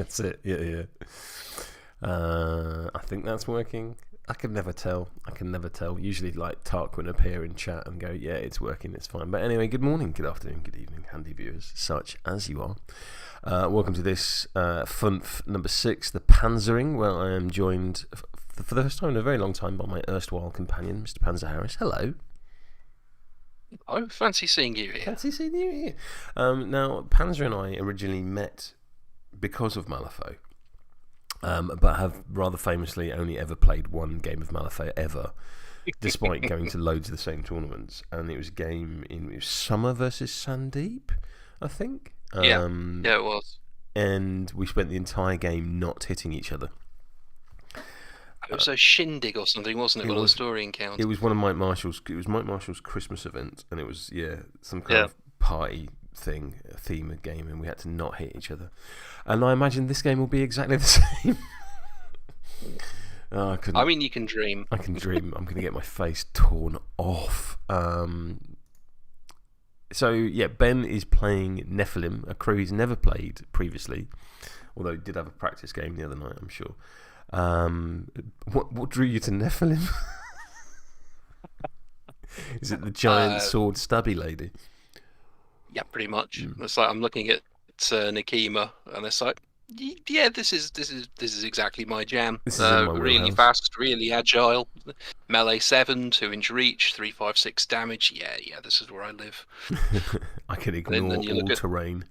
That's it. Yeah. I think that's working. I can never tell. Usually, like, Tarquin appear in chat and go, "Yeah, it's working. It's fine." But anyway, good morning, good afternoon, good evening, handy viewers, such as you are. Welcome to this FUNF number 6, the Panzering, where I am joined for the first time in a very long time by my erstwhile companion, Mr. Panzer Harris. Hello. Oh, fancy seeing you here. Fancy seeing you here. Now, Panzer and I originally met because of Malifaux, but have rather famously only ever played one game of Malifaux ever, despite going to loads of the same tournaments. And it was a game in Summer versus Sandeep, I think. Yeah, it was. And we spent the entire game not hitting each other. It was a shindig or something, wasn't it? One of the story encounters. It was one of Mike Marshall's. It was Mike Marshall's Christmas event, and it was some kind of party thing, a theme of game, and we had to not hit each other. And I imagine this game will be exactly the same. I mean, you can dream. I can dream. I'm going to get my face torn off. So yeah, Ben is playing Nephilim, a crew he's never played previously, although he did have a practice game the other night, I'm sure. What drew you to Nephilim? Is it the giant sword stabby lady? Yeah, pretty much. It's like I'm looking at Nekima, and it's like, yeah, this is exactly my jam. This is in my really wheelhouse. fast, really agile, melee 7, 2-inch reach, 3/5/6 damage. Yeah, this is where I live. I can ignore all terrain.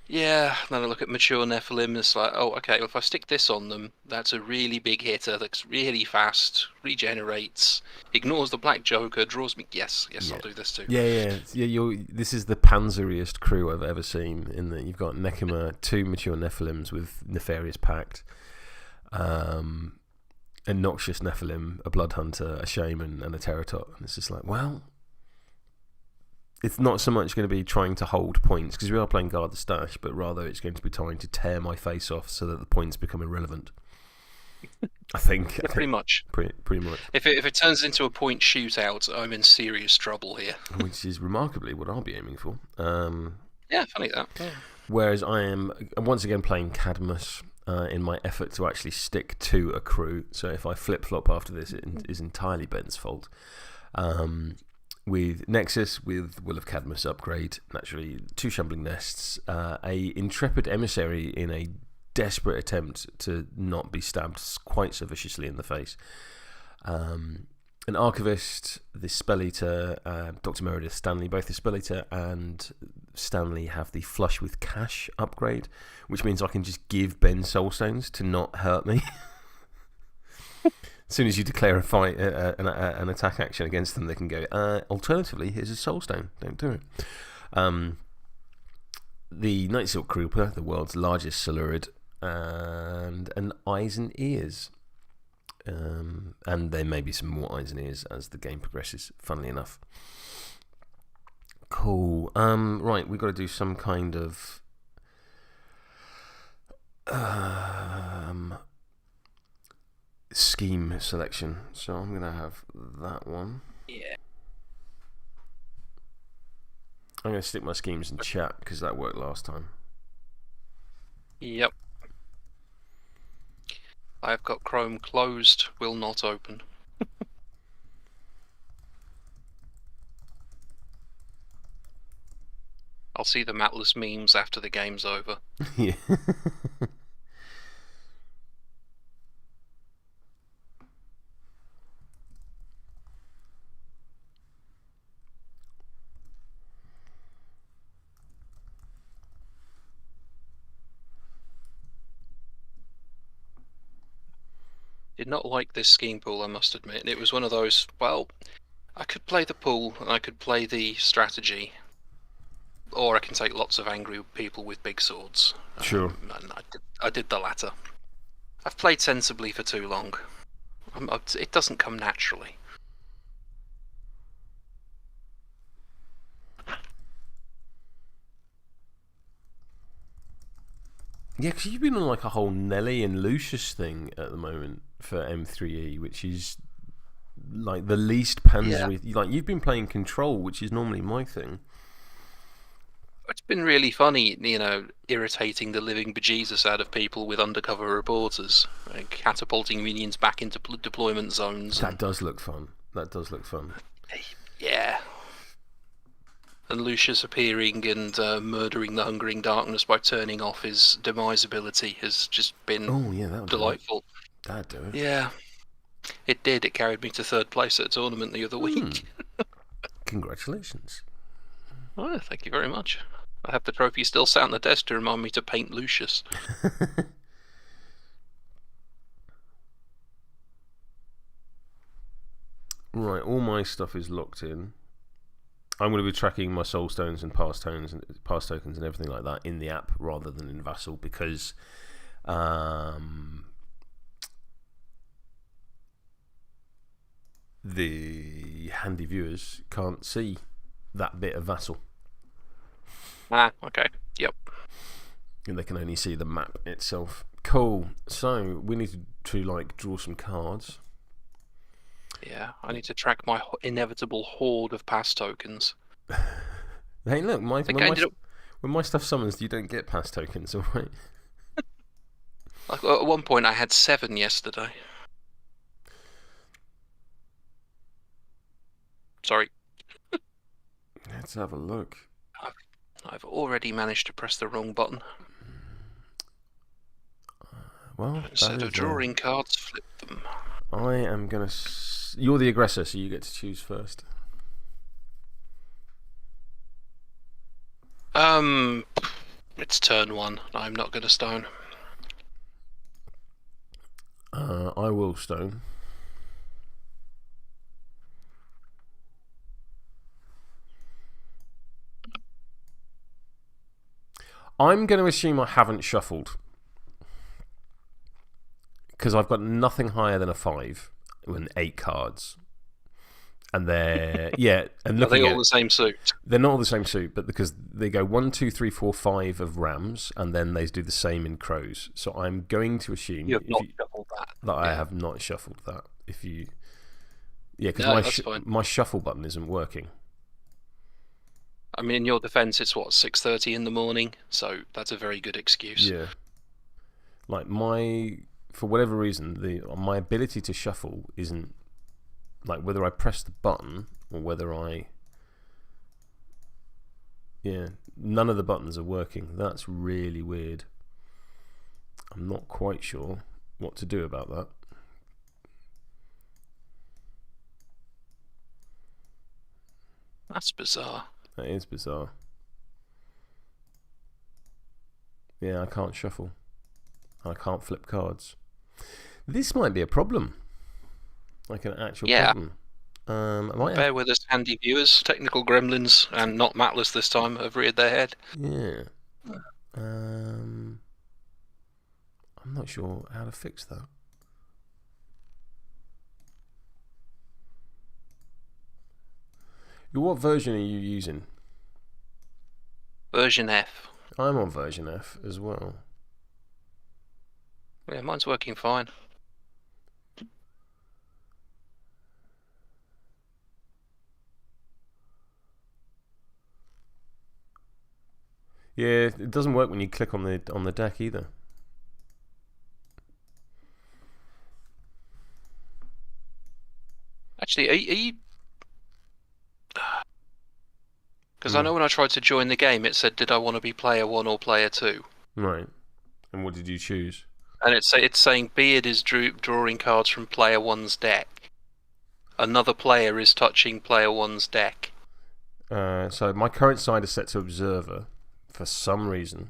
Yeah, then I look at mature Nephilim, it's like, oh, okay, well, if I stick this on them, that's a really big hitter that's really fast, regenerates, ignores the Black Joker, draws me. Yes, I'll do this too. Yeah. This is the panzeriest crew I've ever seen, in that you've got Nekima, 2 mature Nephilims with Nefarious Pact, a Noxious Nephilim, a Blood Hunter, a Shaman, and a Terratot. And it's just like, well, it's not so much going to be trying to hold points, because we are playing Guard the Stash, but rather it's going to be trying to tear my face off so that the points become irrelevant. I think. Pretty much. Pretty much. If it turns into a point shootout, I'm in serious trouble here. Which is remarkably what I'll be aiming for. Yeah, funny that. Yeah. Whereas I am once again playing Cadmus in my effort to actually stick to a crew. So if I flip-flop after this, it is entirely Ben's fault. With Nexus, with Will of Cadmus upgrade, naturally 2 Shambling Nests, a Intrepid Emissary in a desperate attempt to not be stabbed quite so viciously in the face, an Archivist, the Spelleater, Dr. Meredith Stanley. Both the Spelleater and Stanley have the Flush with Cash upgrade, which means I can just give Ben Soulstones to not hurt me. As soon as you declare a fight, an attack action against them, they can go, alternatively, here's a Soulstone. Don't do it. The Nightsilk Creeper, the world's largest Silurid, and an Eyes and Ears. And there may be some more Eyes and Ears as the game progresses, funnily enough. Cool. Right, we've got to do some kind of scheme selection. So I'm going to have that one. Yeah. I'm going to stick my schemes in chat because that worked last time. Yep. I've got Chrome closed, will not open. I'll see the matless memes after the game's over. Yeah. Did not like this scheme pool, I must admit. It was one of those, well, I could play the pool and I could play the strategy, or I can take lots of angry people with big swords. Sure. And I did the latter. I've played sensibly for too long. It doesn't come naturally. Yeah, because you've been on like a whole Nelly and Lucius thing at the moment for M3E, which is like the least panzery. Yeah. Like, you've been playing Control, which is normally my thing. It's been really funny, irritating the living bejesus out of people with undercover reporters, catapulting minions back into deployment zones. That does look fun. Yeah. And Lucius appearing and murdering the Hungering Darkness by turning off his demise ability has just been delightful. That'd do it. Yeah. It did. It carried me to 3rd place at a tournament the other week. Congratulations. Oh, thank you very much. I have the trophy still sat on the desk to remind me to paint Lucius. Right, all my stuff is locked in. I'm going to be tracking my soul stones and pass tokens and everything like that in the app rather than in Vassal because the handy viewers can't see that bit of Vassal. Okay. Yep. And they can only see the map itself. Cool. So we need to draw some cards. Yeah, I need to track my inevitable horde of pass tokens. Hey, look, when my stuff summons, you don't get pass tokens, alright? At one point, I had 7 yesterday. Sorry. Let's have a look. I've already managed to press the wrong button. Well, instead of drawing cards, flip them. I am going to... You're the aggressor, so you get to choose first. It's turn 1. I'm not going to stone. I will stone. I'm going to assume I haven't shuffled because I've got nothing higher than a 5 and 8 cards, and they're and are they all the same suit? They're not all the same suit, but because they go 1, 2, 3, 4, 5 of rams, and then they do the same in crows. So I'm going to assume you have not shuffled that. I have not shuffled that. Because my shuffle button isn't working. I mean, in your defense, it's 6:30 in the morning, so that's a very good excuse. Yeah. For whatever reason, my ability to shuffle isn't whether I press the button or whether I. Yeah, none of the buttons are working. That's really weird. I'm not quite sure what to do about that. That's bizarre. That is bizarre. Yeah, I can't shuffle. I can't flip cards. This might be a problem. Like an actual problem. Bear with us, handy viewers. Technical gremlins, and not Matless this time, have reared their head. Yeah. I'm not sure how to fix that. What version are you using? Version F. I'm on version F as well. Yeah, mine's working fine. Yeah, it doesn't work when you click on the deck either. Actually, are you... Because I know when I tried to join the game, it said, did I want to be player 1 or player 2? Right. And what did you choose? And it's saying Beard is drawing cards from player 1's deck. Another player is touching player 1's deck. So my current side is set to Observer for some reason.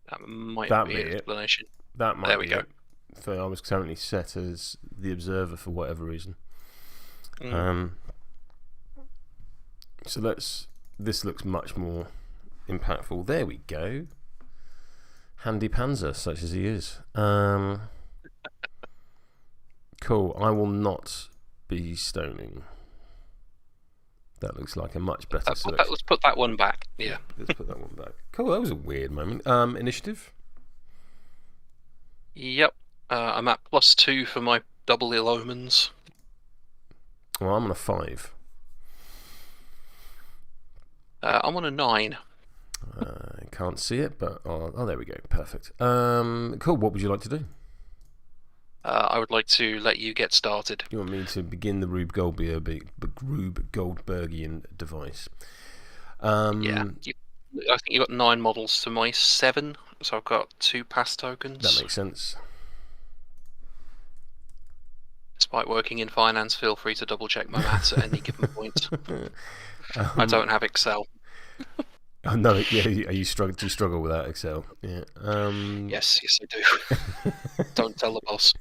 That might be an explanation. That might there we go. So I was currently set as the Observer for whatever reason. So this looks much more impactful. There we go. Handy Panzer, such as he is. Cool. I will not be stoning. That looks like a much better selection. Let's put that one back. Yeah. Let's put that one back. Cool. That was a weird moment. Initiative? Yep. I'm at +2 for my double ill omens. Well, I'm on a 5. I'm on a 9. I can't see it, but there we go. Perfect. Cool. What would you like to do? I would like to let you get started. You want me to begin the Rube Goldbergian device? Yeah. I think you've got 9 models to my 7, so I've got 2 pass tokens. That makes sense. Despite working in finance, feel free to double check my maths at any given point. I don't have Excel. Oh, no, yeah. Do you struggle with that Excel? Yeah. Yes, I do. Don't tell the boss.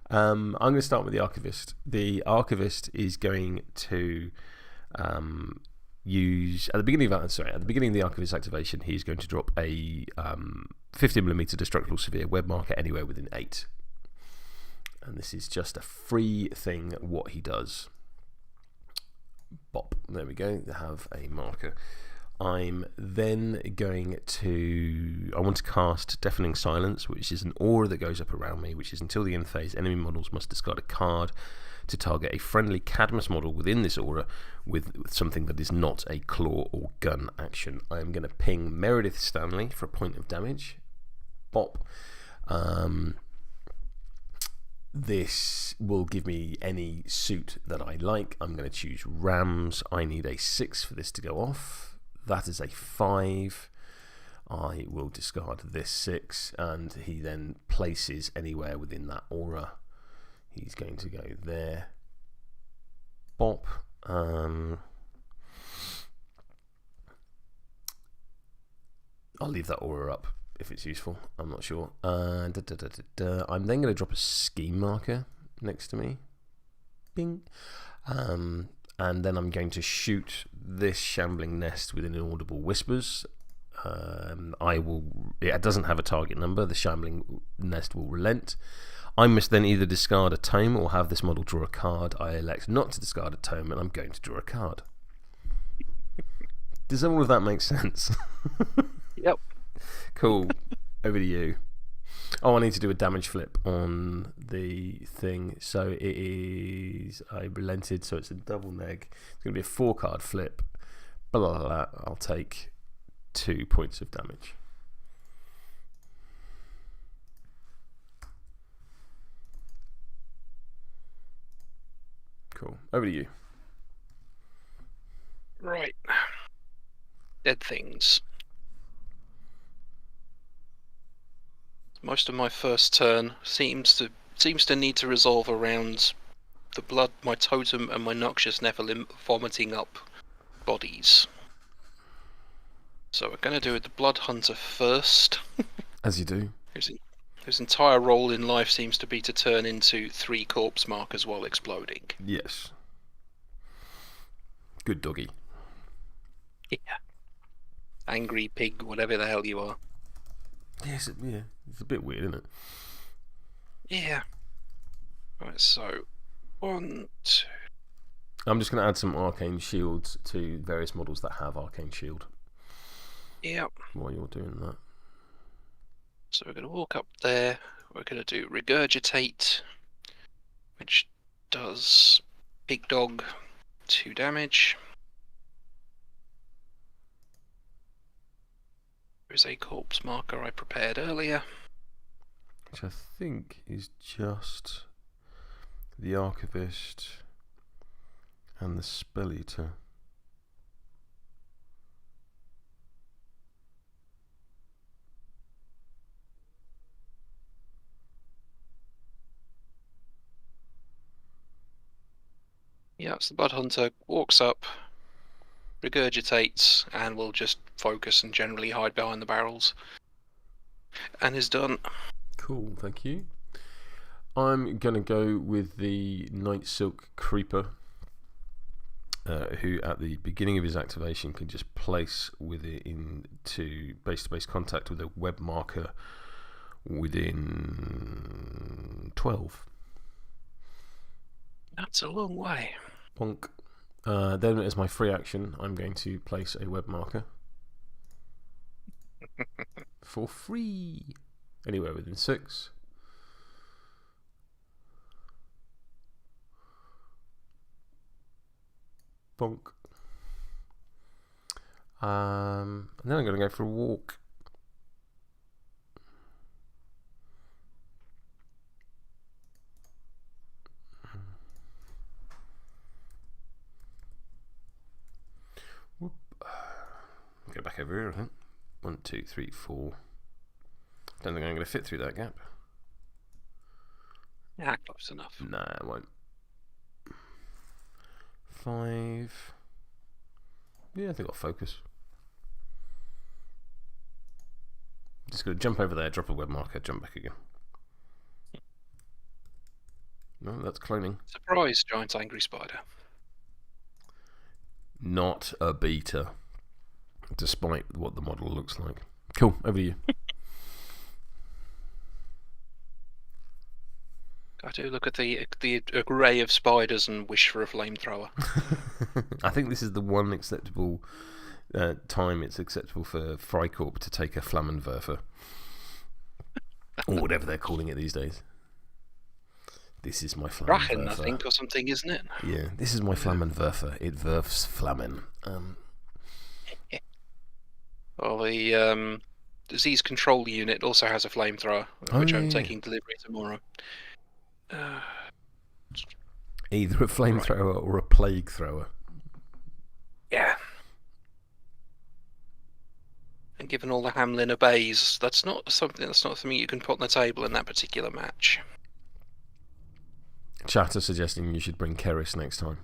I'm going to start with the Archivist. The Archivist is going to use at the beginning of the Archivist activation. He's going to drop a 50mm destructible severe web marker anywhere within 8. And this is just a free thing. What he does. Bop. There we go. They have a marker. I'm then going to... I want to cast Deafening Silence, which is an aura that goes up around me, which is until the end phase, enemy models must discard a card to target a friendly Cadmus model within this aura with something that is not a claw or gun action. I am going to ping Meredith Stanley for a point of damage. Bop. This will give me any suit that I like. I'm going to choose Rams. I need a 6 for this to go off. That is a 5. I will discard this 6, and he then places anywhere within that aura. He's going to go there. Bop. I'll leave that aura up if it's useful. I'm not sure. I'm then going to drop a scheme marker next to me. Bing. And then I'm going to shoot this Shambling Nest with inaudible whispers. It doesn't have a target number. The Shambling Nest will relent. I must then either discard a tome or have this model draw a card. I elect not to discard a tome, and I'm going to draw a card. Does all of that make sense? Yep. Cool. Over to you. Oh, I need to do a damage flip on the thing. So it is... I relented, so it's a double neg. It's going to be a 4-card flip. Blah, blah, blah. I'll take 2 points of damage. Cool. Over to you. Right. Dead things. Most of my first turn seems to need to resolve around the blood, my totem, and my Noxious Nephilim vomiting up bodies. So we're going to do the Blood Hunter first. As you do. His entire role in life seems to be to turn into 3 corpse markers while exploding. Yes. Good doggy. Yeah. Angry pig, whatever the hell you are. Yes, yeah. It's a bit weird, isn't it? Yeah. Right, so 1, 2. I'm just going to add some arcane shields to various models that have arcane shield. Yep. While you're doing that. So we're going to walk up there. We're going to do Regurgitate, which does Big Dog 2 damage. There's a corpse marker I prepared earlier. Which I think is just the Archivist and the Spelleater. Yeah, so the Blood Hunter walks up, regurgitates, and will just focus and generally hide behind the barrels. And is done. Cool, thank you. I'm going to go with the Nightsilk Creeper, who at the beginning of his activation can just place with it into base-to-base contact with a web marker within 12. That's a long way. Bonk. Then as my free action, I'm going to place a web marker. For free. Anywhere within 6. Bonk. And then I'm going to go for a walk. Whoop. Go back over here, I think. 1, 2, 3, 4. Don't think I'm going to fit through that gap. Yeah, close enough. Nah, I won't. 5. Yeah, I think I'll focus. Just going to jump over there, drop a web marker, jump back again. No, that's cloning. Surprise, giant angry spider. Not a beta, despite what the model looks like. Cool, over to you. I do look at the array of spiders and wish for a flamethrower. I think this is the one acceptable time it's acceptable for Freikorp to take a Flammenwerfer. Or whatever they're calling it these days. This is my Flammenwerfer. Drachen, I think, or something, isn't it? Yeah, this is my Flammenwerfer. It werfs Flammen. Well, the disease control unit also has a flamethrower, which I'm taking delivery tomorrow. Either a flamethrower or a plague thrower. Yeah. And given all the Hamlin obeys, that's not something you can put on the table in that particular match. Chatter suggesting you should bring Keris next time.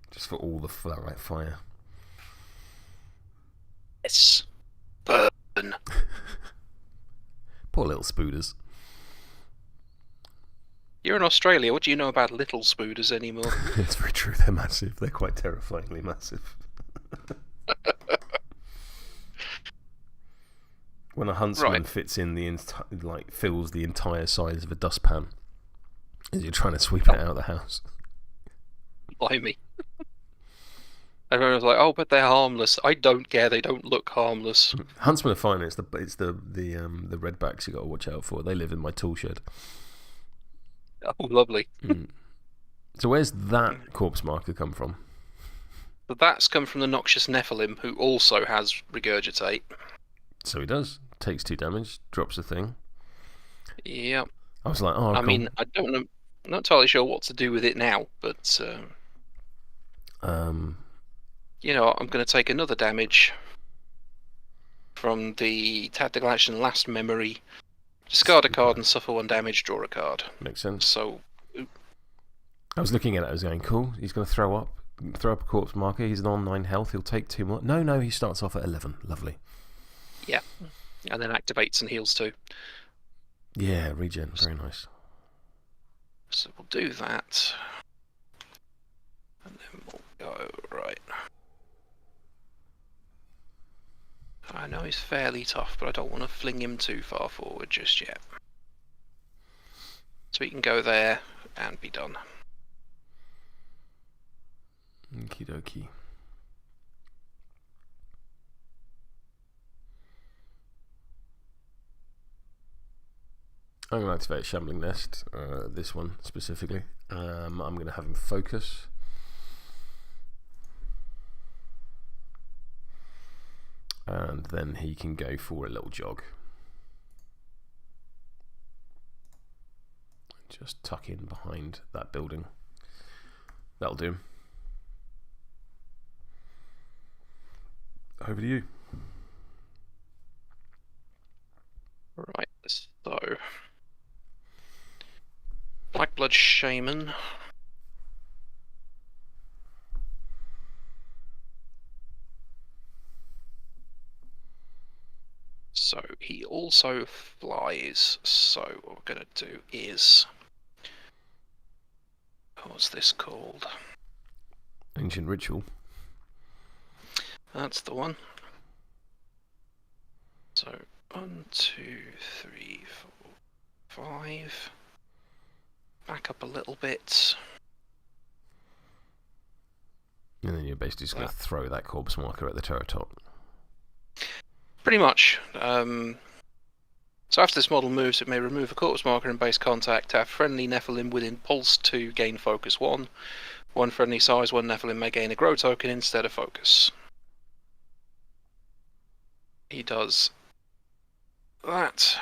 Just for all the fire. Yes. Burn. Poor little spooders. You're in Australia. What do you know about little spooders anymore? It's very true. They're massive. They're quite terrifyingly massive. When a huntsman fits in fills the entire size of a dustpan as you're trying to sweep it out of the house. Blimey. Everyone was like, "Oh, but they're harmless." I don't care. They don't look harmless. Huntsmen are fine. It's the redbacks you got to watch out for. They live in my tool shed. Oh, lovely. So where's that corpse marker come from? But that's come from the Noxious Nephilim, who also has regurgitate. So he does. Takes 2 damage, drops a thing. Yep. I was like, oh, I cool. mean, I don't know. I'm not entirely sure what to do with it now, but you know, I'm going to take another damage from the tactical action last memory. Discard a card and suffer 1 damage, draw a card. Makes sense. So I was looking at it, I was going, cool, he's going to throw up a corpse marker, he's on 9 health, he'll take 2 more. No, he starts off at 11. Lovely. Yeah. And then activates and heals too. Yeah, regen, very nice. So we'll do that. And then we'll go, right. I know he's fairly tough, but I don't want to fling him too far forward just yet. So he can go there and be done. Okie dokie. I'm going to activate Shambling Nest, this one specifically. I'm going to have him focus. And then he can go for a little jog. Just tuck in behind that building. That'll do him. Over to you. Right, so Blackblood Shaman. So he also flies, so what we're going to do is, what's this called? Ancient Ritual. That's the one. So 1, 2, 3, 4, 5. Back up a little bit. And then you're basically just going to throw that corpse marker at the turret top. Pretty much. So So after this model moves, it may remove a corpse marker in base contact, have friendly Nephilim within pulse 2, gain focus 1. One friendly size 1 Nephilim may gain a grow token instead of focus. He does that.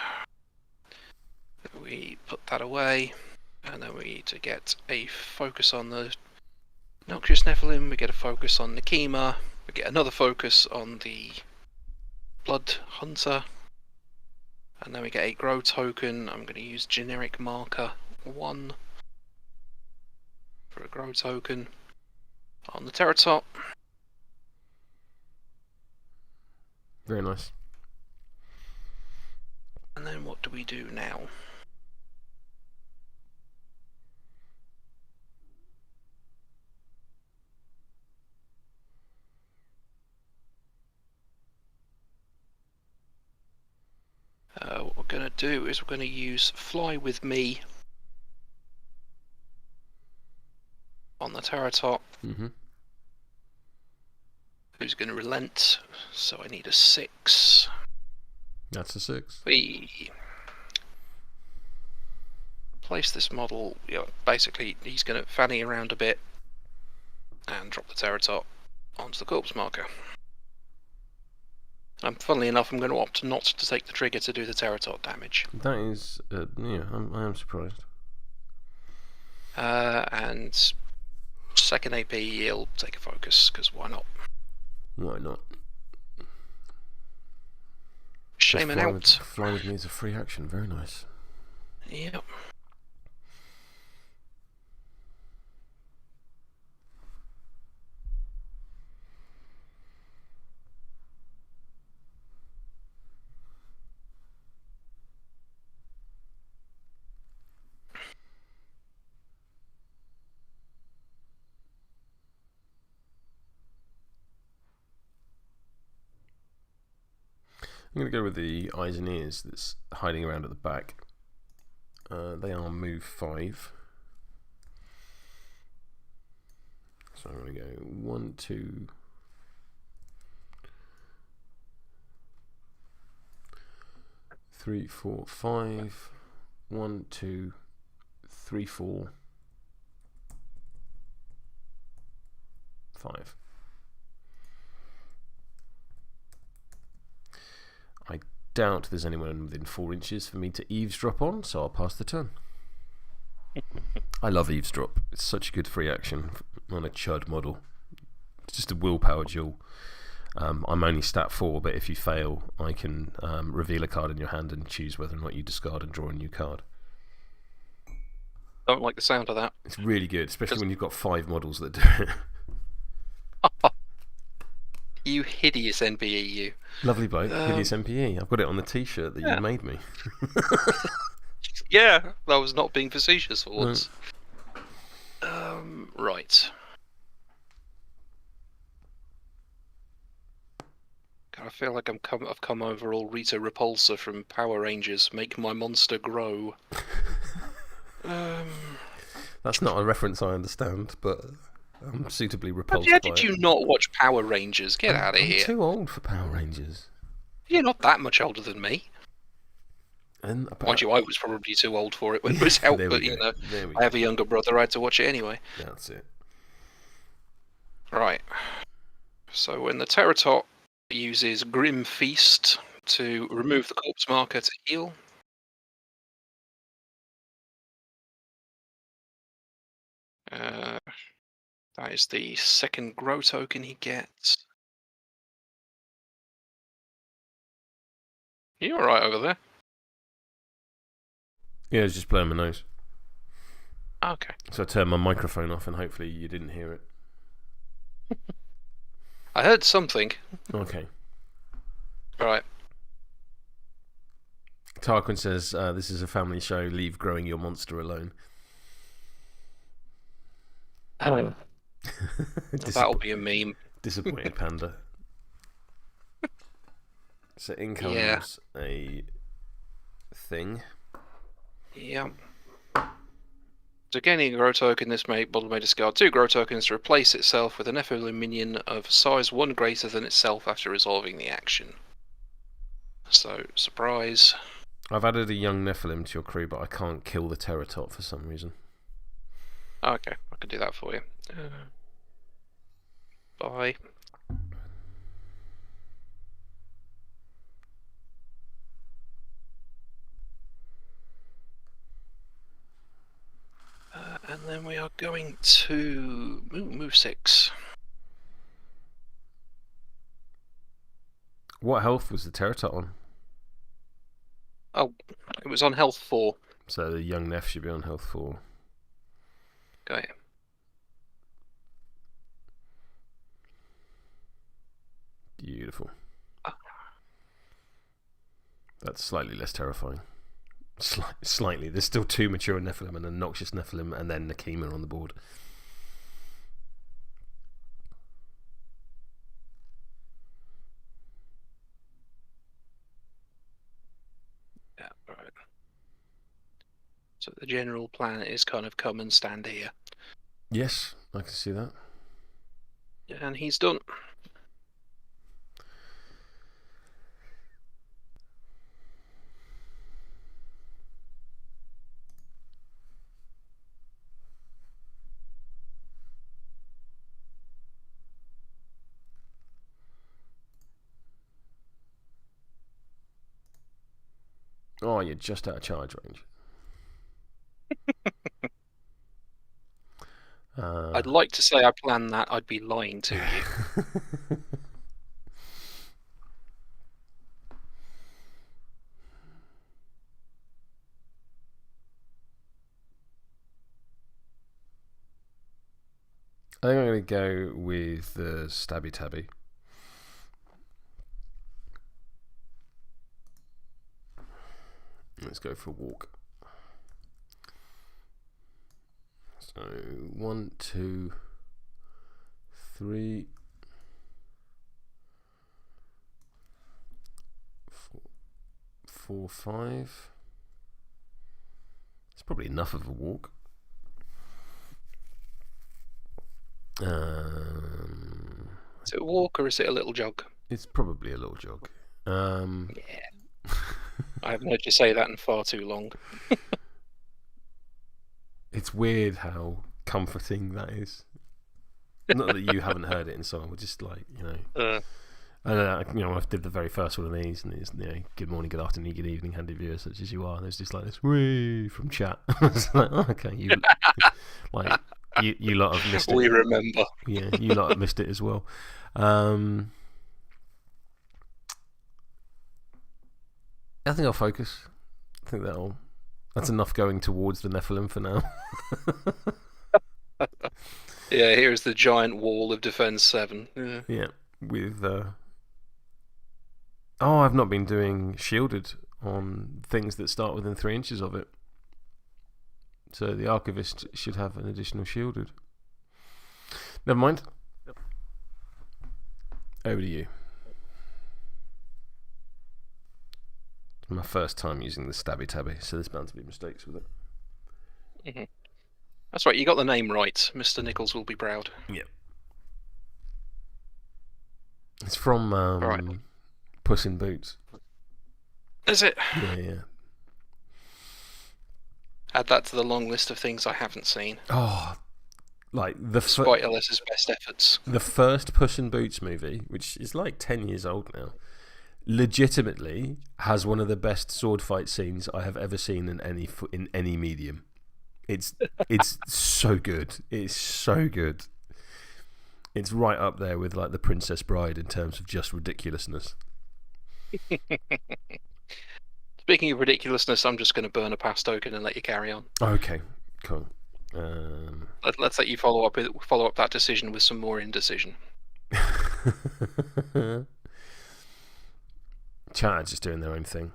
We put that away, and then we need to get a focus on the Noxious Nephilim, we get a focus on Nekima, we get another focus on the Blood Hunter, and then we get a grow token. I'm going to use generic marker 1 for a grow token on the Terratop. Very nice. And then what do we do now? What we're going to do is we're going to use Fly With Me on the Terratop. Who's going to relent? So I need a 6. That's a 6. We place this model. Basically, he's going to fanny around a bit and drop the Terratop onto the corpse marker. Funnily enough, I'm going to opt not to take the trigger to do the Terratop damage. That is, yeah, I am surprised. And second AP, he'll take a focus, because why not? Why not? Shaman out. Fly With Me is a free action, very nice. Yep. I'm going to go with the eyes and ears that's hiding around at the back. They are move 5. So I'm going to go 1, 2, 3, 4, 5. 1, 2, 3, 4, 5. I doubt there's anyone within 4 inches for me to eavesdrop on, so I'll pass the turn. I love eavesdrop. It's such a good free action on a chud model. It's just a willpower duel. I'm only stat 4, but if you fail, I can reveal a card in your hand and choose whether or not you discard and draw a new card. Don't like the sound of that. It's really good, especially when you've got 5 models that do it. You hideous NPE, you. Lovely bloke, hideous MPE. I've got it on the t-shirt that you made me. Yeah, that was not being facetious for once. Right. I feel like I've come over all Rita Repulsa from Power Rangers. Make my monster grow. That's not a reference I understand, but I'm suitably repulsed How by did it. you not watch Power Rangers? Get out of here. I'm too old for Power Rangers. You're not that much older than me. And Mind you, I was probably too old for it when it was out, but you know, I have a younger brother, I had to watch it anyway. That's it. Right. So when the Terratop uses Grim Feast to remove the corpse marker to heal. That is the second grow token he gets. You alright over there? Yeah, I was just blowing my nose. Okay. So I turned my microphone off and hopefully you didn't hear it. I heard something. Okay. Right. Tarquin says, this is a family show, leave growing your monster alone. That'll be a meme. Disappointed panda. So in comes a thing. Yeah. So gaining a grow token, this model may discard 2 grow tokens to replace itself with a Nephilim minion of size 1 greater than itself after resolving the action. So, surprise. I've added a young Nephilim to your crew, but I can't kill the Terratop for some reason. Okay, I can do that for you. Bye. And then we are going to move 6. What health was the Terratop on? Oh, it was on health 4. So the young Neph should be on health 4. Okay. Beautiful. That's slightly less terrifying. Slightly. There's still 2 mature Nephilim and a Noxious Nephilim and then Nekima on the board. Yeah, right. So the general plan is kind of come and stand here. Yes, I can see that. And he's done. Oh, you're just out of charge range. I'd like to say I planned that. I'd be lying to you. I think I'm going to go with the Stabby Tabby. Let's go for a walk. So 1, 2, 3, 4, 5. It's probably enough of a walk. Is it a walk or is it a little jog? It's probably a little jog. Yeah. I haven't heard you say that in far too long. It's weird how comforting that is. Not that you haven't heard it in song, but just like, you know. I did the very first one of these, and it's, you know, good morning, good afternoon, good evening, handy viewers, such as you are. And there's just like this wee from chat. It's like, oh, okay, you lot have missed it. We remember. Yeah, you lot have missed it as well. I think I'll focus. I think that's enough going towards the Nephilim for now. Yeah, here's the giant wall of defense 7. Yeah, with I've not been doing shielded on things that start within 3 inches of it. So the Archivist should have an additional shielded. Never mind. Over to you. It's my first time using the Stabby Tabby, so there's bound to be mistakes with it. Mm-hmm. That's right, you got the name right. Mr. Nichols will be proud. Yep. It's from right. Puss in Boots. Is it? Yeah. Add that to the long list of things I haven't seen. Oh, like despite Ellis's best efforts. The first Puss in Boots movie, which is like 10 years old now, legitimately has one of the best sword fight scenes I have ever seen in any medium. It's so good. It's so good. It's right up there with like The Princess Bride in terms of just ridiculousness. Speaking of ridiculousness, I'm just going to burn a past token and let you carry on. Okay, cool. Let's let you follow up that decision with some more indecision. Chat are just doing their own thing.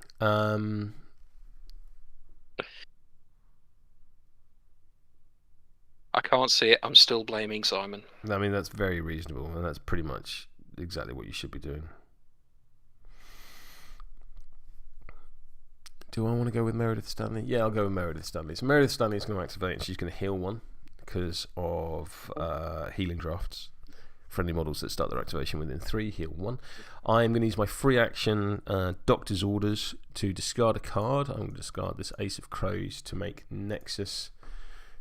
I can't see it. I'm still blaming Simon. I mean, that's very reasonable, and that's pretty much exactly what you should be doing. Do I want to go with Meredith Stanley? Yeah, I'll go with Meredith Stanley. So Meredith Stanley is going to activate, and she's going to heal 1 because of healing drafts. Friendly models that start their activation within 3, heal 1. I'm going to use my free action Doctor's Orders to discard a card. I'm going to discard this Ace of Crows to make Nexus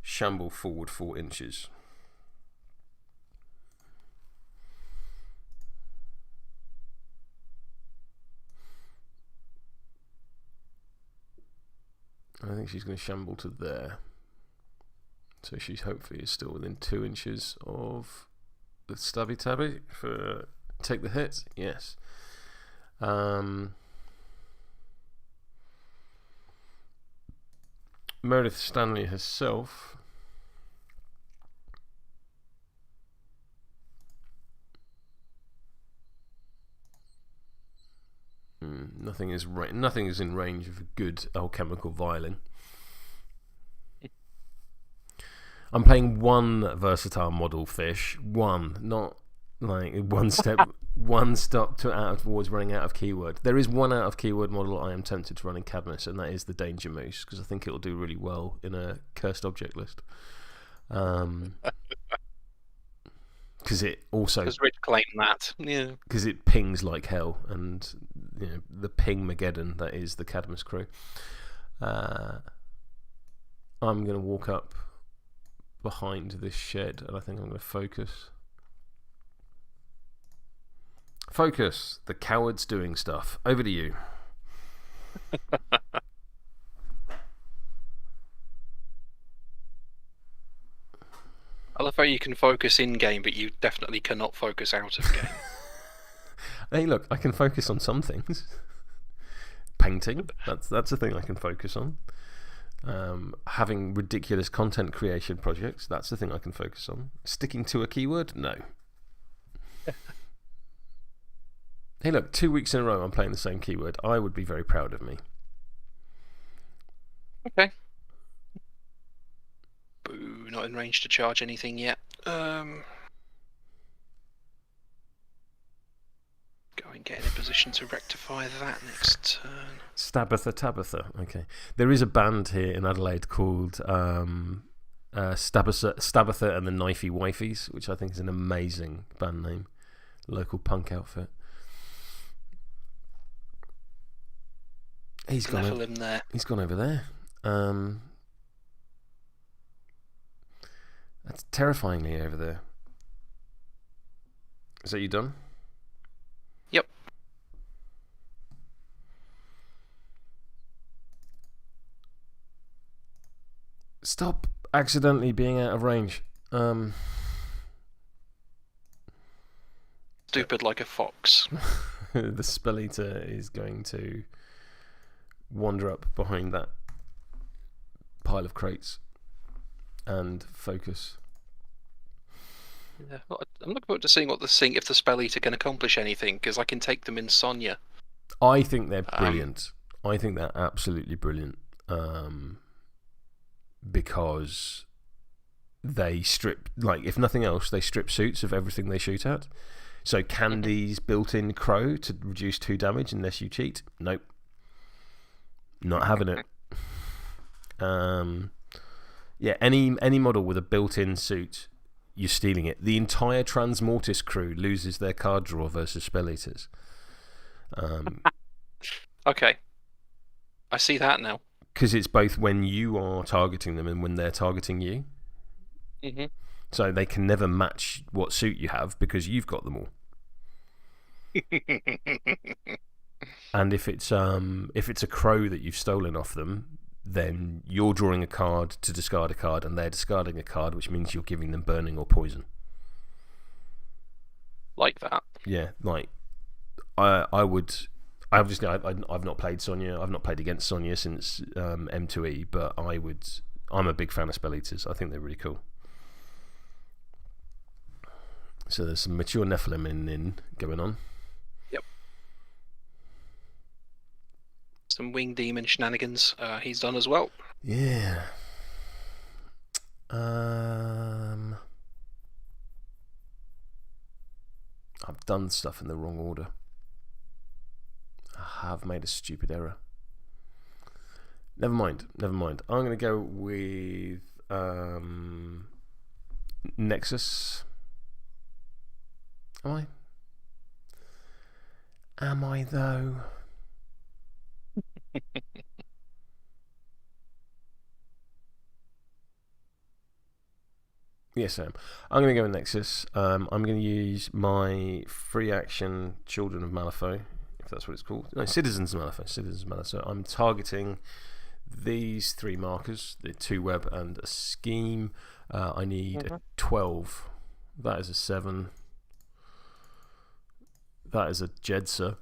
shamble forward 4 inches. I think she's going to shamble to there. So she's hopefully is still within 2 inches of the Stabby Tabby for take the hit. Yes. Meredith Stanley herself. Nothing is in range of a good alchemical violin. I'm playing one versatile model fish. One, not like one step towards running out of keyword. There is one out of keyword model I am tempted to run in Cadmus, and that is the Danger Moose, because I think it will do really well in a cursed object list. Because it also because Rich claimed that, yeah. Because it pings like hell, and the ping Mageddon that is the Cadmus crew. I'm going to walk up behind this shed, and I think I'm going to focus. Focus. The coward's doing stuff. Over to you. I love how you can focus in game, but you definitely cannot focus out of game. Hey, look, I can focus on some things. Painting, that's a thing I can focus on. Having ridiculous content creation projects, that's the thing I can focus on. Sticking to a keyword, no. Hey, look, 2 weeks in a row I'm playing the same keyword. I would be very proud of me. Okay. Boo, not in range to charge anything yet. Go and get in a position to rectify that next turn. Tabitha. Okay. There is a band here in Adelaide called Stabitha and the Knifey Wifeys, which I think is an amazing band name. Local punk outfit. He's gone over there. He's gone over there. That's terrifyingly over there. Is that you done? Yep. Stop accidentally being out of range. Stupid like a fox. The Spelleater is going to wander up behind that pile of crates and focus. Yeah, I'm looking forward to seeing if the Spelleater can accomplish anything, because I can take them in Sonya. I think they're brilliant. I think they're absolutely brilliant. Because they strip, like, if nothing else, they strip suits of everything they shoot at. So Candy's built-in crow to reduce 2 damage unless you cheat. Nope. Not having it. Yeah, any model with a built-in suit, you're stealing it. The entire Transmortis crew loses their card draw versus Spelleaters. Okay. I see that now. Because it's both when you are targeting them and when they're targeting you. Mm-hmm. So they can never match what suit you have because you've got them all. And if it's a crow that you've stolen off them, then you're drawing a card to discard a card, and they're discarding a card, which means you're giving them burning or poison. Like that. Yeah, like I would. Obviously, I've not played Sonya. I've not played against Sonya since M2E, but I'm a big fan of Spelleaters. I think they're really cool. So there's some mature Nephilim in going on. Yep. Some winged demon shenanigans he's done as well. Yeah. I've done stuff in the wrong order. I have made a stupid error. Never mind. I'm going to go with Nexus. Am I? Am I though? Yes, I am. I'm going to go with Nexus. I'm going to use my free action Children of Malifaux, if that's what it's called. No, Citizens of Malifaux. Citizens of Malifaux. So I'm targeting these 3 markers, the 2 web and a scheme. I need a 12. That is a 7. That is a Jedsa.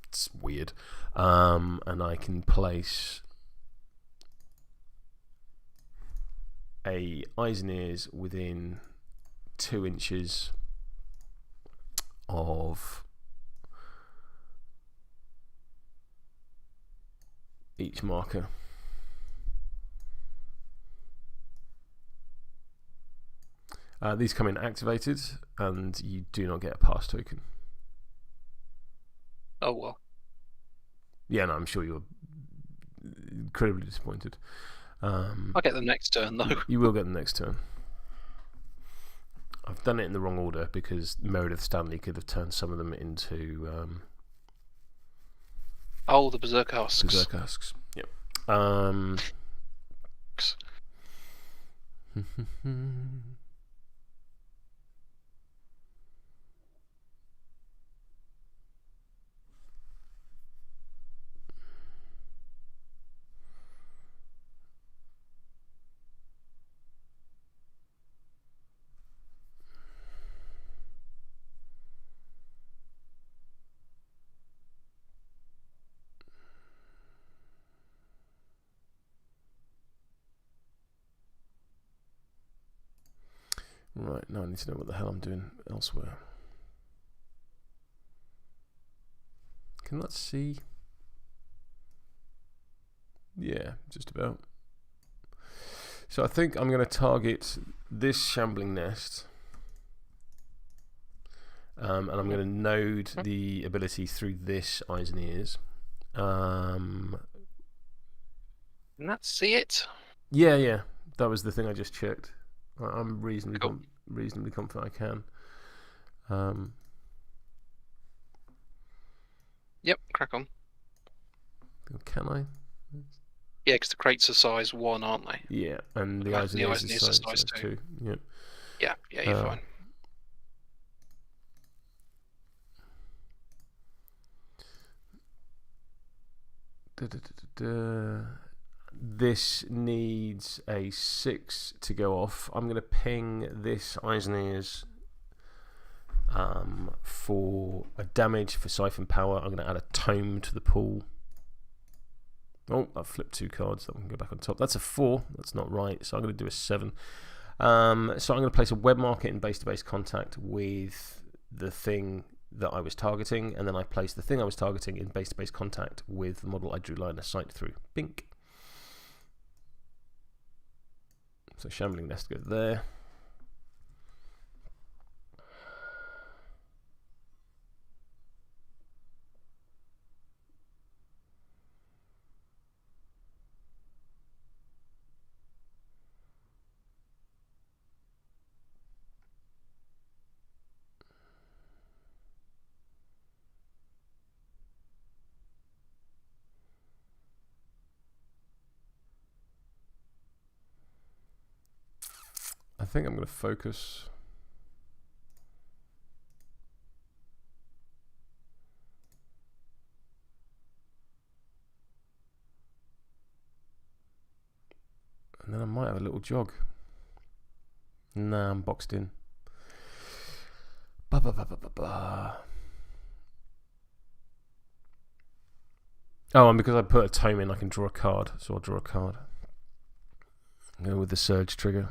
It's weird. And I can place a eyes and ears within 2 inches of each marker. These come in activated, and you do not get a pass token. Oh well. Yeah, no, I'm sure you're incredibly disappointed. I'll get them next turn, though. You will get them next turn. I've done it in the wrong order because Meredith Stanley could have turned some of them into... the Berserk Husks. Berserk Husks, yep. Right, now I need to know what the hell I'm doing elsewhere. Can that see? Yeah, just about. So I think I'm going to target this Shambling Nest. And I'm going to node the ability through this eyes and ears. Can that see it? Yeah. That was the thing I just checked. I'm reasonably Cool. reasonably confident I can. Yep, crack on. Can I? Yeah, because the crates are size 1, aren't they? Yeah, and the Okay, eyes and ears is size 2. Yep. Yeah, you're fine. This needs a 6 to go off. I'm going to ping this eyes and ears for a damage for siphon power. I'm going to add a tome to the pool. Oh, I've flipped 2 cards. That one can go back on top. That's a 4. That's not right. So I'm going to do a 7. So I'm going to place a web marker in base-to-base contact with the thing that I was targeting, and then I place the thing I was targeting in base-to-base contact with the model I drew line of sight through. Bink. So Shambling Nest goes there. I think I'm going to focus. And then I might have a little jog. Nah, I'm boxed in. Oh, and because I put a tome in, I can draw a card. So I'll draw a card. Go with the surge trigger.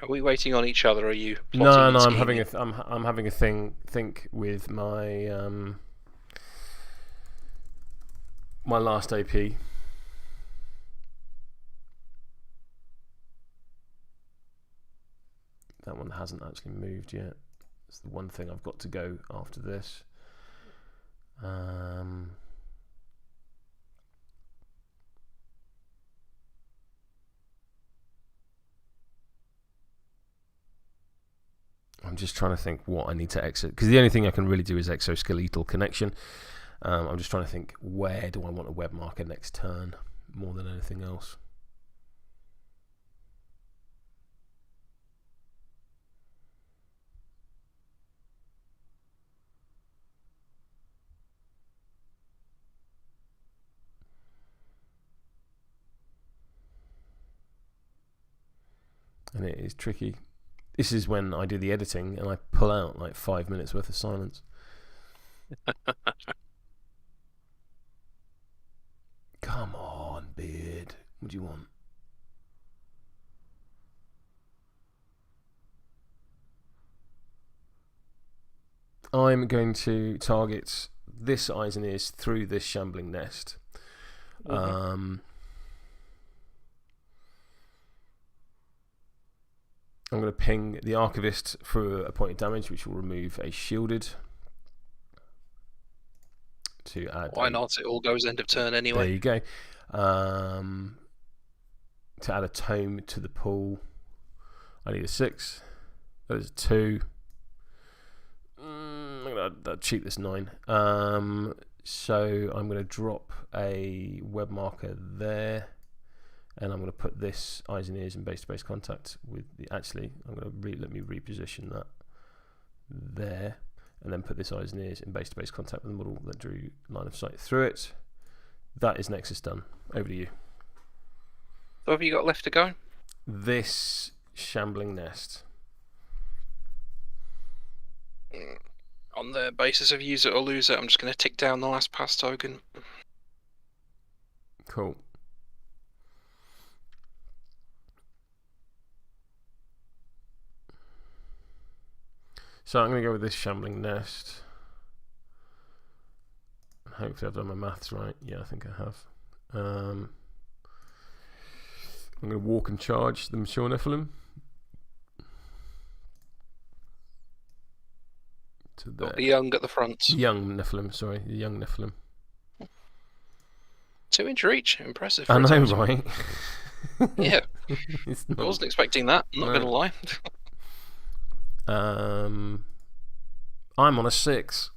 Are we waiting on each other? Or are you? No, plotting and I'm scheming? having a I'm having a think with my my last AP. That one hasn't actually moved yet. It's the one thing I've got to go after this. I'm just trying to think what I need to exit, because the only thing I can really do is exoskeletal connection. I'm just trying to think, where do I want a web marker next turn more than anything else. And it is tricky. This is when I do the editing and I pull out like 5 minutes worth of silence. Come on, beard. What do you want? I'm going to target this eyes and ears through this Shambling Nest. I'm going to ping the Archivist for a point of damage, which will remove a shielded. To add. Why not? It all goes end of turn anyway. There you go. To add a tome to the pool, I need a 6. That is a 2. I'm going to cheat this 9. So I'm going to drop a web marker there. And I'm going to put this eyes and ears in base-to-base contact with the. Actually, I'm going to let me reposition that there, and then put this eyes and ears in base-to-base contact with the model that drew line of sight through it. That is Nexus done. Over to you. What have you got left to go? This Shambling Nest. On the basis of use it or lose it, I'm just going to tick down the last pass token. Cool. So I'm going to go with this Shambling Nest. Hopefully I've done my maths right. Yeah, I think I have. I'm going to walk and charge the Mature Nephilim. To the young at the front. Young Nephilim, sorry. The young Nephilim. 2 inch reach. Impressive. I know, right? Yeah. I wasn't expecting that. I'm not going to lie. I'm on a 6.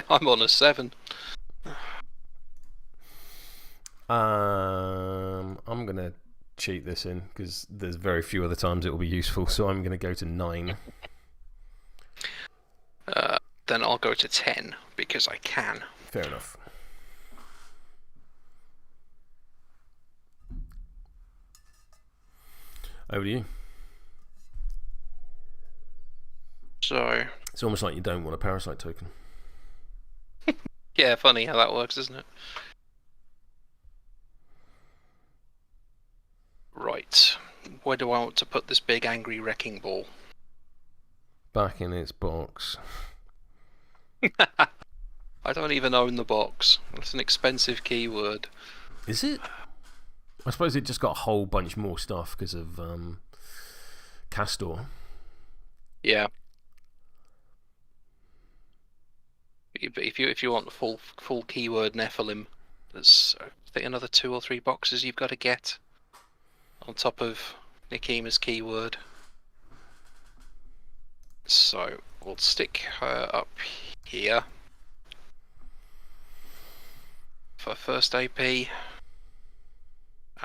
I'm on a 7. I'm gonna cheat this in because there's very few other times it will be useful, so I'm gonna go to 9. Then I'll go to 10 because I can. Fair enough. Over to you. So it's almost like you don't want a parasite token. Yeah, funny how that works, isn't it? Right. Where do I want to put this big angry wrecking ball? Back in its box. I don't even own the box. It's an expensive keyword. Is it? I suppose it just got a whole bunch more stuff because of Castor. Yeah. But if you want the full keyword Nephilim, there's I think another 2 or 3 boxes you've got to get on top of Nekima's keyword. So we'll stick her up here for first AP, and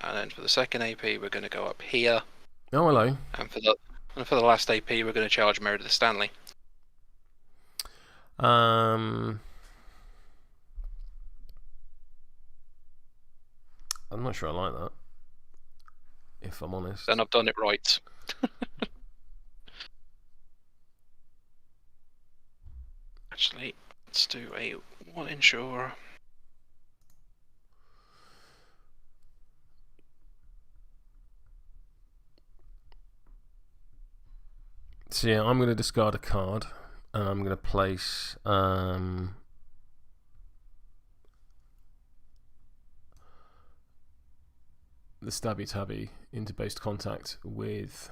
then for the second AP we're going to go up here. Oh, hello. And for the last AP we're going to charge Meredith Stanley. I'm not sure I like that, if I'm honest. Then I've done it right. Actually, let's do a 1 insurer. So yeah, I'm going to discard a card. And I'm going to place the Stabby Tabby into base contact with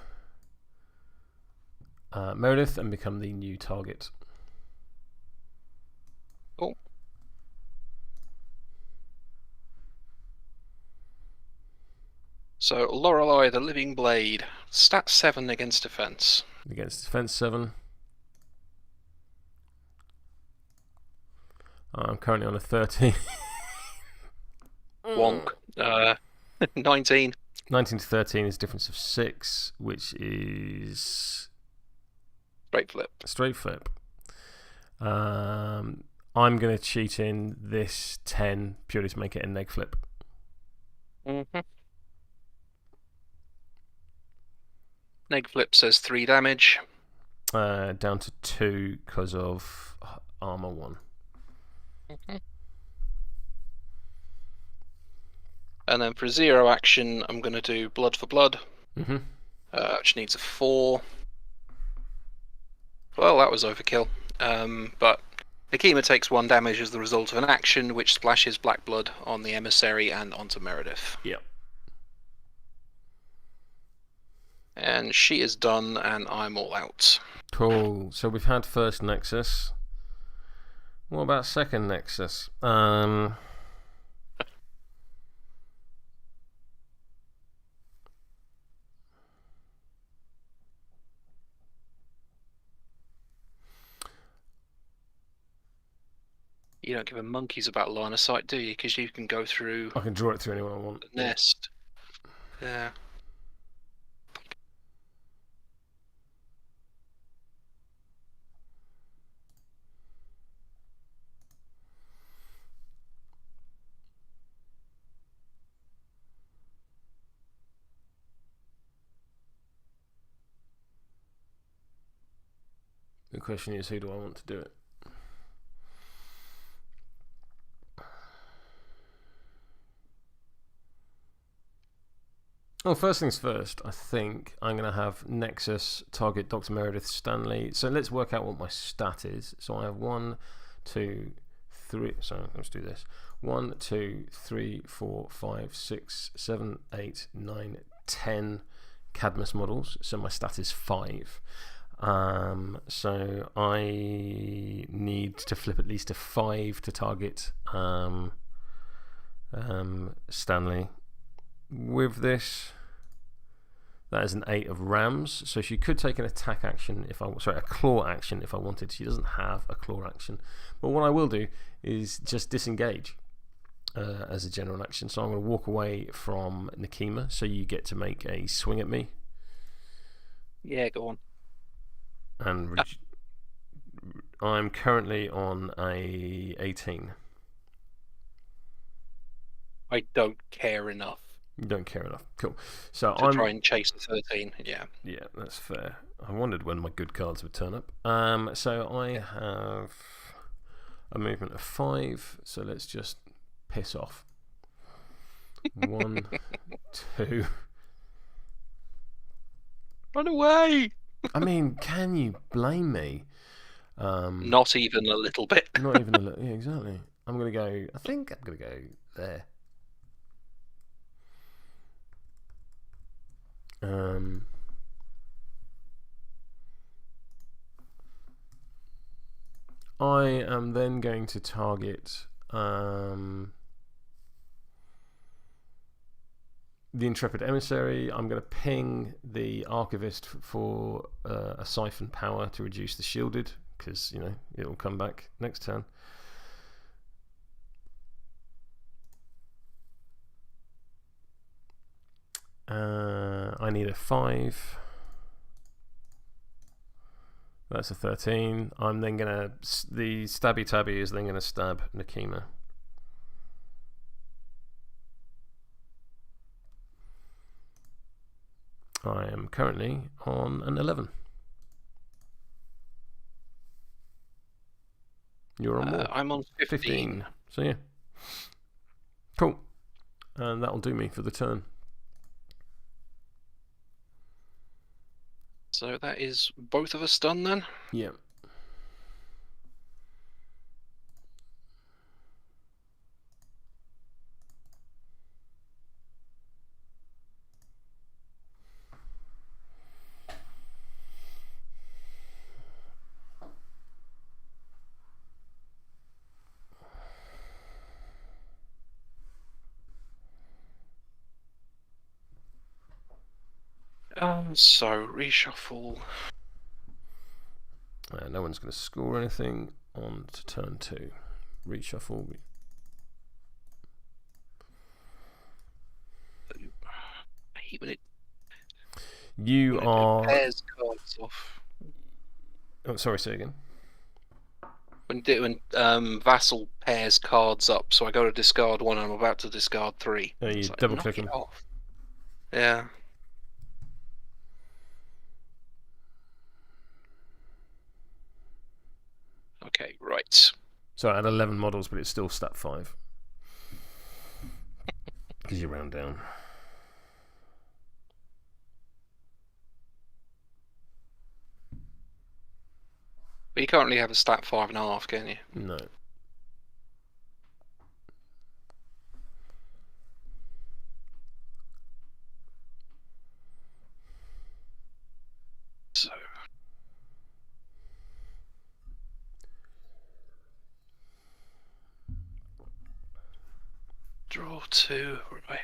Meredith and become the new target. Cool. So Lorelei, the Living Blade, stat 7 against defense. Against defense 7. I'm currently on a 13. Wonk. 19. 19 to 13 is a difference of 6, which is Straight flip. I'm going to cheat in this 10 purely to make it a neg flip. Mm-hmm. Neg flip says 3 damage. Down to 2 because of armor 1. Mm-hmm. And then for 0 action, I'm going to do blood for blood. Mm-hmm. Which needs a 4. Well, that was overkill. But Nekima takes 1 damage as the result of an action, which splashes black blood on the emissary and onto Meredith. Yep. And she is done, and I'm all out. Cool. So we've had first Nexus. What about second Nexus? You don't give a monkey's about line of sight, do you? Because you can go through. I can draw it through anyone I want. The nest. Yeah. The question is, who do I want to do it? Well, first things first, I think I'm going to have Nexus target Dr. Meredith Stanley. So let's work out what my stat is. So I have 1, 2, 3. Sorry, let's do this. 1, 2, 3, 4, 5, 6, 7, 8, 9, 10 Cadmus models. So my stat is 5. So I need to flip at least a 5 to target Stanley. With this, that is an 8 of rams, so she could take an attack action a claw action if I wanted. She doesn't have a claw action, but what I will do is just disengage as a general action. So I'm going to walk away from Nekima, so you get to make a swing at me. Yeah, go on. And I'm currently on a 18. I don't care enough. You don't care enough. Cool. So to try and chase the 13. Yeah. Yeah, that's fair. I wondered when my good cards would turn up. So I have a movement of 5. So let's just piss off. 1, 2. Run away! I mean, can you blame me? Not even a little bit. Not even a little. Yeah, exactly. I'm gonna go. I think I'm gonna go there. I am then going to target the Intrepid Emissary. I'm going to ping the Archivist for a siphon power to reduce the shielded, because you know it'll come back next turn. I need a 5. That's a 13. I'm then gonna the Stabby Tabby is then gonna stab Nekima. I am currently on an 11. You're on more. I'm on 15. So yeah, cool. And that'll do me for the turn. So that is both of us done then? Yeah. So reshuffle. No one's going to score anything on to turn 2. Reshuffle. I hate when it. You are. Pairs cards off. Oh, sorry. Say again. When Vassal pairs cards up, so I go to discard one, and I'm about to discard 3. Oh, you like, double click them. Off. Yeah. Okay, right. So I had 11 models, but it's still stat 5. Because you round down. But you can't really have a stat 5.5, can you? No. So. Draw 2, right.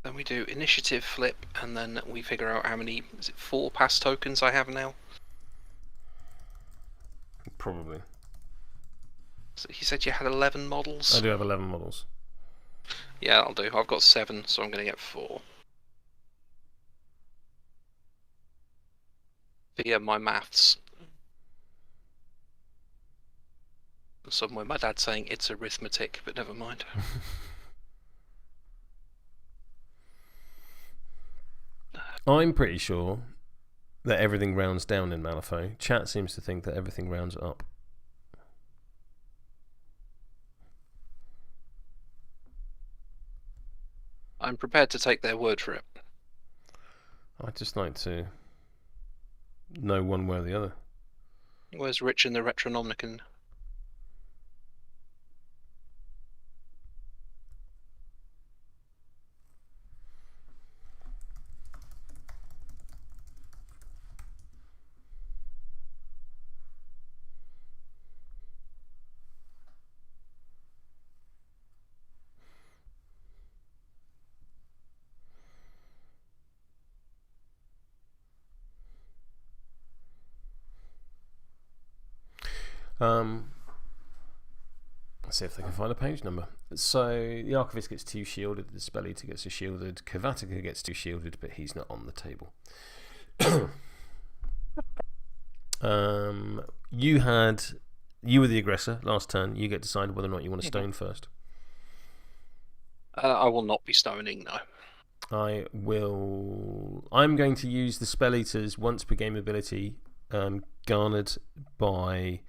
Then we do initiative flip, and then we figure out how many, is it 4 pass tokens I have now? Probably. So he said you had 11 models? I do have 11 models. Yeah, I'll do. I've got 7, so I'm going to get 4. Via my maths. Somewhere my dad's saying it's arithmetic, but never mind. I'm pretty sure that everything rounds down in Malifaux. Chat seems to think that everything rounds up. I'm prepared to take their word for it. I'd just like to know one way or the other. Where's Rich in the Retronomicon? Let's see if they can find a page number. So the Archivist gets 2 shielded, the Spelleater gets a shielded, Kavatica gets 2 shielded, but he's not on the table. You were the aggressor last turn. You get to decide whether or not you want to stone first. I will not be stoning, no. I'm going to use the Spelleater's once per game ability garnered by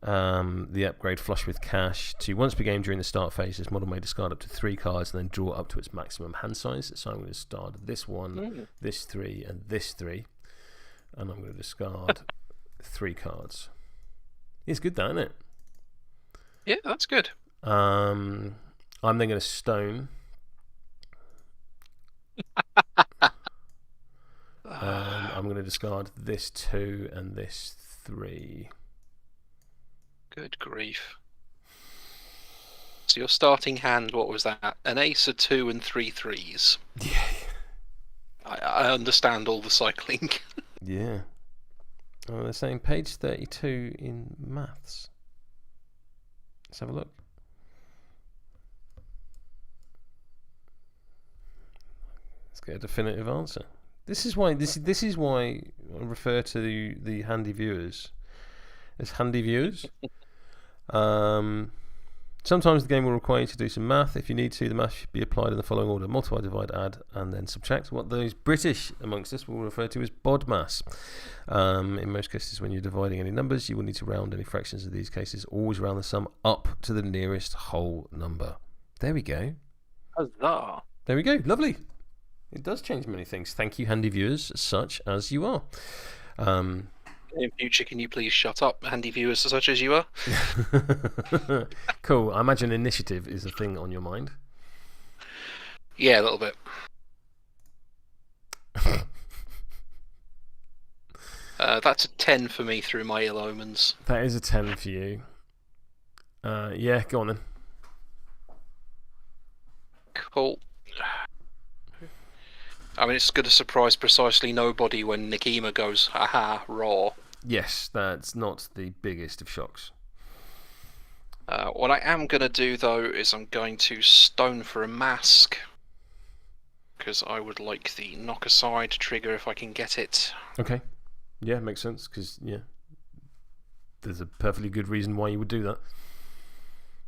the upgrade Flush with Cash to once per game during the start phase. This model may discard up to 3 cards and then draw up to its maximum hand size. So I'm going to discard this 1, this 3, and this 3. And I'm going to discard 3 cards. It's good, that, isn't it? Yeah, that's good. I'm then going to stone. I'm going to discard this 2 and this 3. Good grief. So your starting hand, what was that? An ace, a 2, and 3 3s. Yeah. I understand all the cycling. Yeah. Oh, they're saying page 32 in maths. Let's have a look. Let's get a definitive answer. This is why I refer to the handy viewers as handy viewers. Sometimes the game will require you to do some math. If you need to, the math should be applied in the following order: multiply, divide, add, and then subtract. What those British amongst us will refer to as BODMAS. In most cases, when you're dividing any numbers, you will need to round any fractions. In these cases, always round the sum up to the nearest whole number. There we go. Huzzah. There we go. Lovely. It does change many things. Thank you, handy viewers, such as you are. In future, can you please shut up, handy viewers such as you are? Cool. I imagine initiative is a thing on your mind. Yeah, a little bit. That's a 10 for me through my ill omens. That is a 10 for you. Yeah, go on then. Cool. I mean, it's going to surprise precisely nobody when Nekima goes, haha, raw. Yes, that's not the biggest of shocks. What I am going to do, though, is I'm going to stone for a mask. Because I would like the knock aside trigger if I can get it. Okay. Yeah, makes sense, because, yeah, there's a perfectly good reason why you would do that.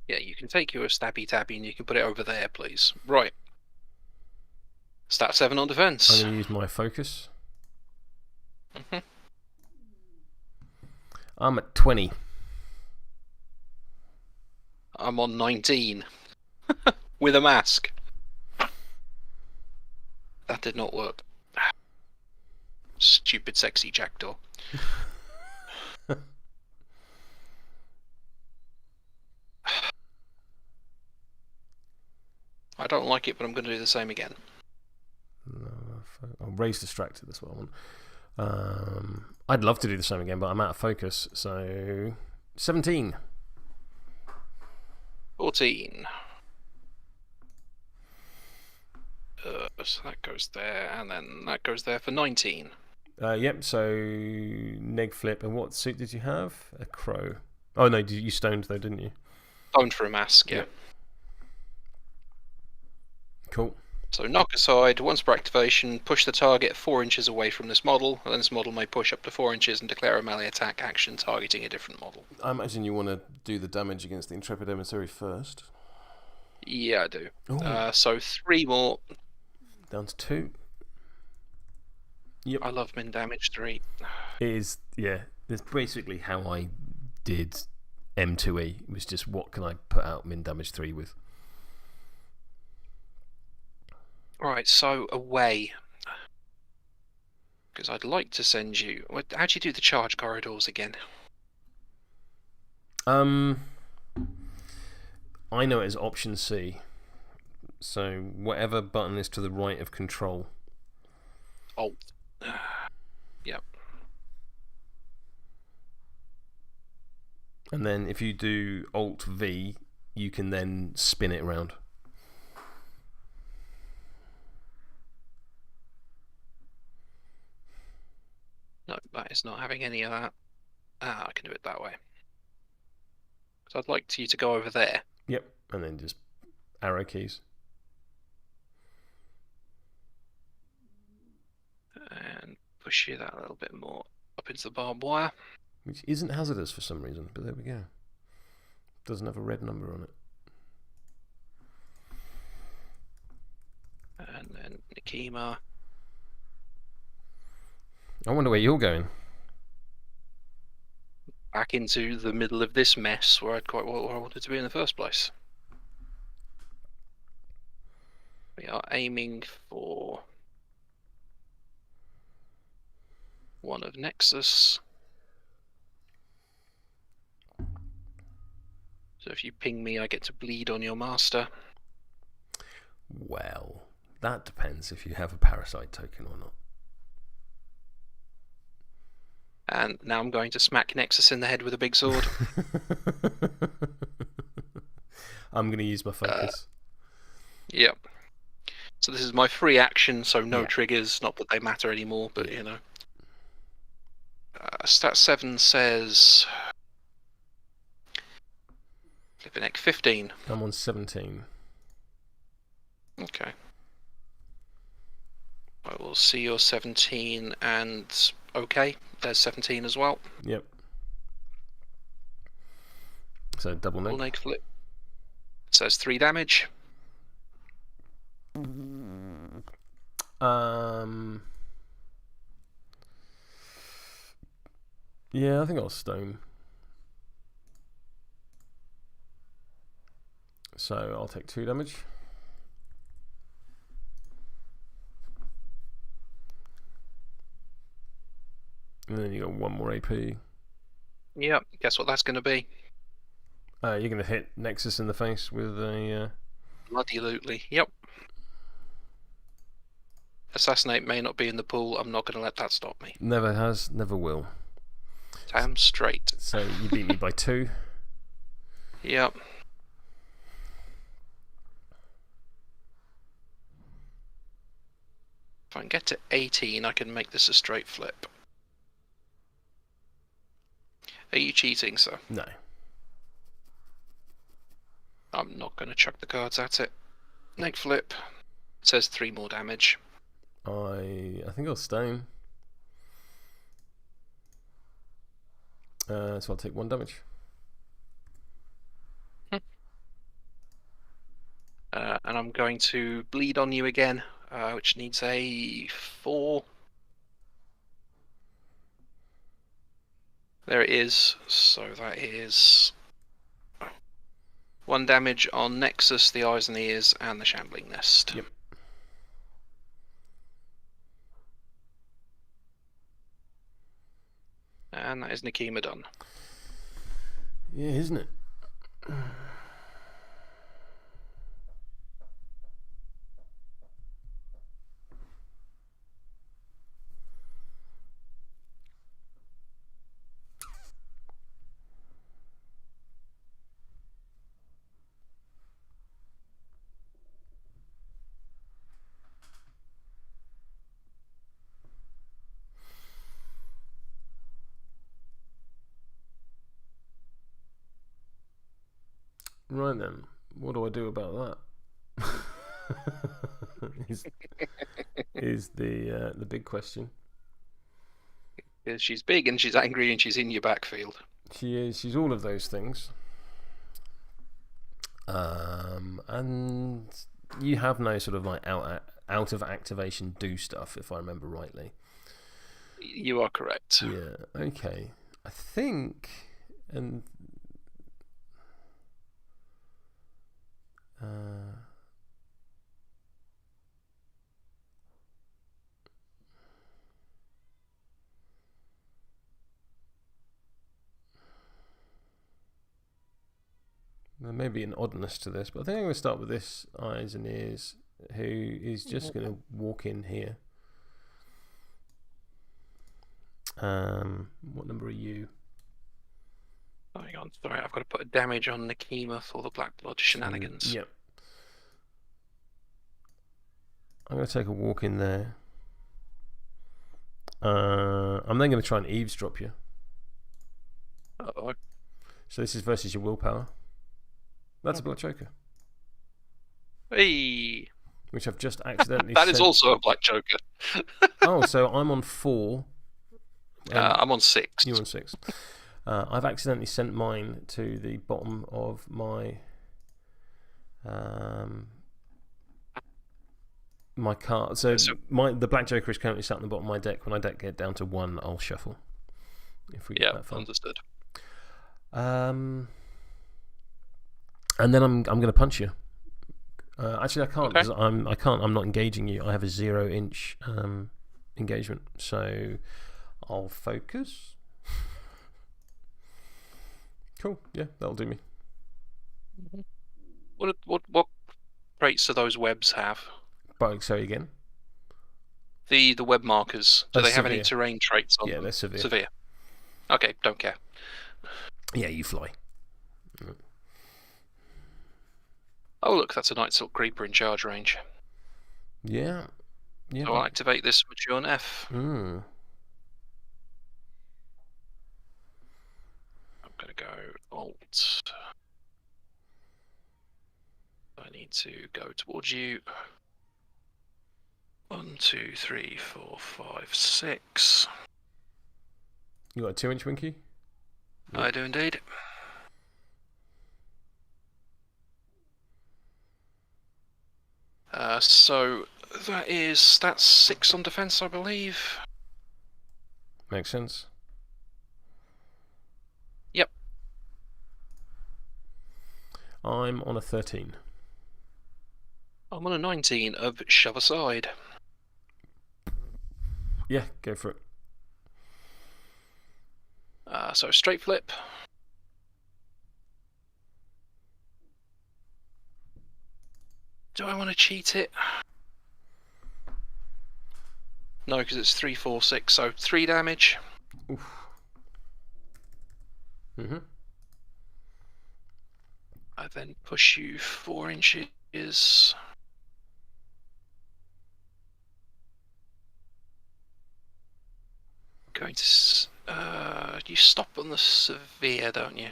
Yeah, you can take your stabby tabby and you can put it over there, please. Right. Stat 7 on defense. I'm going to use my focus. I'm at 20. I'm on 19. With a mask. That did not work. Stupid sexy jackdaw. I don't like it, but I'm going to do the same again. I'll raise distracted, that's what I want. I'd love to do the same again, but I'm out of focus, so 17. 14. So that goes there, and then that goes there for 19. Yep, so neg flip, and what suit did you have? A crow. Oh no, you stoned though, didn't you? Stoned for a mask, yeah. Yep. Cool. So knock aside, once per activation, push the target 4 inches away from this model, and then this model may push up to 4 inches and declare a melee attack action targeting a different model. I imagine you want to do the damage against the Intrepid Emissary first. Yeah, I do. So 3 more. Down to 2. Yep. I love min damage 3. It is, yeah. That's basically how I did M2E. It was just what can I put out min damage 3 with. Right, so away. Because I'd like to send you. How'd you do the charge corridors again? I know it as option C. So whatever button is to the right of control. Alt. Yep. And then if you do Alt V, you can then spin it around. No, that is not having any of that. I can do it that way. So I'd like you to go over there. Yep, and then just arrow keys. And push you that a little bit more up into the barbed wire. Which isn't hazardous for some reason, but there we go. Doesn't have a red number on it. And then Nekima. I wonder where you're going. Back into the middle of this mess where I'd quite where I wanted to be in the first place. We are aiming for one of Nexus. So if you ping me, I get to bleed on your master. Well, that depends if you have a parasite token or not. And now I'm going to smack Nexus in the head with a big sword. I'm going to use my focus. Yep. So this is my free action, so no triggers. Not that they matter anymore, but you know. Stat 7 says... Flipping heck, 15. I'm on 17. Okay. I will see your 17 and... Okay, there's 17 as well. Yep. So double neg. Double neg flip. It says 3 damage. Yeah, I think I'll stone. So I'll take 2 damage. And then you got 1 more AP. Yep, guess what that's going to be? You're going to hit Nexus in the face with a... Bloody-lutely, yep. Assassinate may not be in the pool, I'm not going to let that stop me. Never has, never will. Damn straight. So you beat me by 2. Yep. I can get to 18, I can make this a straight flip. Are you cheating, sir? No. I'm not going to chuck the cards at it. Neg flip. It says 3 more damage. I think I'll stone. So I'll take 1 damage. And I'm going to bleed on you again, which needs a 4. There it is. So that is 1 damage on Nexus, the eyes and ears, and the Shambling Nest. Yep. And that is Nekima done. Yeah, isn't it? Right then, what do I do about that? is the big question. She's big and she's angry and she's in your backfield. She is. She's all of those things. And you have no sort of like out of activation do stuff, if I remember rightly. You are correct. Yeah. Okay. I think, and there may be an oddness to this, but I think I'm going to start with this eyes and ears, who is just going to walk in here. What number are you? Oh, hang on, sorry, I've got to put a damage on Nekima for the Black Blood shenanigans. Yep. I'm going to take a walk in there. I'm then going to try and eavesdrop you. Uh-oh. So this is versus your willpower. That's a Black Joker. Hey! Which I've just accidentally That is also a Black Joker. Oh, so I'm on 4. I'm on 6. You're on 6. I've accidentally sent mine to the bottom of my my card. So the Black Joker is currently sat on the bottom of my deck. When I get down to 1, I'll shuffle. If we get that far. Understood. And then I'm going to punch you. Actually, I can't because Okay. I'm not engaging you. I have a 0-inch engagement, so I'll focus. Cool. Yeah, that'll do me. What traits do those webs have? But sorry again. The web markers. Do they have any severe. terrain traits on them? Yeah, they're severe. Severe. Okay, don't care. Yeah, you fly. Oh look, that's a Nightsilk Creeper in charge range. Yeah. Yeah. So I'll activate this Mature Neph. Mm. I'm gonna go Alt. I need to go towards you. 1, 2, 3, 4, 5, 6. You got a 2-inch winky? Yep. I do indeed. So that's 6 on defense, I believe. Makes sense. Yep. I'm on a 13. I'm on a 19 of Shove Aside. Yeah, go for it. So straight flip. Do I want to cheat it? No, because it's 3, 4, 6, so 3 damage. Oof. Mhm. I then push you 4 inches. going to. You stop on the severe, don't you?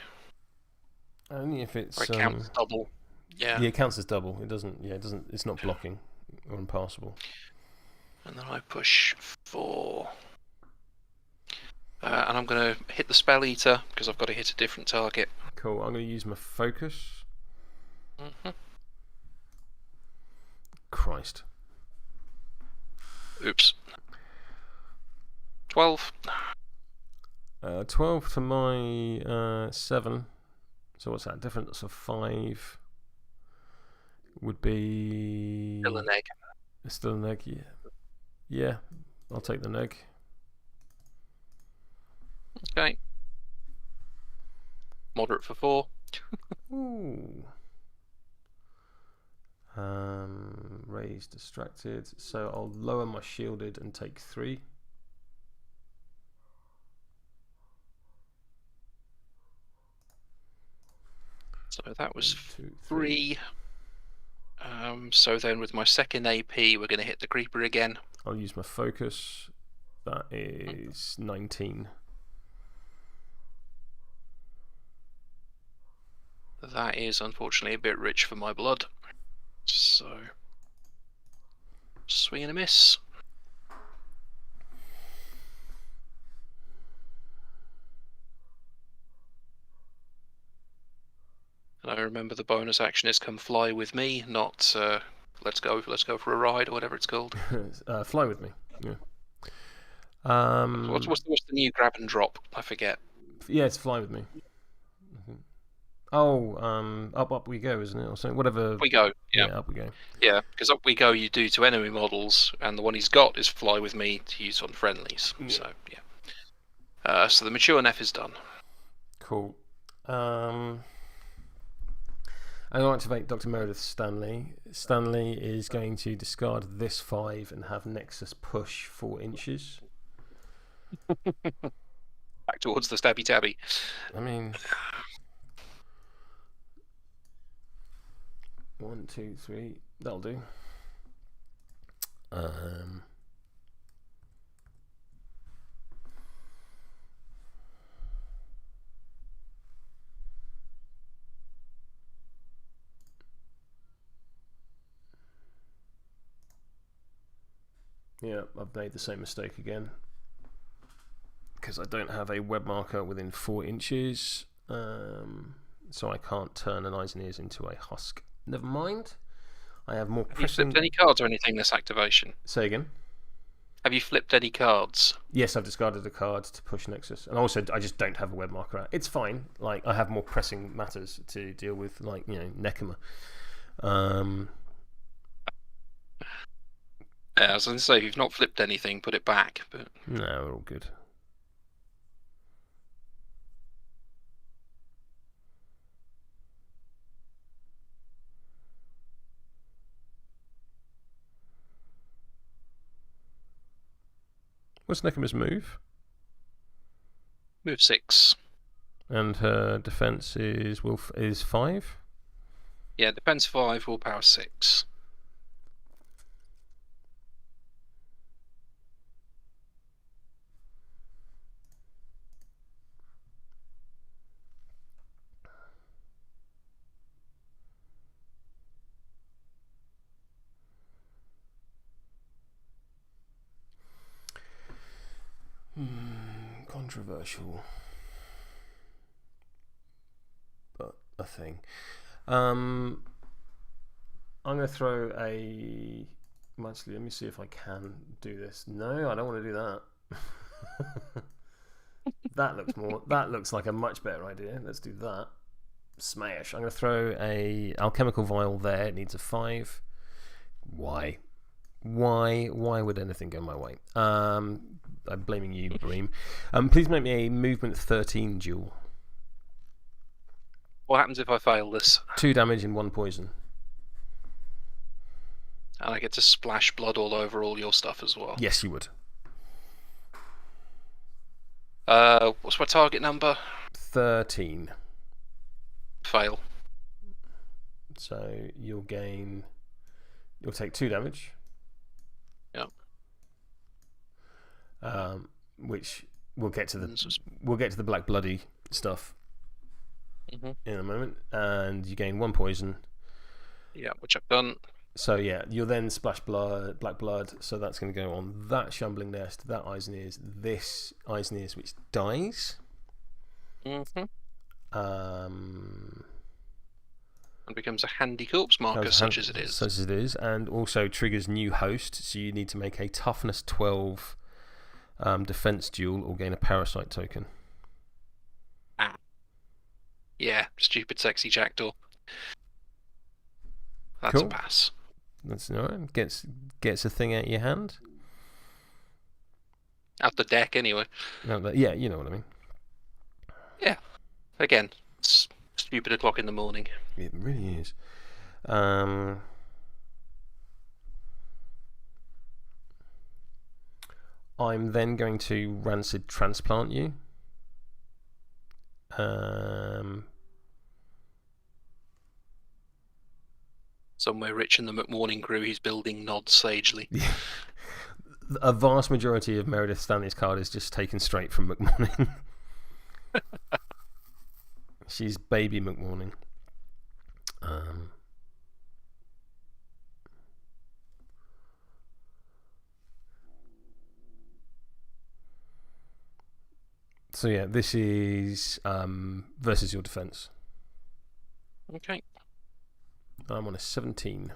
Only if it's. Or it counts double. Yeah. Yeah, it counts as double. It doesn't. Yeah, it doesn't. It's not blocking or impassable. And then I push 4. And I'm going to hit the Spelleater because I've got to hit a different target. Cool. I'm going to use my focus. Christ. Oops. 12. 12 to my 7. So what's that? Difference of 5 would be... Still an egg. Still an egg, yeah. Yeah, I'll take the egg. Okay. Moderate for 4. Ooh. Raise distracted. So I'll lower my shielded and take 3. So that was 1, 2, 3. So then with my second AP, we're going to hit the Creeper again. I'll use my focus. That is 19. That is unfortunately a bit rich for my blood. So, swing and a miss. And I remember the bonus action is come fly with me, not let's go for a ride or whatever it's called. Fly with me. Yeah. What's the new grab and drop? I forget. Yeah, it's fly with me. Oh, up we go, isn't it? Or something. Whatever. Up we go. Yeah, up we go. Yeah, because up we go you do to enemy models, and the one he's got is fly with me to use on friendlies. Yeah. So yeah. So the mature Neph is done. Cool. I'm going to activate Dr. Meredith Stanley. Stanley is going to discard this 5 and have Nexus push 4 inches. Back towards the stabby tabby. I mean, 1, 2, 3. That'll do. Yeah, I've made the same mistake again because I don't have a web marker within 4 inches, so I can't turn an eyes and ears into a husk. Never mind. I have more pressing. Have you flipped any cards or anything this activation? Say again. Have you flipped any cards? Yes, I've discarded a card to push Nexus, and also I just don't have a web marker out. It's fine. Like I have more pressing matters to deal with, like Nekima. Yeah, I was going to say, if you've not flipped anything, put it back. But no, we're all good. What's Nekima's move? Move 6. And her defense is 5? Yeah, defense 5, willpower 6. Controversial, but a thing. I'm going to throw a... Actually, let me see if I can do this. No, I don't want to do that. That looks like a much better idea. Let's do that. Smash. I'm going to throw a alchemical vial there. It needs a 5. Why? Why would anything go my way? I'm blaming you, Bream. Please make me a movement 13 duel. What happens if I fail this? 2 damage and 1 poison. And I get to splash blood all over all your stuff as well. Yes, you would. What's my target number? 13. Fail. So you'll take 2 damage. Yep. Which we'll get to the black bloody stuff in a moment, and you gain 1 poison. Yeah, which I've done. So yeah, you'll then splash black blood. So that's going to go on that Shambling Nest, that Eyes and Ears, this Eyes and Ears, which dies. And becomes a handy corpse marker, such as it is. Such as it is, and also triggers new host. So you need to make a toughness 12 defense duel or gain a parasite token. Yeah, stupid sexy jackdaw. That's cool. A pass. That's alright. Gets a thing out of your hand. Out the deck, anyway. Yeah, you know what I mean. Yeah. Again, it's stupid o'clock in the morning. It really is. I'm then going to Rancid Transplant you. Somewhere rich in the McMorning crew, he's building nods sagely. A vast majority of Meredith Stanley's card is just taken straight from McMorning. She's baby McMorning. So yeah, this is versus your defense. Okay. I'm on a 17.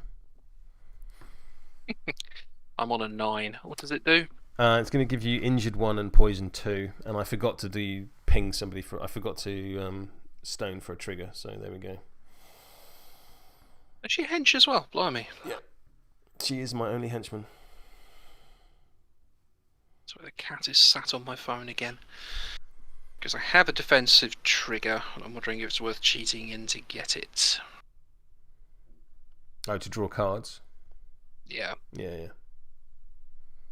I'm on a 9. What does it do? It's going to give you injured 1 and poison 2, and I forgot to ping somebody I forgot to stone for a trigger. So there we go. Is she a hench as well? Blimey. Yeah. She is my only henchman. So the cat is sat on my phone again. Because I have a defensive trigger, and I'm wondering if it's worth cheating in to get it. Oh, to draw cards? Yeah. Yeah.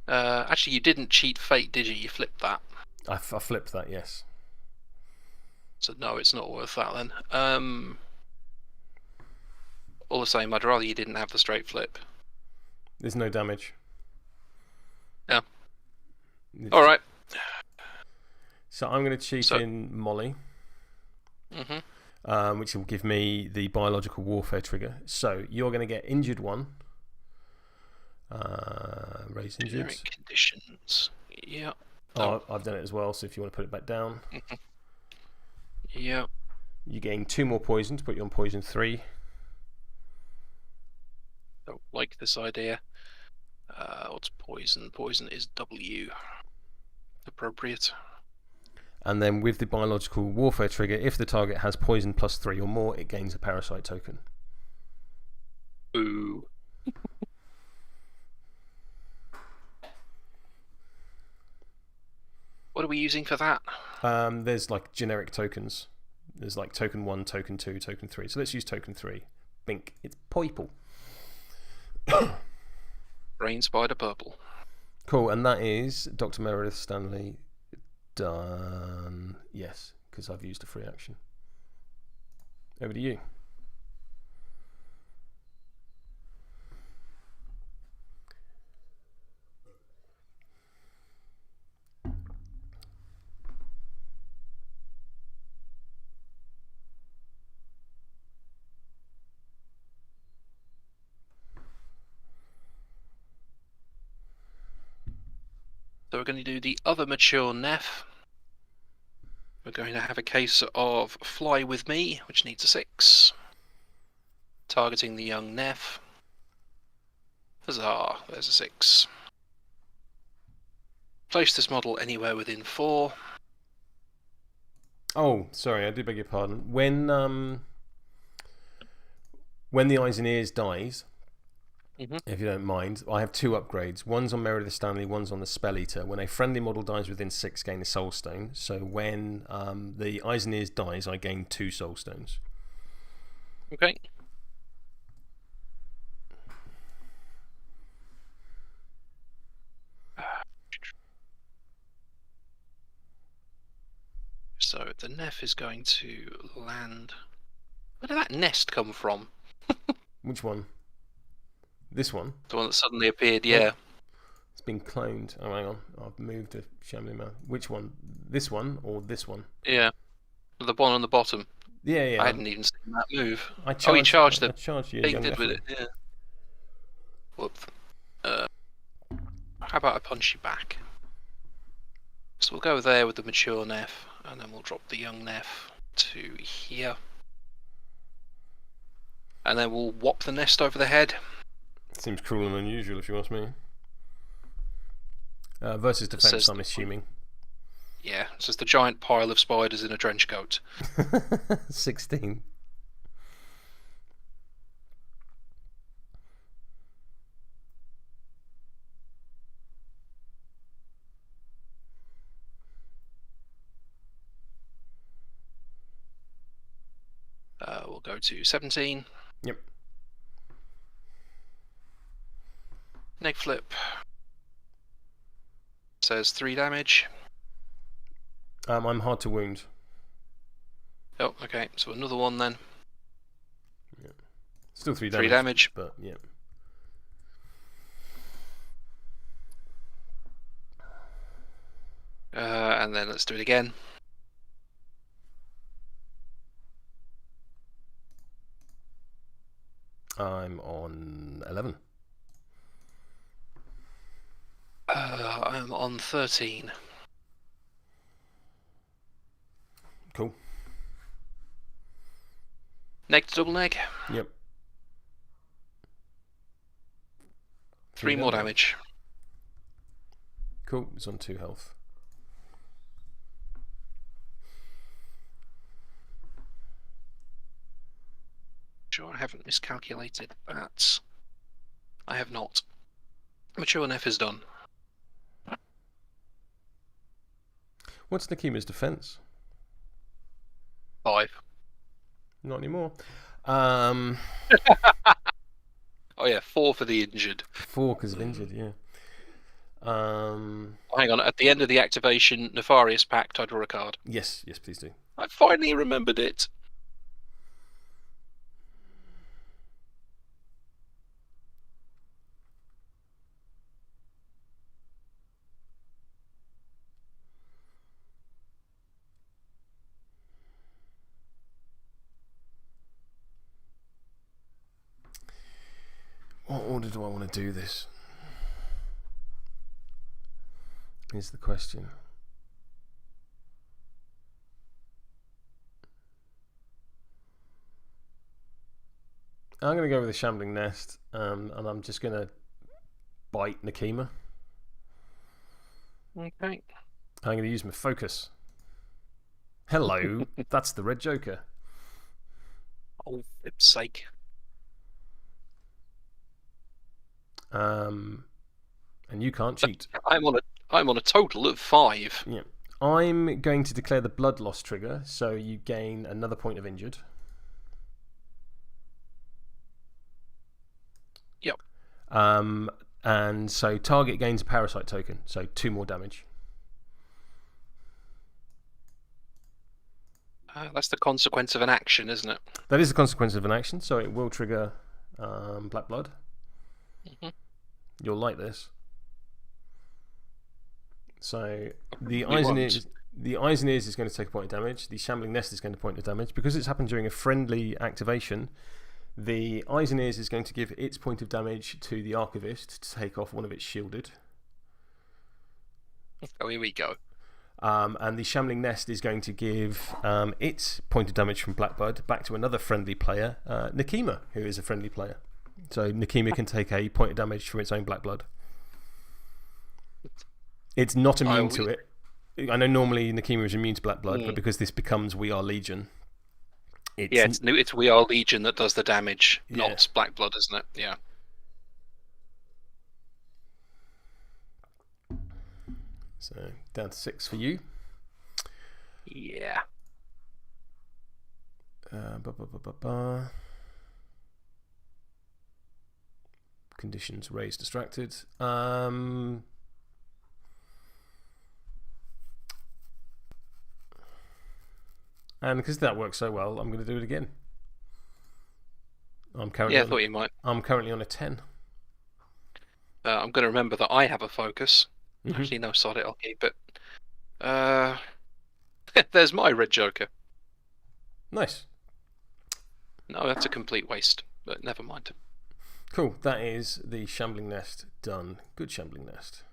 Actually, you didn't cheat fate, did you? You flipped that. I flipped that, yes. So no, it's not worth that then. All the same, I'd rather you didn't have the straight flip. There's no damage. Yeah. Alright. So I'm going to cheat in Molly. Which will give me the biological warfare trigger. So you're going to get injured 1. Raise injured. Generic conditions. Yeah. Oh, I've done it as well, so if you want to put it back down. Yeah. You gain 2 more poison to put you on poison 3. Don't like this idea. What's poison? Poison is W. Appropriate. And then with the biological warfare trigger, if the target has poison plus 3 or more, it gains a parasite token. Ooh. What are we using for that? There's like generic tokens. There's like token 1, token 2, token 3. So let's use token 3. Bink. It's purple. Brain spider purple. Cool, and that is Dr. Meredith Stanley done. Yes, because I've used a free action. Over to you. So we're going to do the other mature Neph. We're going to have a case of Fly With Me, which needs a 6. Targeting the young Neph. Huzzah, there's a 6. Place this model anywhere within 4. Oh, sorry, I do beg your pardon. When the Eyes and Ears dies, if you don't mind, I have 2 upgrades. One's on Meredith Stanley, one's on the Spelleater. When a friendly model dies within 6, gain a Soul Stone. So when the Eyes and Ears dies, I gain 2 Soul Stones. Okay. So the Neph is going to land. Where did that nest come from? Which one? This one? The one that suddenly appeared, yeah. It's been cloned. Oh, hang on. I've moved a Shambling Nest. Which one? This one or this one? Yeah. The one on the bottom. Yeah. I hadn't even seen that move. I charged, he charged the I charged you, thing, young did with Nephilim. it, yeah. Whoop. How about I punch you back? So we'll go there with the mature Neph, and then we'll drop the young Neph to here. And then we'll whop the nest over the head. Seems cruel and unusual, if you ask me. Versus defense, I'm assuming. Yeah, it's just a giant pile of spiders in a trench coat. 16. We'll go to 17. Yep. Neg flip. Says 3 damage. I'm hard to wound. Oh, okay. So another one then. Yeah. Still 3 damage. 3 damage. But yeah. And then let's do it again. I'm on 11. I'm on 13. Cool. Neg to double neg. Yep. 3 more damage. Cool. It's on 2 health. Sure, I haven't miscalculated that. I have not. Mature Neph is done. What's Nekima's defense? 5. Not anymore. Oh yeah, 4 for the injured. 4 because of injured, yeah. Hang on, at the end of the activation, Nefarious Pact, I draw a card. Yes, please do. I finally remembered it. What order do I want to do this? Is the question. I'm going to go with the Shambling Nest, and I'm just going to bite Nekima. Okay. I'm going to use my focus. Hello, that's the red Joker. Oh, for flip's sake. And you can't cheat. I'm on a total of 5. Yeah. I'm going to declare the blood loss trigger, so you gain another point of injured. Yep. And so target gains a parasite token, so 2 more damage. That's the consequence of an action, isn't it? That is the consequence of an action, so it will trigger black blood. Mm-hmm. You'll like this. So the eyes and ears is going to take a point of damage. The Shambling Nest is going to point of damage. Because it's happened during a friendly activation, the eyes and ears is going to give its point of damage to the Archivist to take off one of its shielded. Oh, here we go. And the Shambling Nest is going to give its point of damage from Blackbird back to another friendly player, Nekima, who is a friendly player. So Nekima can take a point of damage from its own black blood. It's not immune to it. I know normally Nekima is immune to black blood, but because this becomes We Are Legion, it's We Are Legion that does the damage, not black blood, isn't it? Yeah. So down to 6 for you. Yeah. Conditions raised, distracted. And because that works so well, I'm going to do it again. I thought you might. I'm currently on a 10. I'm going to remember that I have a focus. Mm-hmm. Actually, no, sod it, I'll keep it. There's my red joker. Nice. No, that's a complete waste, but never mind. Cool. That is the Shambling Nest done. Good Shambling Nest.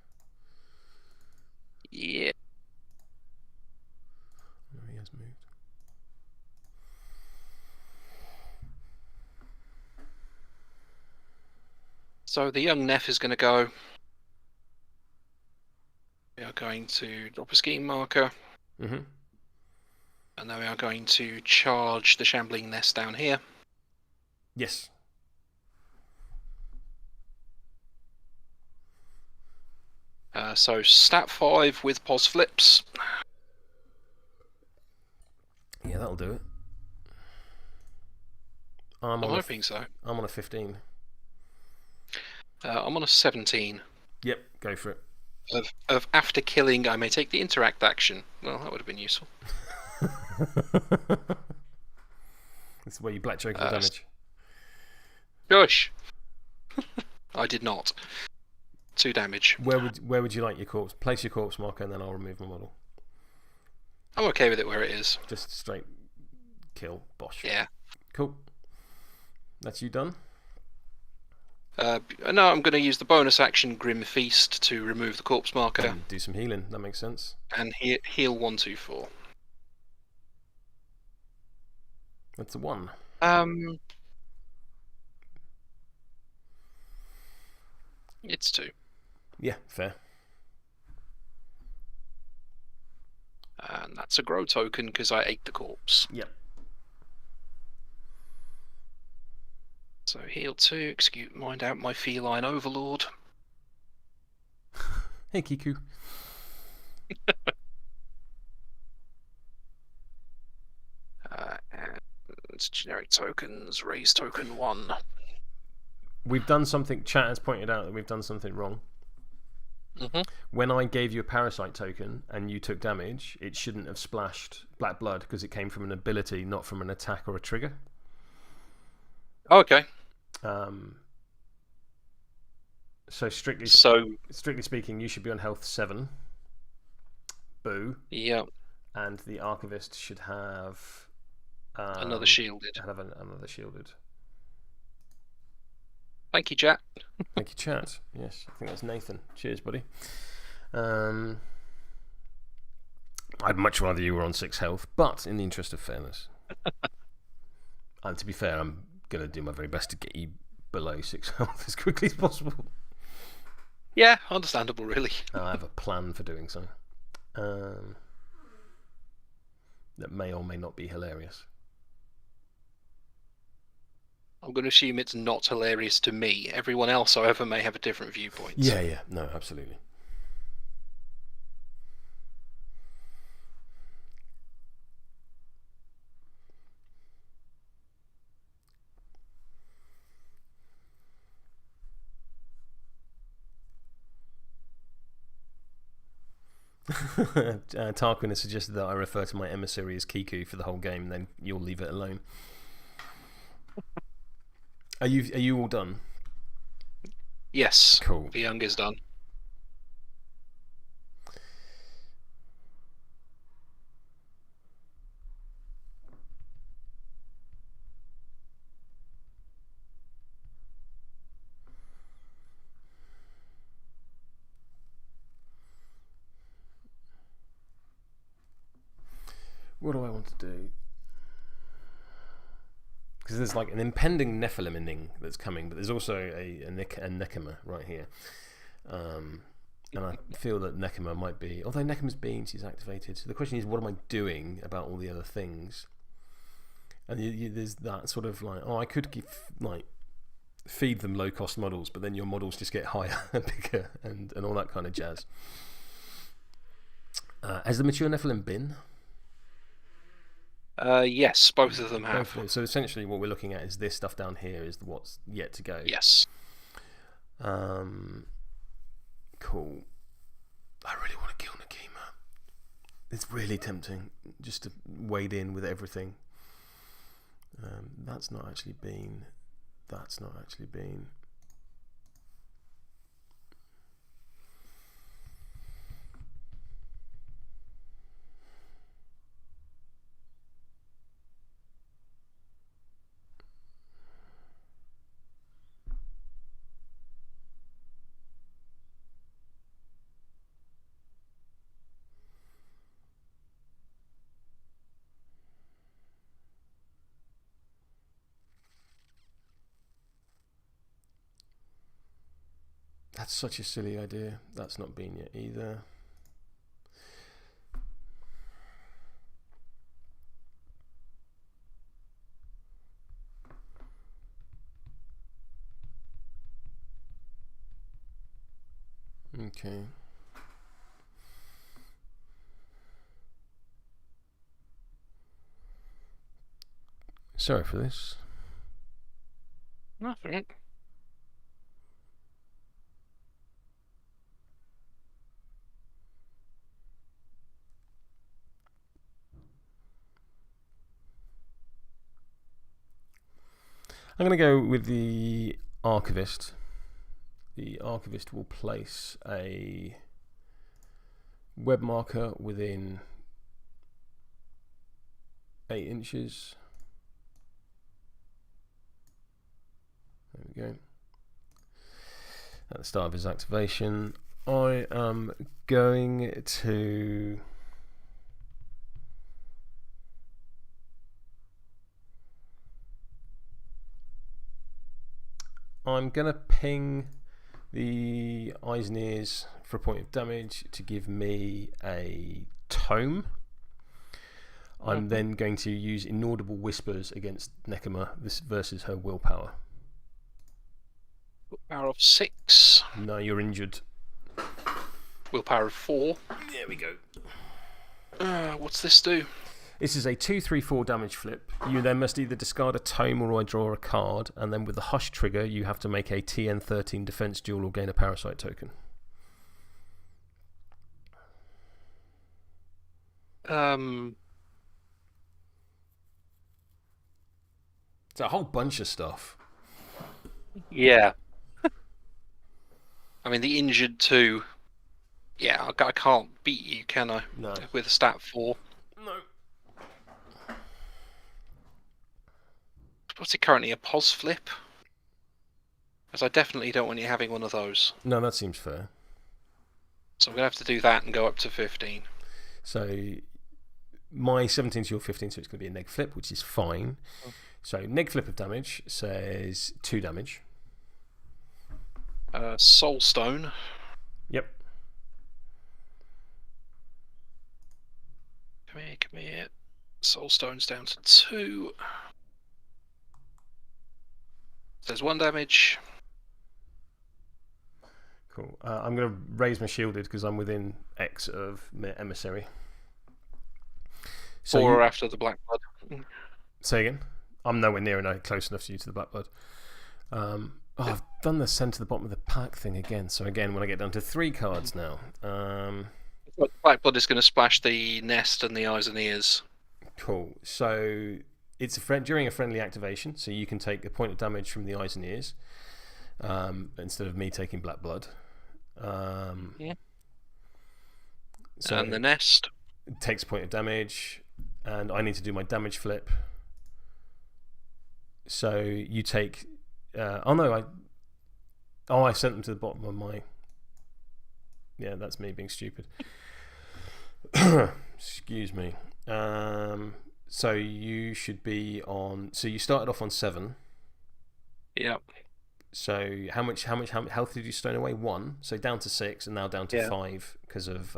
Yeah. Oh, he has moved. So the young Neph is going to go. We are going to drop a scheme marker. Mm-hmm. And then we are going to charge the Shambling Nest down here. Yes. So stat 5 with pos flips. Yeah, that'll do it. I'm hoping so. I'm on a 15. I'm on a 17. Yep, go for it. Of after killing, I may take the interact action. Well, that would have been useful. This is where you black joke the damage. Gosh. I did not. 2 damage. Where would you like your corpse? Place your corpse marker and then I'll remove my model. I'm okay with it where it is. Just straight kill, bosh. Yeah. Cool. That's you done? No, I'm going to use the bonus action Grim Feast to remove the corpse marker. And do some healing, that makes sense. And heal 1, 2, 4. That's a 1. It's 2. Yeah, fair. And that's a grow token because I ate the corpse. Yep. So heal 2, mind out my feline overlord. Hey, Kiku. And generic tokens, raise token 1. We've done something, chat has pointed out that we've done something wrong. Mm-hmm. When I gave you a parasite token and you took damage, it shouldn't have splashed black blood because it came from an ability, not from an attack or a trigger. Okay. So strictly speaking, you should be on health 7. Boo. Yeah. And the Archivist should have another shielded. Another shielded. Thank you, chat. Thank you, chat. Yes, I think that's Nathan. Cheers, buddy. I'd much rather you were on 6 health, but in the interest of fairness, and to be fair, I'm going to do my very best to get you below 6 health as quickly as possible. Yeah, understandable, really. I have a plan for doing so. That may or may not be hilarious. I'm going to assume it's not hilarious to me. Everyone else, however, may have a different viewpoint. Yeah, no, absolutely. Tarquin has suggested that I refer to my emissary as Kiku for the whole game, and then you'll leave it alone. Are you all done? Yes. Cool. The young is done. What do I want to do? Because there's like an impending Nephilimening that's coming, but there's also a Nekima right here. And I feel that Nekima might be... Although Nekima's been, she's activated. So the question is, what am I doing about all the other things? And there's that sort of like, I could feed them low-cost models, but then your models just get higher and bigger and all that kind of jazz. Has the Mature Nephilim been? Yes, both of them have. So essentially what we're looking at is this stuff down here is what's yet to go. Yes. Cool. I really want to kill Nekima. It's really tempting just to wade in with everything. That's not actually been. That's such a silly idea. That's not been yet either. Okay. Sorry for this. Nothing. I'm going to go with the Archivist. The Archivist will place a web marker within 8 inches. There we go. At the start of his activation, I am going to ping the eyes and ears for a point of damage to give me a tome. I'm then going to use inaudible whispers against Nekima. This versus her willpower. Willpower of 6. No, you're injured. Willpower of 4. There we go. What's this do? This is a 2/3/4 damage flip. You then must either discard a tome or I draw a card, and then with the hush trigger, you have to make a TN13 defense duel or gain a parasite token. It's a whole bunch of stuff. Yeah. I mean, the injured 2. Yeah, I can't beat you, can I? No. With a stat 4. No. What's it currently? A pos flip? Because I definitely don't want you having one of those. No, that seems fair. So I'm going to have to do that and go up to 15. So my 17 to your 15, so it's going to be a neg flip, which is fine. So neg flip of damage says 2 damage. Soul Stone. Yep. Come here. Soul Stone's down to 2. There's 1 damage. Cool. I'm going to raise my shielded because I'm within X of Emissary. So 4 after the Black Blood. Say again? I'm nowhere near enough close enough to you to the Black Blood. I've done the send to the bottom of the pack thing again. So again, when I get down to 3 cards now. Black Blood is going to splash the nest and the eyes and ears. Cool. So it's during a friendly activation, so you can take a point of damage from the eyes and ears instead of me taking Black Blood. Yeah. So and the nest takes a point of damage, and I need to do my damage flip. So you take. I sent them to the bottom of my. Yeah, that's me being stupid. Excuse me. So you should be on. So you started off on 7. Yep. So how much health did you stone away? 1. So down to 6, and now down to 5 because of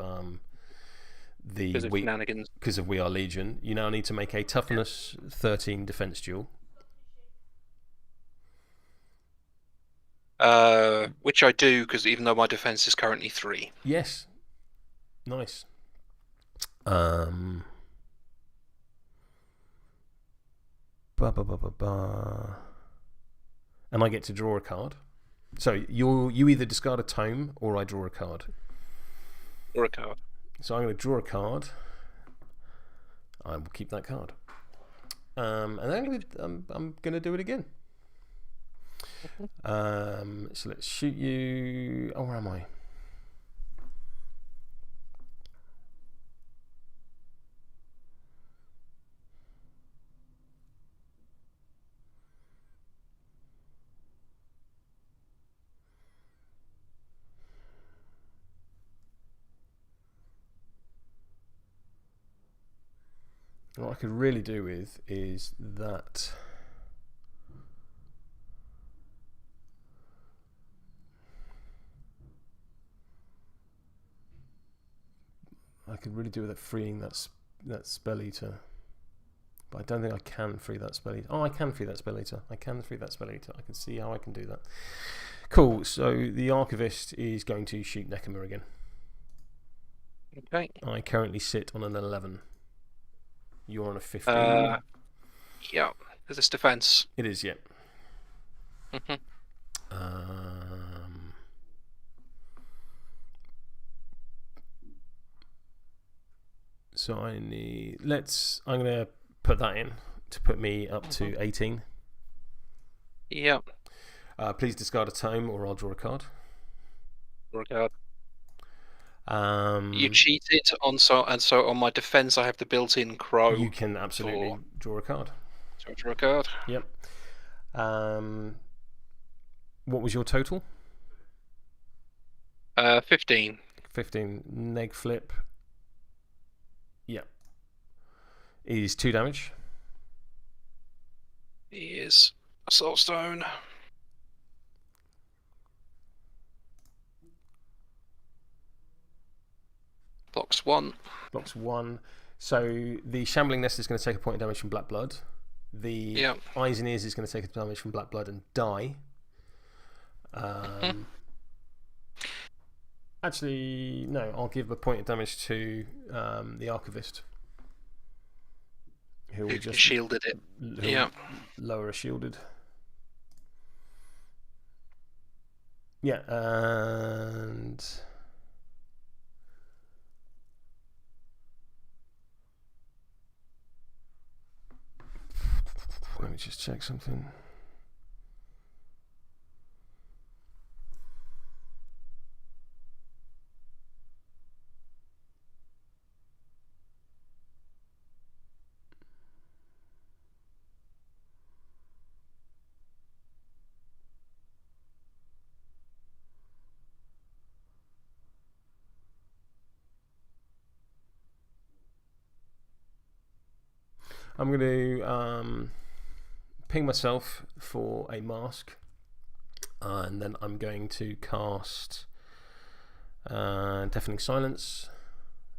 shenanigans. Because of We Are Legion. You now need to make a toughness 13 defense duel. Which I do because even though my defense is currently 3. Yes. Nice. And I get to draw a card. So you either discard a tome or I draw a card. Draw a card. So I'm going to draw a card. I will keep that card. And then I'm going to do it again. So let's shoot you. Oh, where am I? What I could really do with is that. could really do with it freeing that Spelleater. But I don't think I can free that Spelleater. Oh, I can free that Spelleater. I can see how I can do that. Cool, so the Archivist is going to shoot Nekima again. Okay. I currently sit on an 11. You're on a 15. Yeah, is this defense? It is, yeah. So I need... I'm going to put that in to put me up to 18. Yeah. Please discard a tome or I'll draw a card. Draw a card. You cheated so on my defense I have the built-in crow. You can absolutely draw a card. So draw a card. Yep. What was your total? 15. 15. Neg flip. Yep. Is 2 damage. He is a soul stone. Blocks 1. Blocks 1. So the Shambling Nest is going to take a point of damage from Black Blood. The Eyes and Ears is going to take a damage from Black Blood and die. Actually, no, I'll give a point of damage to the Archivist. Who will just shielded it. Lower a shielded. Yeah, and... Let me just check something. I'm going to ping myself for a mask, and then I'm going to cast Deafening Silence.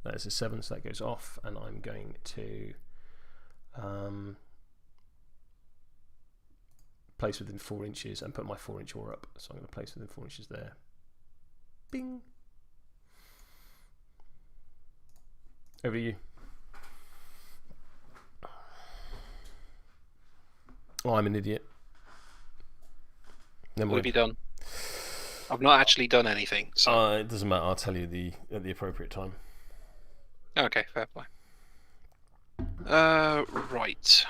That is a 7, so that goes off, and I'm going to place within 4 inches and put my 4-inch aura up. So I'm going to place within 4 inches there. Bing! Over to you. Oh, I'm an idiot. What have you done? I've not actually done anything. So. It doesn't matter. I'll tell you at the appropriate time. Okay, fair play. Right.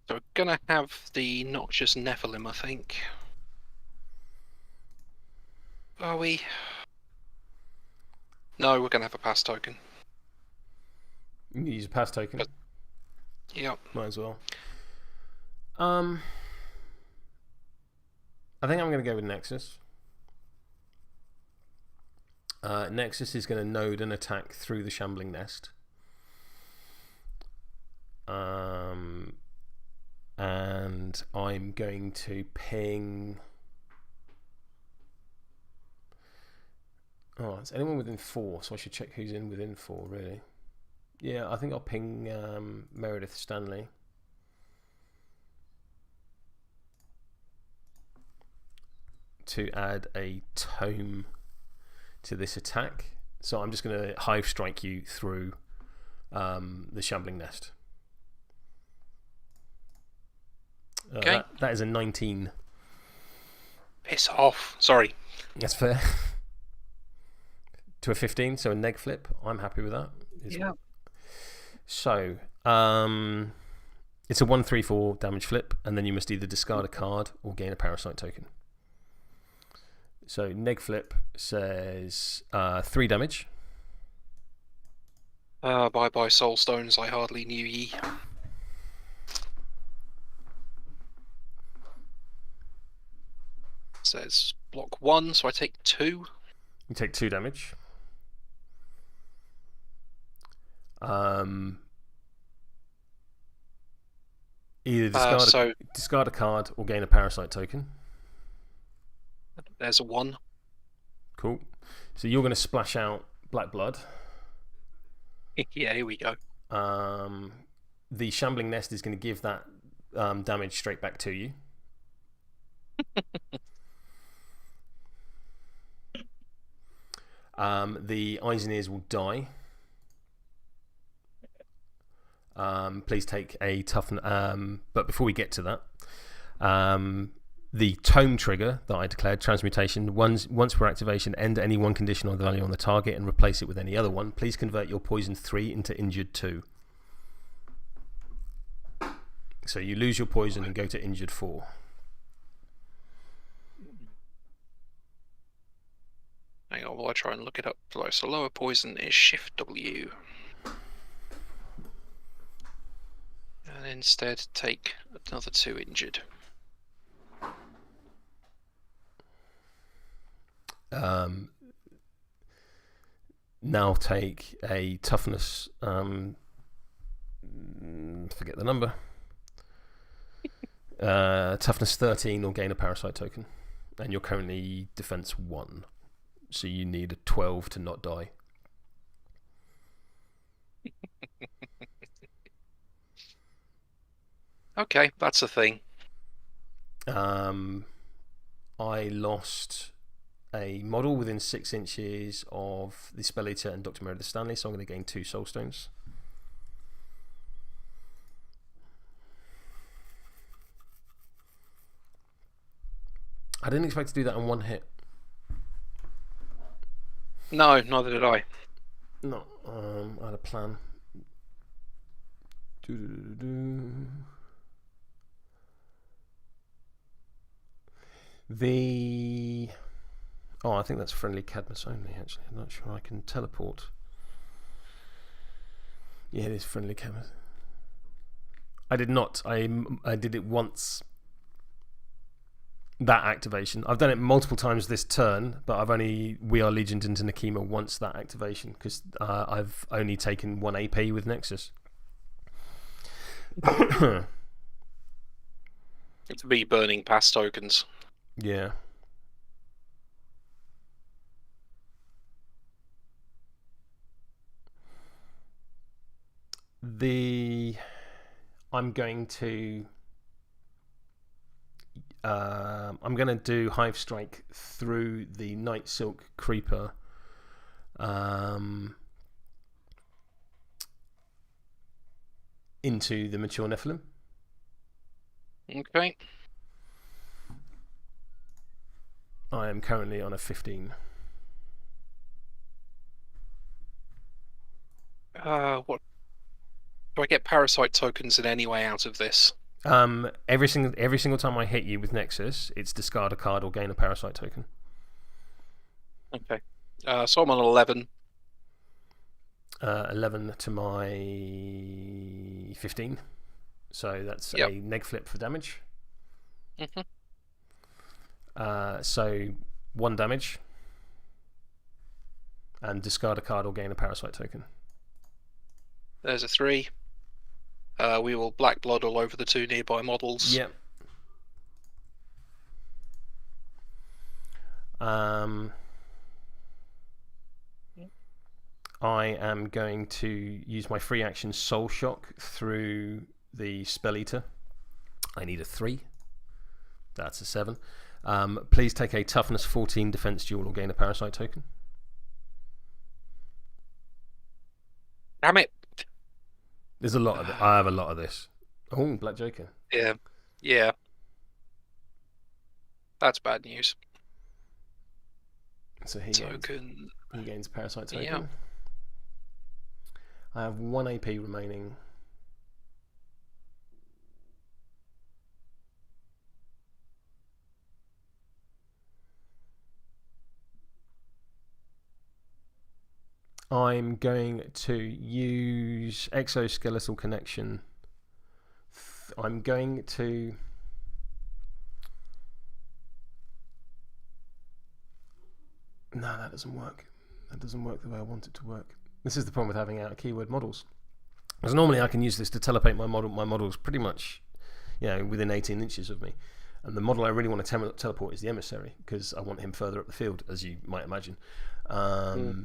So we're gonna have the Noxious Nephilim, I think. Are we? No, we're gonna have a pass token. You can use a pass token. Yep. Might as well. I think I'm gonna go with Nexus. Nexus is going to node and attack through the Shambling Nest. And I'm going to ping... Oh, it's anyone within 4, so I should check who's in within 4, really. Yeah, I think I'll ping Meredith Stanley. To add a tome to this attack. So I'm just going to hive strike you through the Shambling Nest. Okay. That is a 19. Piss off. Sorry. That's fair. To a 15, so a neg flip. I'm happy with that. Yeah. So, it's a 1/3/4 damage flip, and then you must either discard a card or gain a parasite token. So, neg flip says 3 damage. Bye bye soul stones, I hardly knew ye. Says block 1, so I take 2. You take 2 damage. Either discard a card or gain a parasite token. There's a 1. Cool. So you're going to splash out black blood. Yeah, here we go. The Shambling Nest is going to give that damage straight back to you. The eyes and ears will die. Please take a tough. But before we get to that, the tome trigger that I declared, transmutation, once per activation, end any one condition or value on the target and replace it with any other one. Please convert your poison 3 into injured 2. So you lose your poison and go to injured 4. Hang on while I try and look it up. So lower poison is Shift W. And instead take another 2 injured. Now take a toughness. Forget the number. Toughness 13 or gain a parasite token. And you're currently defense 1. So you need a 12 to not die. Okay, that's a thing. I lost a model within 6 inches of the Spelleater and Dr. Meredith Stanley, so I'm going to gain 2 soul stones. I didn't expect to do that in one hit. No, neither did I. No, I had a plan. I think that's friendly Cadmus only, actually. I'm not sure I can teleport. Yeah, it is friendly Cadmus. I did not. I did it once. That activation. I've done it multiple times this turn, but We Are Legioned into Nekima once that activation, because I've only taken 1 AP with Nexus. It's me burning past tokens. Yeah. I'm going to do Hive Strike through the Nightsilk Creeper. Into the mature Nephilim. Okay. I am currently on a 15. What? Do I get parasite tokens in any way out of this? Every single time I hit you with Nexus, it's discard a card or gain a parasite token. Okay. So I'm on 11. 11 to my 15. So that's a neg flip for damage. So 1 damage. And discard a card or gain a parasite token. There's a 3. We will black blood all over the 2 nearby models. Yep. I am going to use my free action Soul Shock through the Spelleater. I need a 3. That's a 7. Please take a toughness 14 defense duel or gain a parasite token. Damn it. There's a lot of I have a lot of this. Oh, Black Joker. Yeah. That's bad news. So he gains a parasite token. Yeah. I have 1 AP remaining. I'm going to use Exoskeletal Connection. I'm going to... No, that doesn't work. That doesn't work the way I want it to work. This is the problem with having out keyword models. Because normally I can use this to teleport my models pretty much, within 18 inches of me. And the model I really want to teleport is the Emissary, because I want him further up the field, as you might imagine. But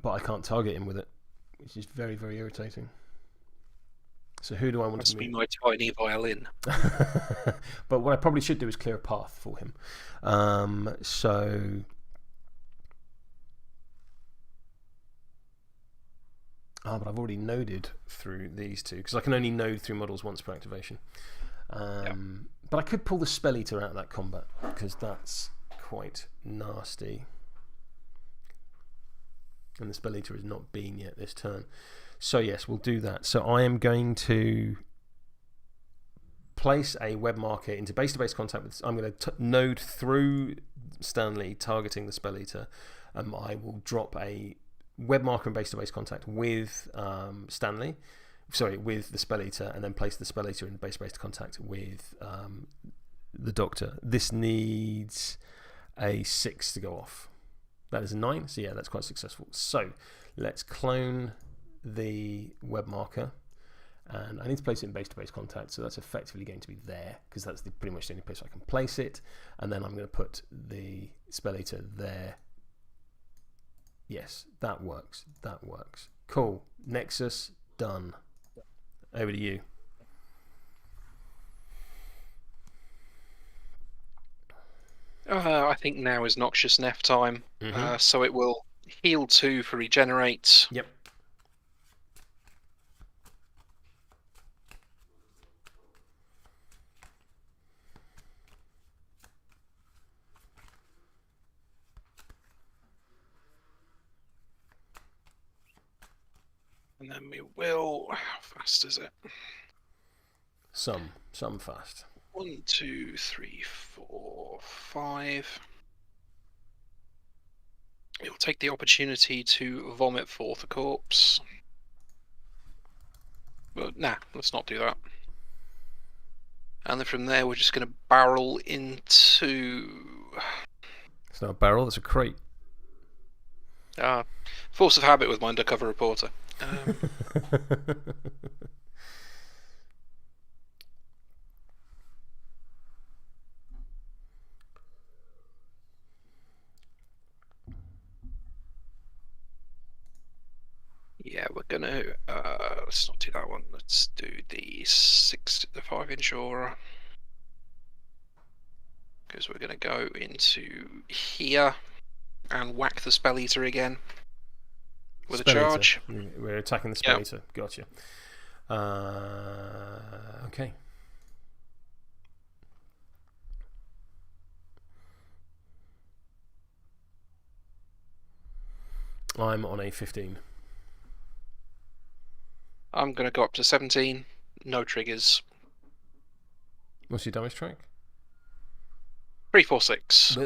I can't target him with it, which is very, very irritating. So who do I want to meet? Must be my tiny violin. But what I probably should do is clear a path for him. But I've already noded through these two, because I can only node through models once per activation. But I could pull the Spelleater out of that combat, because that's quite nasty. And the Spelleater has not been yet this turn. So yes, we'll do that. So I am going to place a web marker into base-to-base contact with. I'm going to node through Stanley, targeting the Spelleater. I will drop a web marker in base-to-base contact with Stanley. Sorry, with the Spelleater, and then place the Spelleater in base-to-base contact with the Doctor. This needs a 6 to go off. That is a 9, so yeah, that's quite successful. So let's clone the web marker, and I need to place it in base-to-base contact, so that's effectively going to be there, because that's pretty much the only place I can place it. And then I'm going to put the Spelleater there. Yes, that works. That works. Cool. Nexus, done. Over to you. I think now is Noxious Neph time. So it will heal 2 for regenerate. Yep. And then we will. How fast is it? Some fast. 1, 2, 3, 4, 5. It will take the opportunity to vomit forth a corpse. But nah, let's not do that. And then from there, we're just going to barrel into. It's not a barrel, it's a crate. Force of habit with my undercover reporter. Yeah, we're gonna let's not do that one. Let's do the 5-inch aura, because we're gonna go into here and whack the Spelleater again with a charge. We're attacking the Spelleater. Yep. Gotcha. Okay. I'm on a 15. I'm going to go up to 17. No triggers. What's your damage track? 346.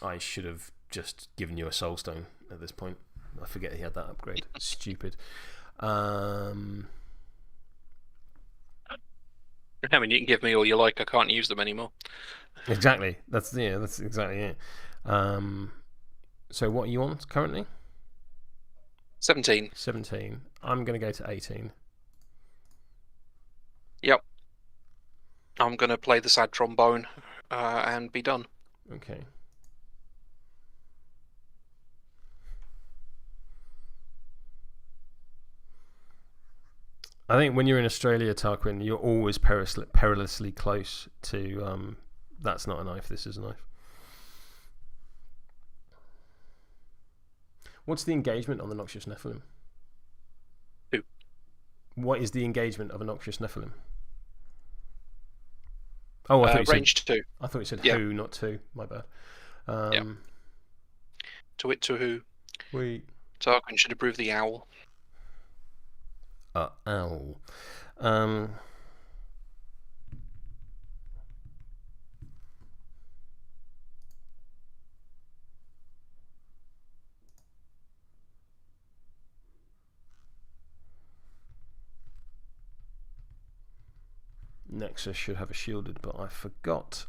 I should have just given you a soul stone at this point. I forget he had that upgrade. Stupid. I mean, you can give me all you like. I can't use them anymore. Exactly. That's exactly it. So what are you on currently? 17. 17. I'm going to go to 18. Yep. I'm going to play the sad trombone and be done. Okay. I think when you're in Australia, Tarquin, you're always perilously close to that's not a knife, this is a knife. What's the engagement on the Noxious Nephilim? 2. What is the engagement of a Noxious Nephilim? Oh, I thought you range said 2. I thought you said who, not 2. My bad. To wit, to who? We. Tarquin should approve the owl. Owl. Nexus should have a shielded, but I forgot.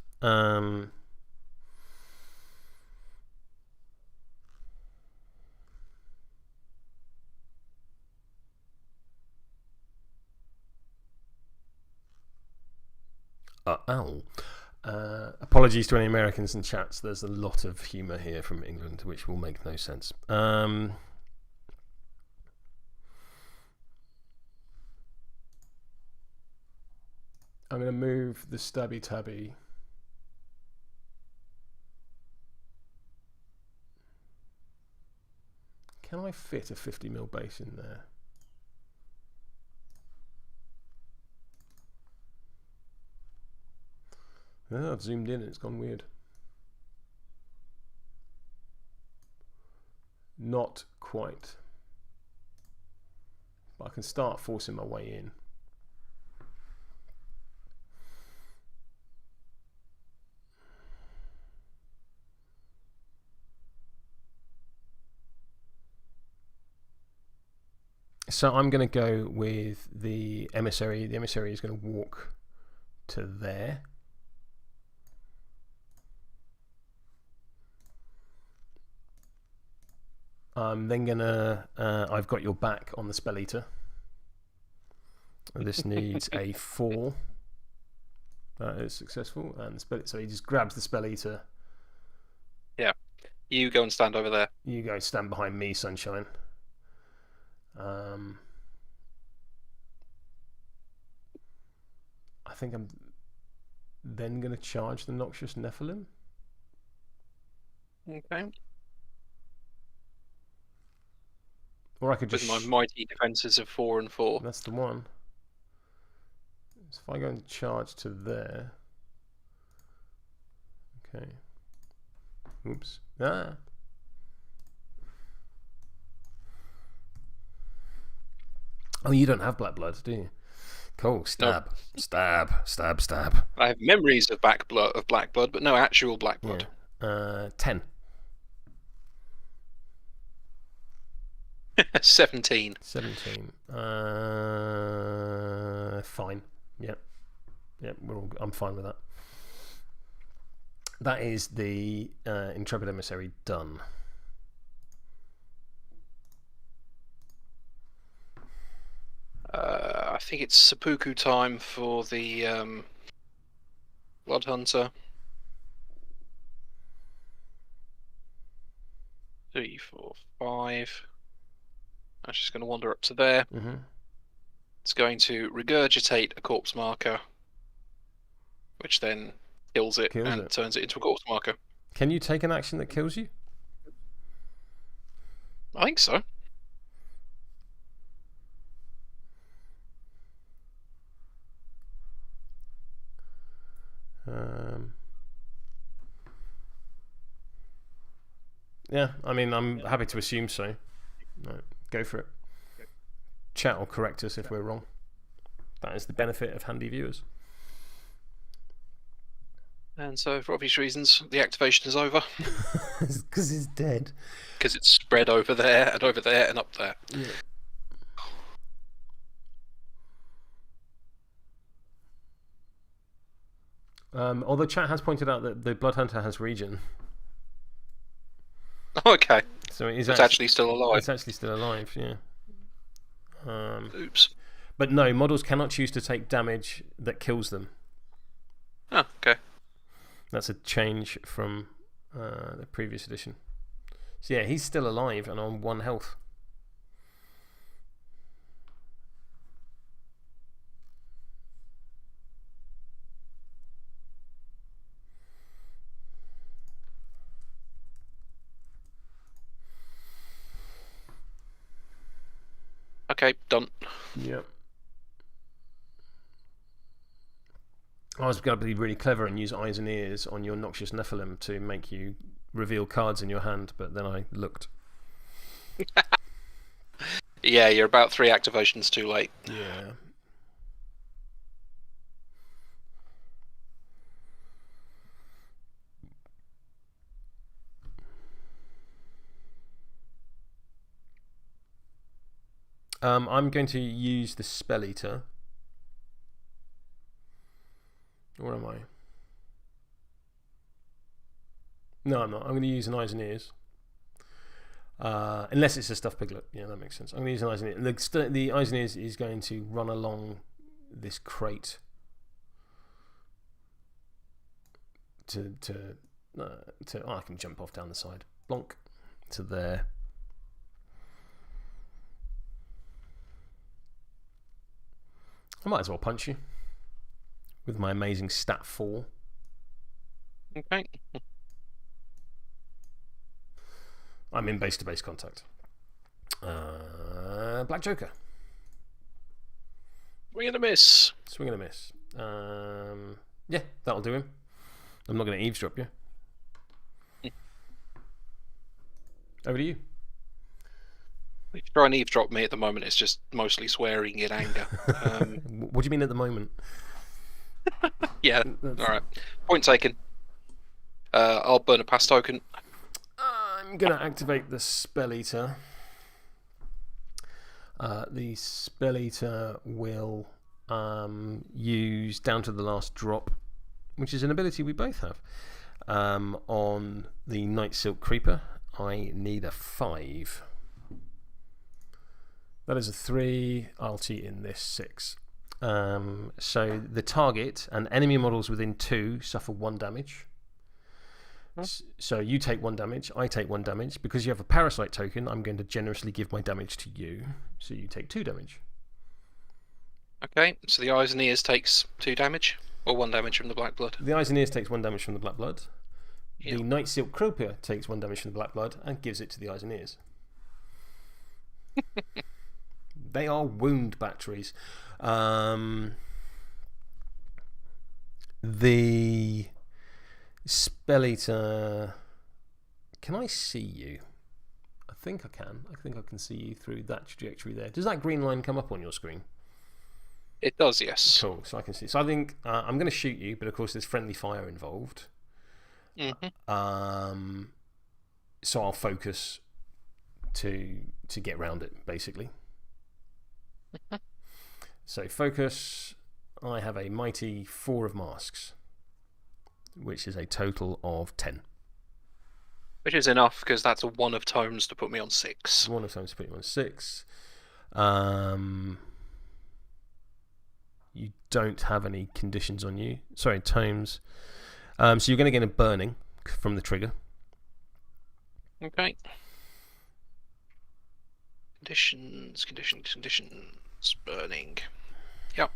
Owl. Apologies to any Americans in chats. There's a lot of humour here from England, which will make no sense. I'm going to move the Stabby Tabby. Can I fit a 50mm base in there? Oh, I've zoomed in and it's gone weird. Not quite. But I can start forcing my way in. So I'm going to go with the Emissary. The Emissary is going to walk to there. I'm then gonna. I've got your back on the Spelleater. This needs a 4. That is successful, and so he just grabs the Spelleater. Yeah, you go and stand over there. You go stand behind me, Sunshine. I think I'm then gonna charge the Noxious Nephilim. Okay. Or I could just. With my mighty defences of 4 and 4. That's the one. So if I go and charge to there. Okay. Oops. Ah. Oh, you don't have black blood, do you? Cool. Stab. Nope. Stab. Stab. Stab. I have memories of black blood, but no actual black blood. Yeah. 10. 17. 17. Fine. Yep. Yep. I'm fine with that. That is the Intrepid Emissary done. I think it's seppuku time for the Blood Hunter. 3, 4, 5. I'm just going to wander up to there. Mm-hmm. It's going to regurgitate a corpse marker, which then kills it and turns it into a corpse marker. Can you take an action that kills you? I think so. Yeah, I mean, I'm happy to assume so. No, go for it. Chat will correct us if we're wrong. That is the benefit of handy viewers. And so, for obvious reasons, the activation is over. Because he's dead. Because it's spread over there and up there. Yeah. Although chat has pointed out that the Blood Hunter has regen. Okay. So it's actually still alive. It's actually still alive, yeah. Oops. But no, models cannot choose to take damage that kills them. Oh, okay. That's a change from the previous edition. So yeah, he's still alive and on 1 health. Okay, done. Yep. I was going to be really clever and use eyes and ears on your Noxious Nephilim to make you reveal cards in your hand, but then I looked. Yeah, you're about 3 activations too late. Yeah. I'm going to use the Spelleater. Where am I? No, I'm not. I'm going to use an eyes and ears. Unless it's a stuffed piglet. Yeah, that makes sense. I'm going to use an eyes and ears. The eyes and ears is going to run along this crate. I can jump off down the side. Blonk to there. I might as well punch you with my amazing stat 4. Okay. I'm in base-to-base contact. Black Joker. Swing and a miss. Swing and a miss. Yeah, that'll do him. I'm not going to eavesdrop you. Over to you. If you try and eavesdrop me at the moment, it's just mostly swearing in anger. What do you mean at the moment? Yeah, alright. Point taken. I'll burn a pass token. I'm going to activate the Spelleater. The Spelleater will use down to the last drop, which is an ability we both have. On the Nightsilk Creeper, I need a 5. That is a 3. I'll cheat in this 6. So the target and enemy models within 2 suffer 1 damage. So you take 1 damage, I take 1 damage. Because you have a parasite token, I'm going to generously give my damage to you. So you take 2 damage. Okay, so the eyes and ears takes 2 damage, or 1 damage from the black blood. The eyes and ears takes 1 damage from the black blood. Yep. The Nightsilk Creeper takes 1 damage from the black blood and gives it to the eyes and ears. They are wound batteries. The Spelleater. Can I see you? I think I can. I think I can see you through that trajectory there. Does that green line come up on your screen? It does, yes. Cool. So I can see. So I think I'm going to shoot you, but of course there's friendly fire involved. So I'll focus to get round it, basically. So focus. I have a mighty 4 of masks, which is a total of 10. Which is enough, because that's a 1 of tomes to put me on 6. 1 of tomes to put you on 6. You don't have any conditions on you. Sorry, tomes. So you're going to get a burning from the trigger. Okay. Conditions, burning. Yep.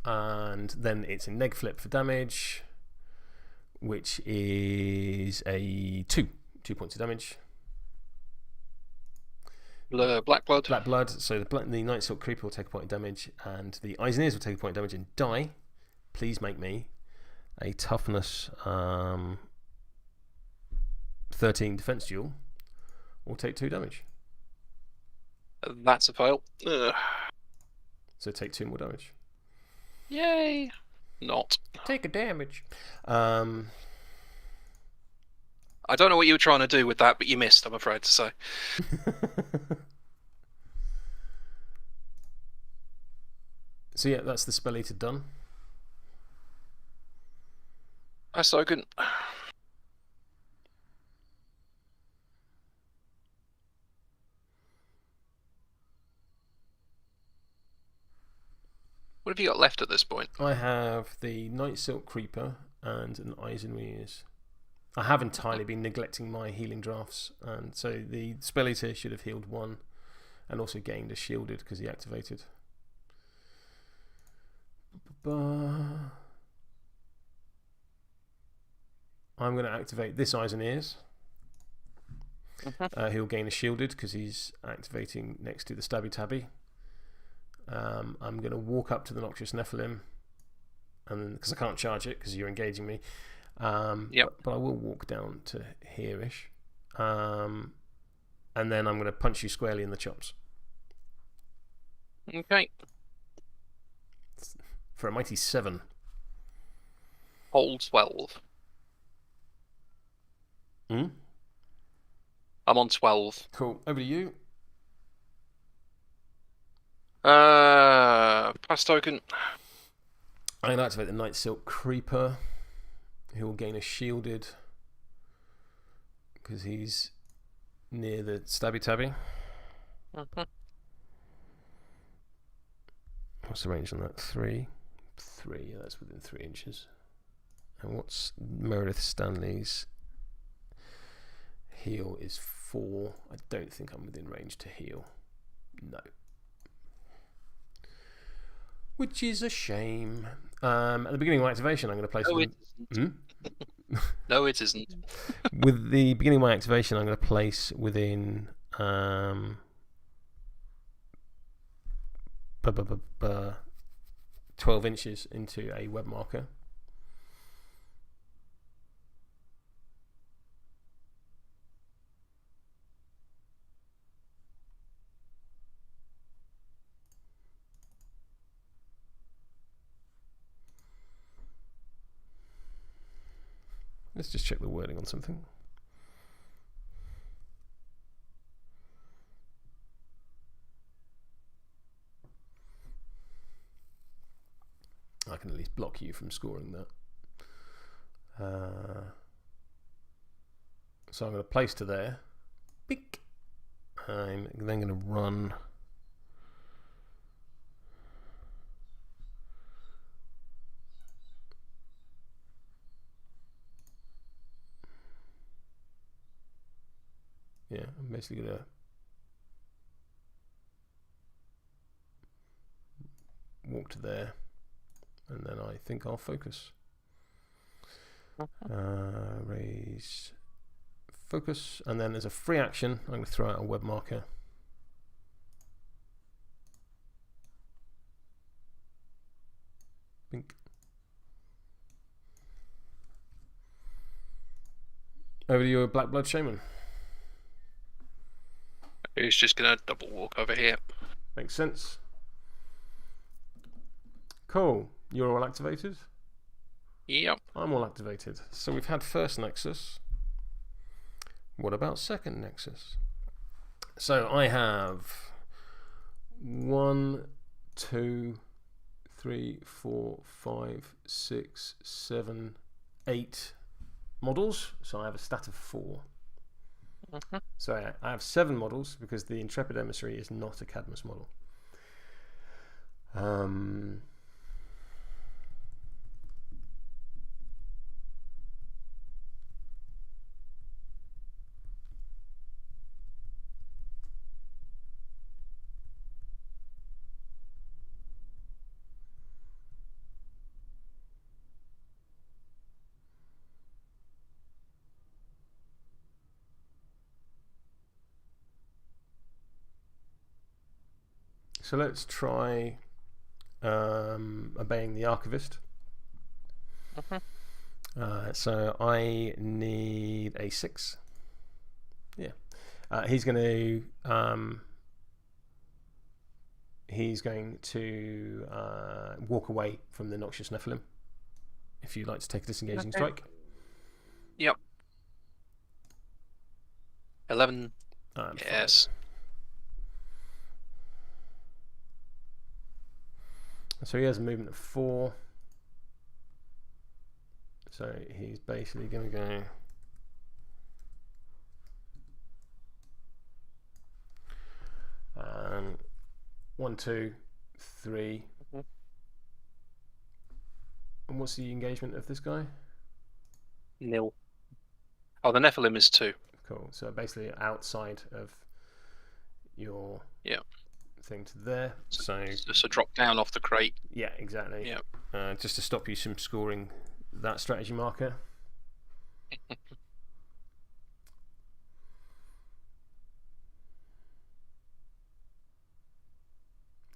And then it's a neg flip for damage, which is a 2 points of damage. Black blood. Black blood. So the Nightsilk Creeper will take a point of damage, and the eyes and ears will take a point of damage and die. Please make me a toughness 13 defense duel, or take 2 damage. That's a fail. Ugh. So take 2 more damage. Yay! Not. Take a damage. I don't know what you were trying to do with that, but you missed, I'm afraid to say. So yeah, that's the Spelleater done. I so couldn't. What have you got left at this point? I have the Nightsilk Creeper and an eyes and ears. I have entirely been neglecting my healing drafts, and so the Spelleater should have healed 1 and also gained a shielded because he activated. I'm going to activate this eyes and ears. He'll gain a shielded because he's activating next to the Stabby Tabby. I'm going to walk up to the Noxious Nephilim, and because I can't charge it because you're engaging me. Yep. But I will walk down to here-ish. And then I'm going to punch you squarely in the chops. Okay. For a mighty 7. Hold 12. Hmm? I'm on 12. Cool. Over to you. Pass token. I'm going to activate the Nightsilk Creeper. He will gain a shielded because he's near the Stabby Tabby. What's the range on that? 3? 3, yeah, that's within 3 inches. And what's Meredith Stanley's heal is 4. I don't think I'm within range to heal. No. Which is a shame. At the beginning of my activation, I'm going to place... No, it isn't. With the beginning of my activation, I'm going to place within 12 inches into a web marker. Let's just check the wording on something. I can at least block you from scoring that. So I'm going to place to there. Beak. I'm then going to run. Yeah, I'm basically going to walk to there, and then I think I'll focus. Raise, focus, and then as a free action, I'm going to throw out a web marker. Bink. Over to your Black Blood Shaman. He's just going to double walk over here. Makes sense. Cool. You're all activated? Yep. I'm all activated. So we've had first Nexus. What about second Nexus? So I have 1, 2, 3, 4, 5, 6, 7, 8 models. So I have a stat of 4. So I have 7 models because the Intrepid Emissary is not a Cadmus model. So let's try obeying the Archivist. So I need a 6. Yeah. He's going to walk away from the Noxious Nephilim. If you'd like to take a disengaging strike. Yep. 11. Yes. So he has a movement of 4. So he's basically going to go 1, 2, 3. And what's the engagement of this guy? 0. Oh, the Nephilim is 2. Cool. So basically outside of your thing to there. So just a drop down off the crate. Yeah, exactly. Yeah. Just to stop you from scoring that strategy marker.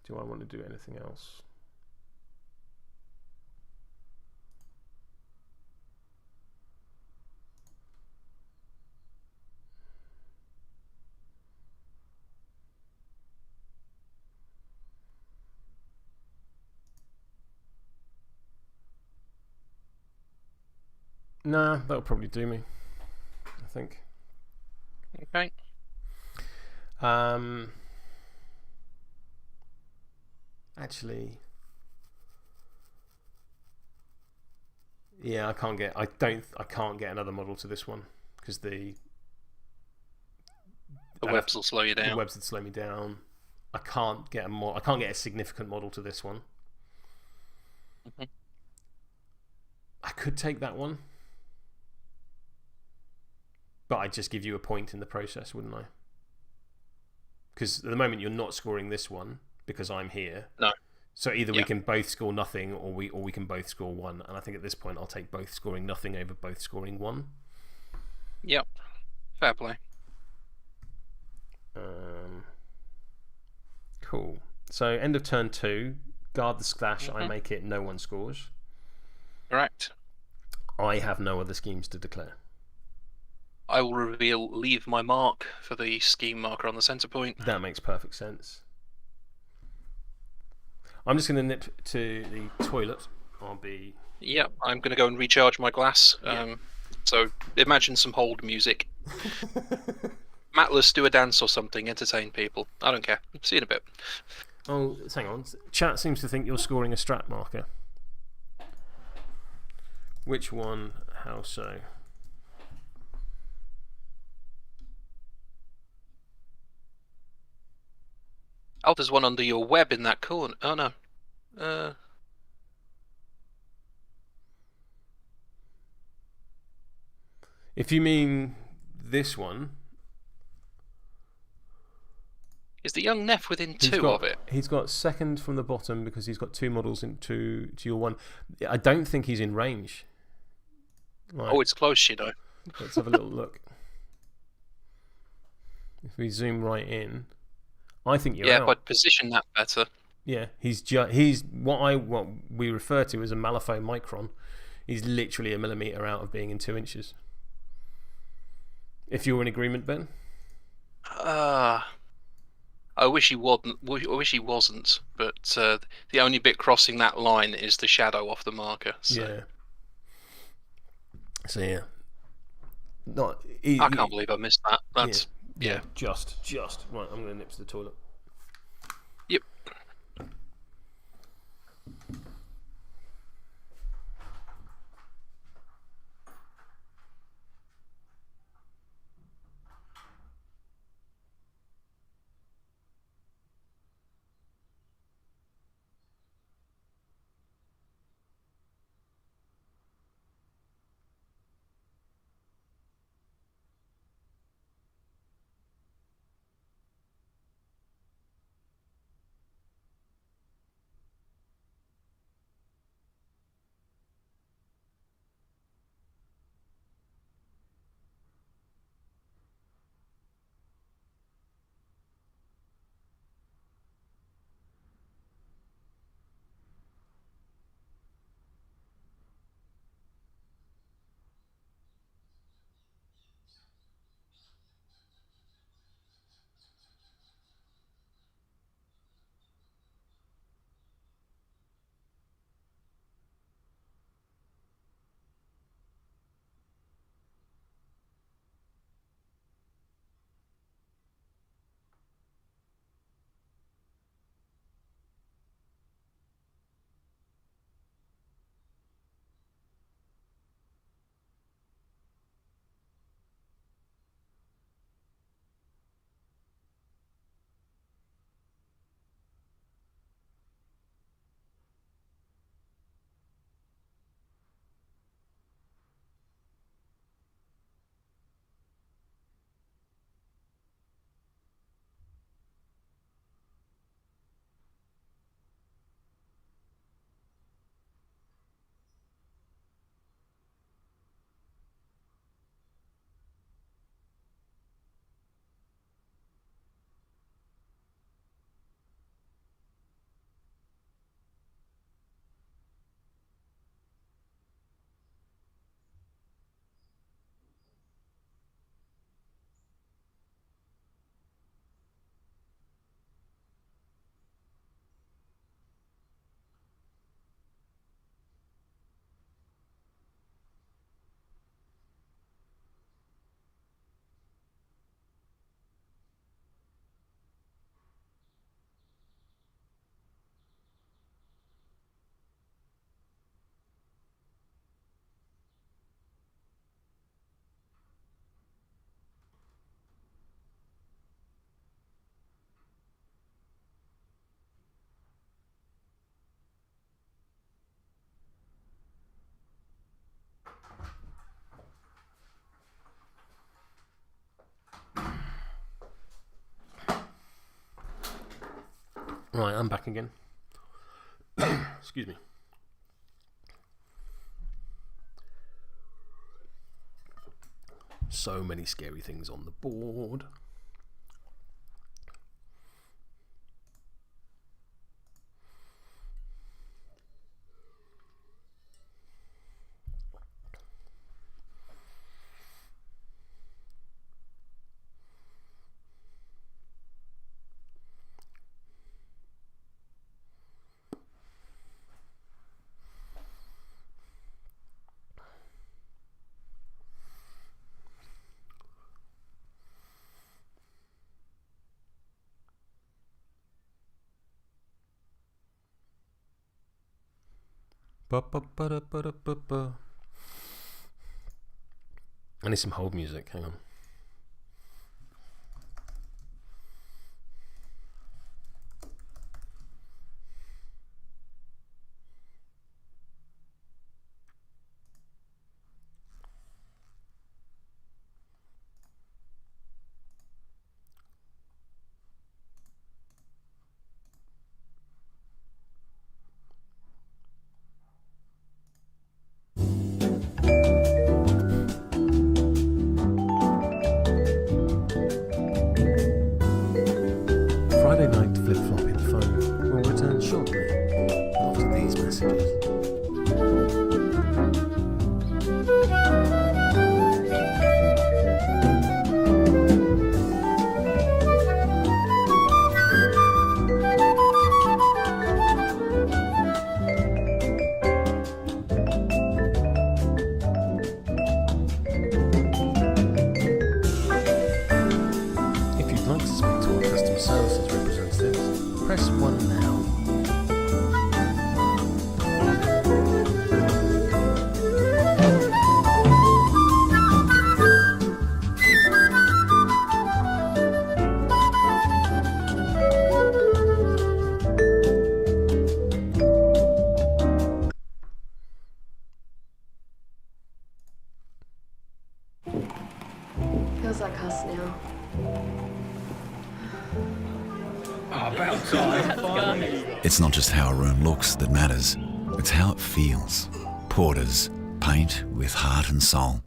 Do I want to do anything else? Nah, that'll probably do me, I think. Okay. Actually, yeah, I can't get another model to this one because the webs will slow you down. The webs would slow me down. I can't get a significant model to this one. I could take that one. But I'd just give you a point in the process, wouldn't I? Because at the moment you're not scoring this one because I'm here. No. So either we can both score nothing or we can both score 1. And I think at this point I'll take both scoring nothing over both scoring 1. Yep. Fair play. Cool. So end of turn 2, guard the splash, I make it, no one scores. Correct. I have no other schemes to declare. I will reveal leave my mark for the scheme marker on the centre point. That makes perfect sense. I'm just going to nip to the toilet. I'll be... Yep, I'm going to go and recharge my glass. So imagine some hold music. Matless, do a dance or something, entertain people. I don't care. See you in a bit. Oh, hang on. Chat seems to think you're scoring a strat marker. Which one? How so? Oh, there's one under your web in that corner. Oh, no. If you mean this one... Is the young Neff within 2 of it? He's got second from the bottom because he's got 2 models to your 1. I don't think he's in range. Like, oh, it's close, you know. Let's have a little look. If we zoom right in... I think you're out. Yeah, but position that better. Yeah, he's what we refer to as a Malifaux micron. He's literally a millimetre out of being in 2 inches. If you're in agreement, Ben. I wish he wasn't. But the only bit crossing that line is the shadow off the marker. So. Yeah. So yeah. I can't believe I missed that. That's yeah. Just right. I'm going to nip to the toilet. Yep. Right, I'm back again. Excuse me. So many scary things on the board. I need some hold music, hang on. Friday night flip-flopping phone will return shortly after these messages. If you'd like to speak to our customer services representative, press 1 now. Feels like us now. It's not just how a room looks that matters, it's how it feels. Porters, paint with heart and soul.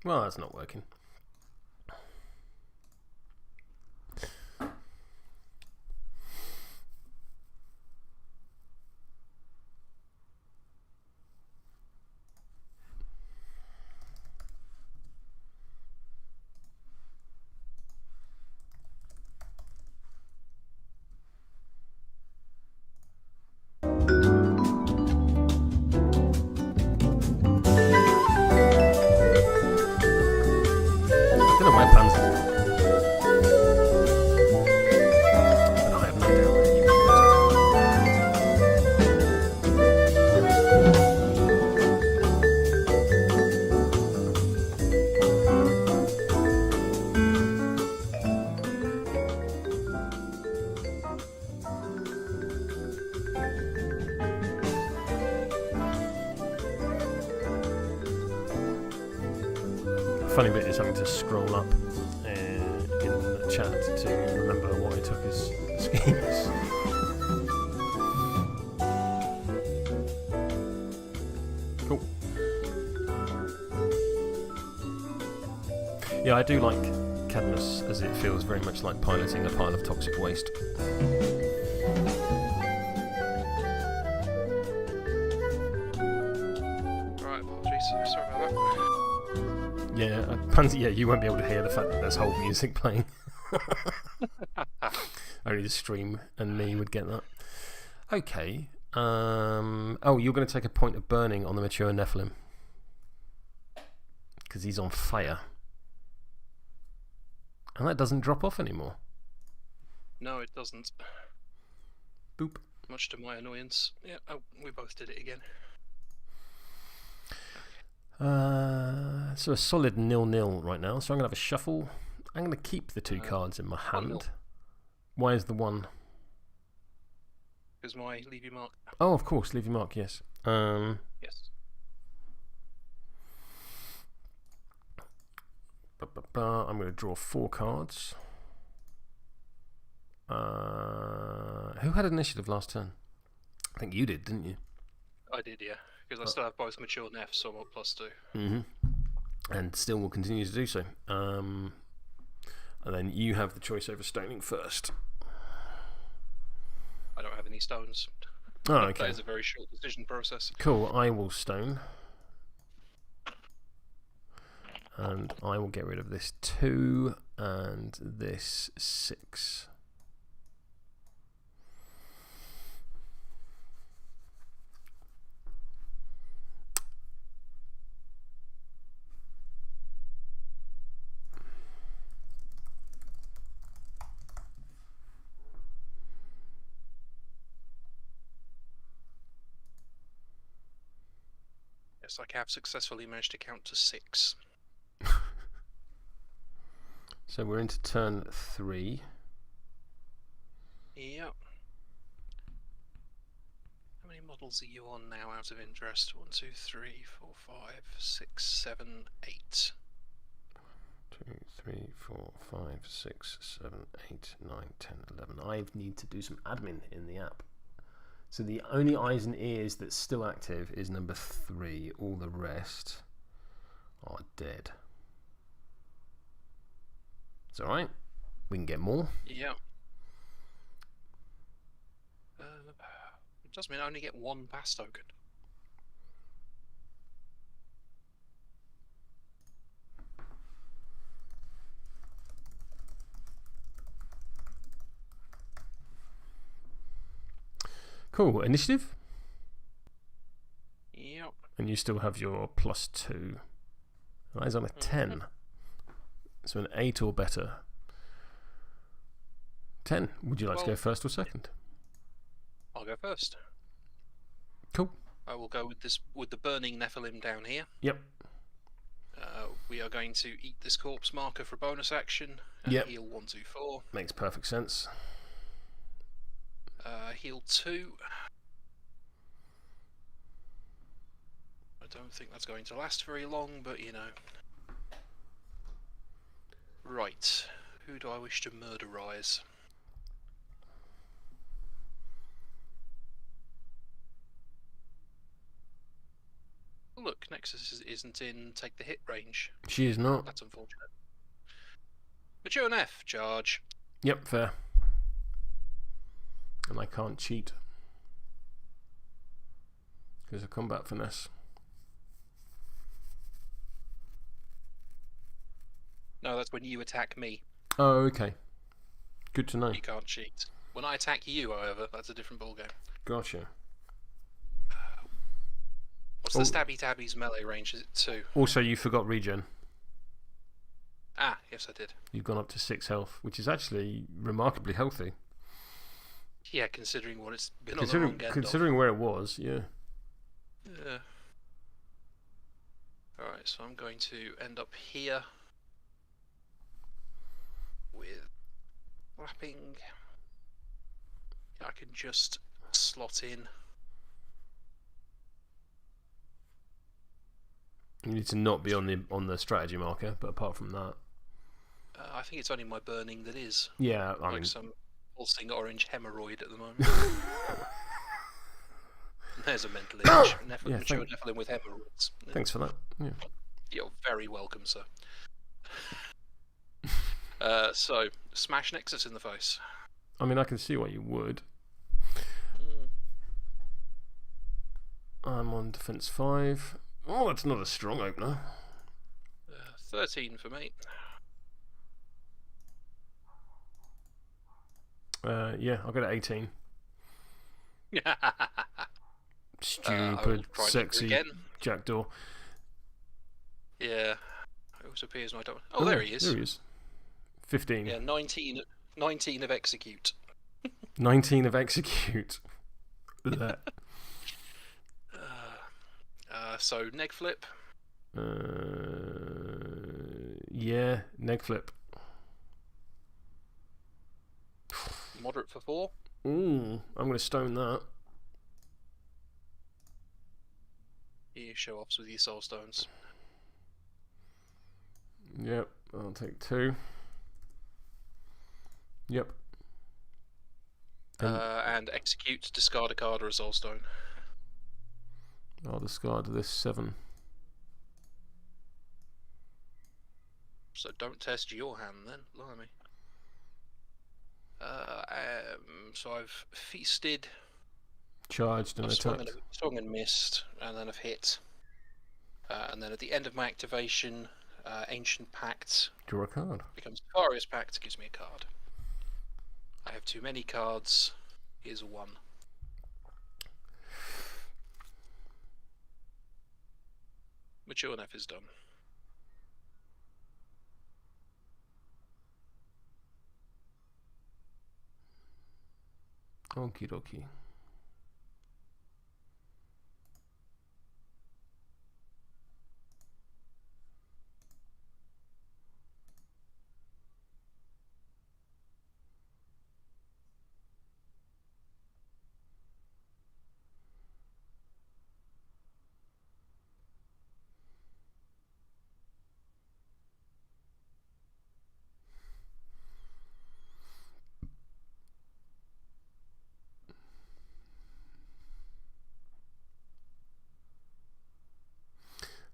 Well, that's not working. funny bit is having to scroll up in the chat to remember what I took as schemes. Cool. Yeah, I do like Cadmus, as it feels very much like piloting a pile of toxic waste. Right, apologies. Sorry about that. Yeah, Panzer, yeah, you won't be able to hear the fact that there's whole music playing. Only the stream and me would get that. Okay. Oh, you're going to take a point of burning on the mature Nephilim. Because he's on fire. And that doesn't drop off anymore. No, it doesn't. Boop. Much to my annoyance. Yeah, oh, we both did it again. So a solid 0-0 right now. So I'm going to have a shuffle. I'm going to keep the 2 cards in my hand. 1-0. Why is the 1? Because my leave your mark. Oh, of course, leave your mark, yes. Yes. I'm going to draw 4 cards. Who had initiative last turn? I think you did, didn't you? I did, yeah. Because I still have both mature Nefs, so I'm on +2. Mm-hmm. And still will continue to do so. And then you have the choice over stoning first. I don't have any stones. Oh, okay. That is a very short decision process. Cool, I will stone. And I will get rid of this 2 and this 6. Yes, I have successfully managed to count to 6. So we're into turn 3. Yep. How many models are you on now out of interest? 1, 2, 3, 4, 5, 6, 7, 8. 2, 3, 4, 5, 6, 7, 8, 9, 10, 11. I need to do some admin in the app. So the only eyes and ears that's still active is number 3. All the rest are dead. It's alright. We can get more. Yeah. It does mean I only get 1 pass token. Cool. Initiative? Yep. And you still have your +2. That is on a 10. So an 8 or better. 10. Would you like to go first or second? I'll go first. Cool. I will go with the burning Nephilim down here. Yep. We are going to eat this corpse marker for bonus action and heal 1, 2, 4. Makes perfect sense. Heal 2. I don't think that's going to last very long, but you know. Right. Who do I wish to murderize? Look, Nexus isn't in take the hit range. She is not. That's unfortunate. Mature Nef, charge. Yep, fair. And I can't cheat. Because of combat finesse. No, that's when you attack me. Oh, okay. Good to know. You can't cheat. When I attack you, however, that's a different ballgame. Gotcha. What's the Stabby Tabby's melee range? Is it 2? Also, you forgot regen. Ah, yes I did. You've gone up to 6 health, which is actually remarkably healthy. Yeah, considering what it's been on the wrong end Considering where it was, yeah. Yeah. Alright, so I'm going to end up here with wrapping. I can just slot in You need to not be on the strategy marker, but apart from that, I think it's only my burning that is. yeah, I like mean, some pulsing orange hemorrhoid at the moment. There's a mental image. Mature Nephilim with hemorrhoids. Thanks for that. Yeah. You're very welcome, sir. So, smash Nexus in the face. I mean, I can see why you would. I'm on defense 5. Oh, that's not a strong opener. 13 for me. Yeah, I'll go to 18. Stupid, sexy jackdaw. Yeah. It also appears I don't. Oh, there he is. There he is. 15. Yeah, 19 of execute. 19 of execute. So neg flip. Yeah, neg flip. Moderate for 4. Ooh, I'm going to stone that. You show offs with your soul stones. Yep, I'll take 2. Yep. And execute, discard a card or a soul stone. I'll discard this 7. So don't test your hand then, blimey. So I've feasted, Charged and attacked. swung and missed, and then I've hit. And then at the end of my activation, Ancient Pact Draw a card. becomes Nefarious Pact, gives me a card. I have too many cards. Here's 1. Mature Neph is done. Okie dokie.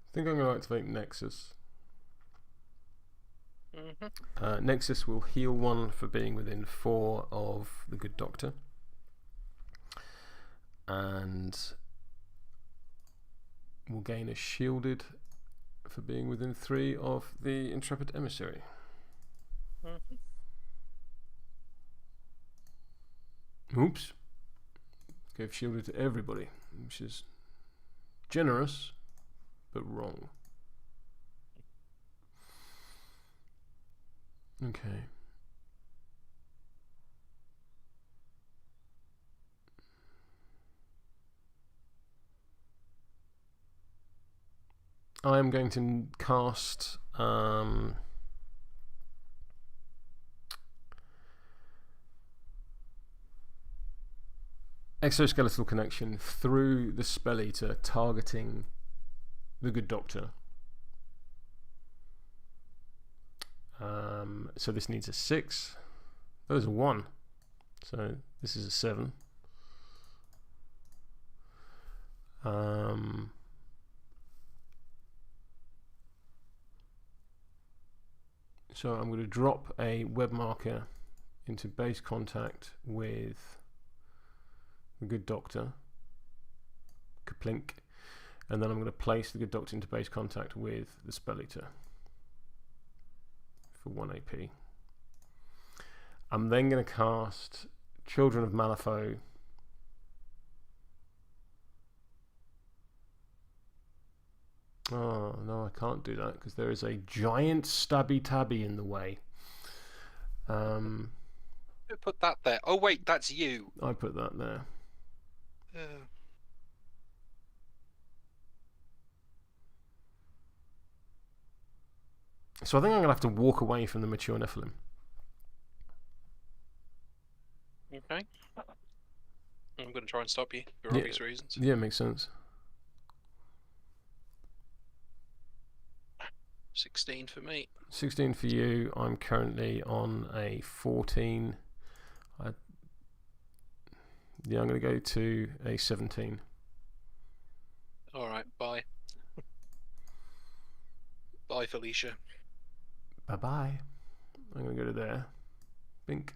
I think I'm going to activate Nexus. Nexus will heal 1 for being within 4 of the Good Doctor. And will gain a shielded for being within 3 of the Intrepid Emissary. Oops. Gave shielded to everybody, which is generous, but wrong. Okay. I am going to cast Exoskeletal Connection through the Spelleater, targeting the Good Doctor. So this needs a 6. That is a 1. So this is a 7. So I'm going to drop a web marker into base contact with the Good Doctor. Kaplink. And then I'm going to place the Good Doctor into base contact with the Spelleater for 1 AP. I'm then going to cast Children of Malifaux. Oh, no, I can't do that because there is a giant stabby tabby in the way. Who put that there? Oh, wait, that's you. I put that there. So I think I'm going to have to walk away from the Mature Nephilim. Okay. I'm going to try and stop you for obvious reasons. Yeah, makes sense. 16 for me. 16 for you. I'm currently on a 14. Yeah, I'm going to go to a 17. Alright, bye. Bye, Felicia. Bye-bye. I'm going to go to there. Bink.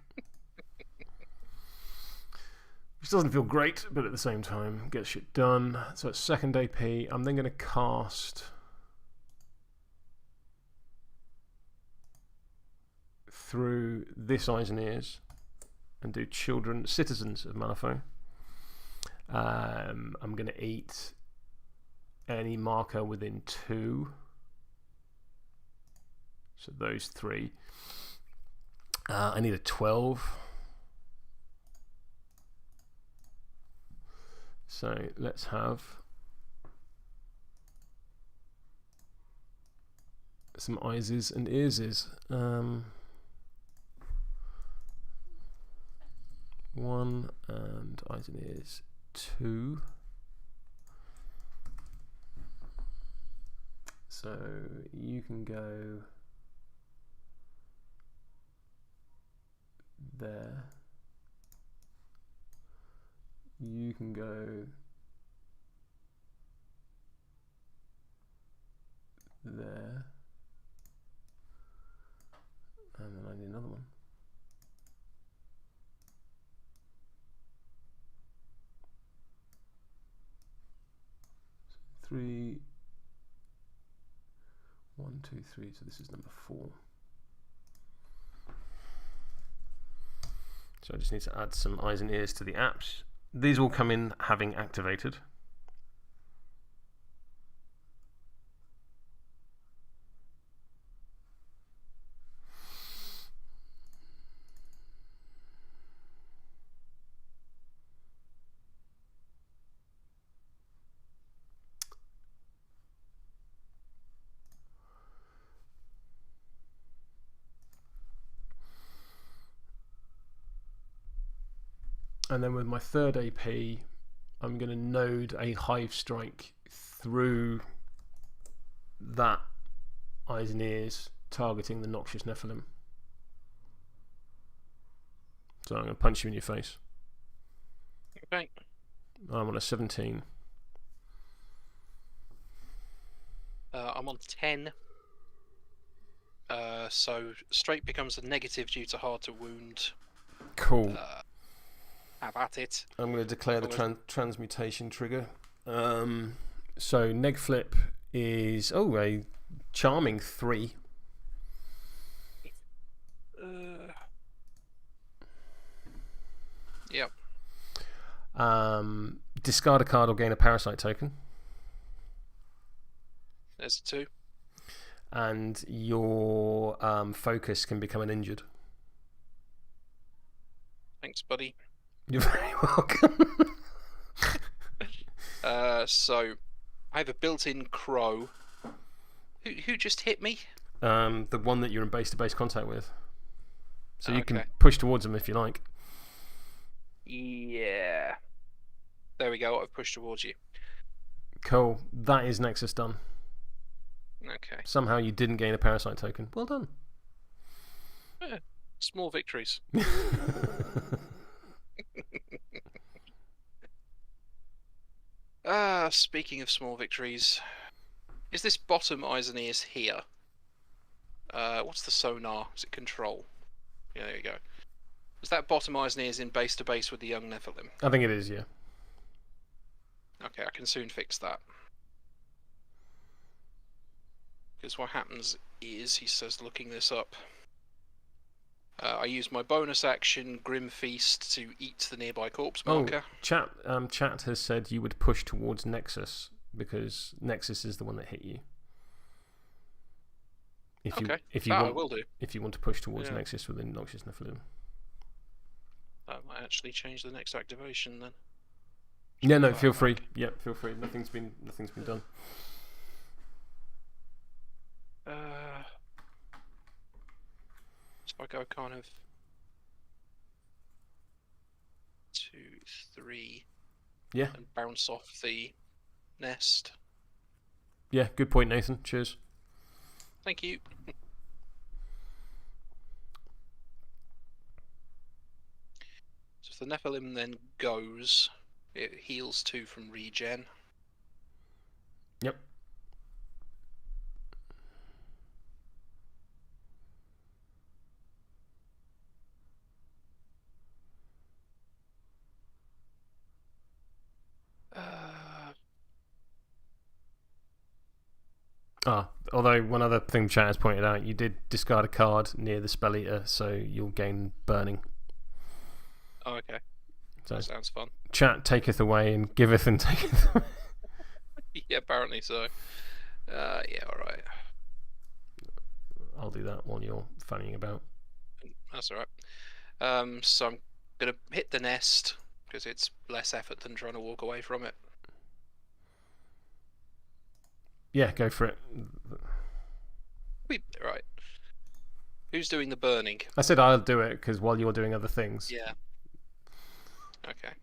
Which doesn't feel great, but at the same time, gets shit done. So it's second AP. I'm then going to cast through this Eyes and Ears and do Citizens of Malifaux. I'm going to eat any marker within 2. So those 3. I need a 12. So let's have some Eyes and Earses. 1 and Eyes and Ears 2. So you can go there. You can go there. And then I need another one. So 3. 1, 2, 3. So this is number 4. So I just need to add some Eyes and Ears to the apps. These will come in having activated. And then with my third AP, I'm going to node a Hive Strike through that Eyes and Ears, targeting the Noxious Nephilim. So I'm going to punch you in your face. Okay. I'm on a 17. I'm on 10. So straight becomes a negative due to hard to wound. Cool. Have at it. I'm going to declare the transmutation trigger. So Neg Flip is a charming 3. Yep. Discard a card or gain a parasite token. There's a 2. And your focus can become an injured. Thanks, buddy. You're very welcome. So I have a built-in crow. Who just hit me? The one that you're in base-to-base contact with. So you can Okay. push towards them if you like. Yeah. There we go. I've pushed towards you. Cool. That is Nexus done. Okay. Somehow you didn't gain a parasite token. Well done. Yeah. Small victories. Speaking of small victories, is this bottom Eyes and Ears here? What's the sonar? Is it control? Yeah, there you go. Is that bottom Eyes and Ears in base to base with the young Nephilim? I think it is, yeah. Okay, I can soon fix that. Because what happens is, he says, looking this up, I use my bonus action, Grim Feast, to eat the nearby corpse marker. Chat has said you would push towards Nexus, because Nexus is the one that hit you. If you I will do. If you want to push towards Nexus within Noxious Nephilim. That might actually change the next activation then. Yeah, no, feel free. Yeah, feel free. Nothing's been done. So I go kind of 2, 3. Yeah. And bounce off the nest. Yeah, good point, Nathan. Cheers. Thank you. So if the Nephilim then goes, it heals 2 from regen. Yep. Although one other thing chat has pointed out, you did discard a card near the Spelleater, so you'll gain burning. Oh, okay. So That sounds fun. chat taketh away and giveth and taketh away. Yeah, apparently so. Yeah, alright. I'll do that while you're fanning about. That's alright. So I'm going to hit the nest, because it's less effort than trying to walk away from it. Yeah, go for it. Right. Who's doing the burning? I said I'll do it, because while you're doing other things. Yeah. Okay.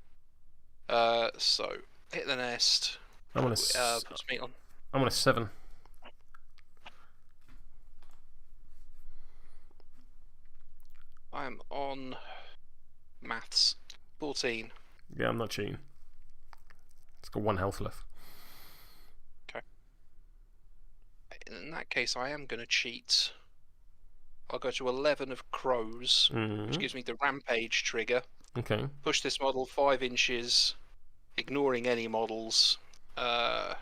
So, hit the nest. I'm on a, puts me on. I'm on a 7. I'm on maths. 14. Yeah, I'm not cheating. It's got 1 health left. In that case, I am going to cheat. I'll go to 11 of crows, which gives me the rampage trigger. Okay. Push this model 5 inches, ignoring any models. And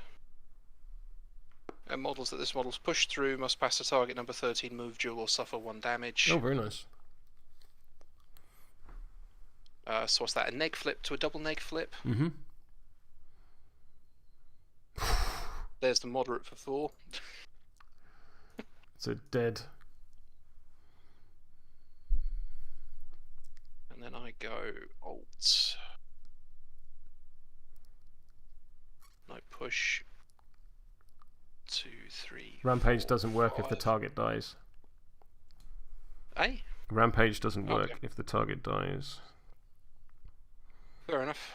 models that this model's pushed through must pass the target number 13 move duel or suffer 1 damage. Oh, very nice. So what's that? A neg flip to a double neg flip? Mm-hmm. There's the moderate for 4. So dead. And then I go alt. And I push 2, 3. Rampage 4, doesn't work 5. if the target dies. Eh? Rampage doesn't work Okay. if the target dies. Fair enough.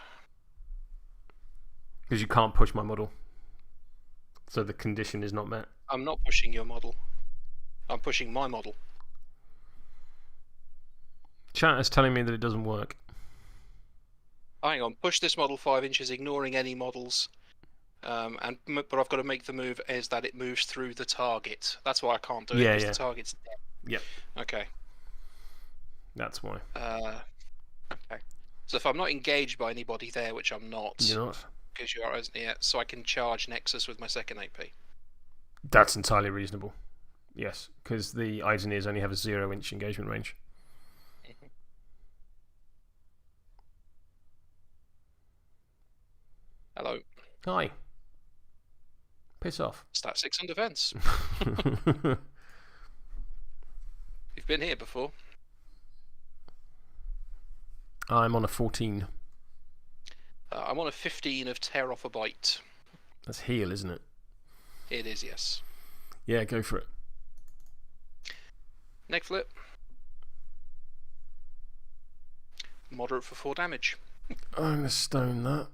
Because you can't push my model. So the condition is not met. I'm not pushing your model. I'm pushing my model. Chat is telling me that it doesn't work. Hang on, push this model 5 inches, ignoring any models. But I've got to make the move is that it moves through the target. That's why I can't do it, because the target's dead. Yep. Okay. That's why. Okay. So if I'm not engaged by anybody there, which I'm not, You're not? because you are, isn't it? So I can charge Nexus with my second AP. That's entirely reasonable. Yes, because the Eiseneers only have a 0-inch engagement range. Hello. Hi. Piss off. Stat 6 on defense. You've been here before. I'm on a 14. I'm on a 15 of tear off a bite. That's heal, isn't it? It is, yes. Yeah, go for it. Neck flip. Moderate for 4 damage. I'm going to stone that.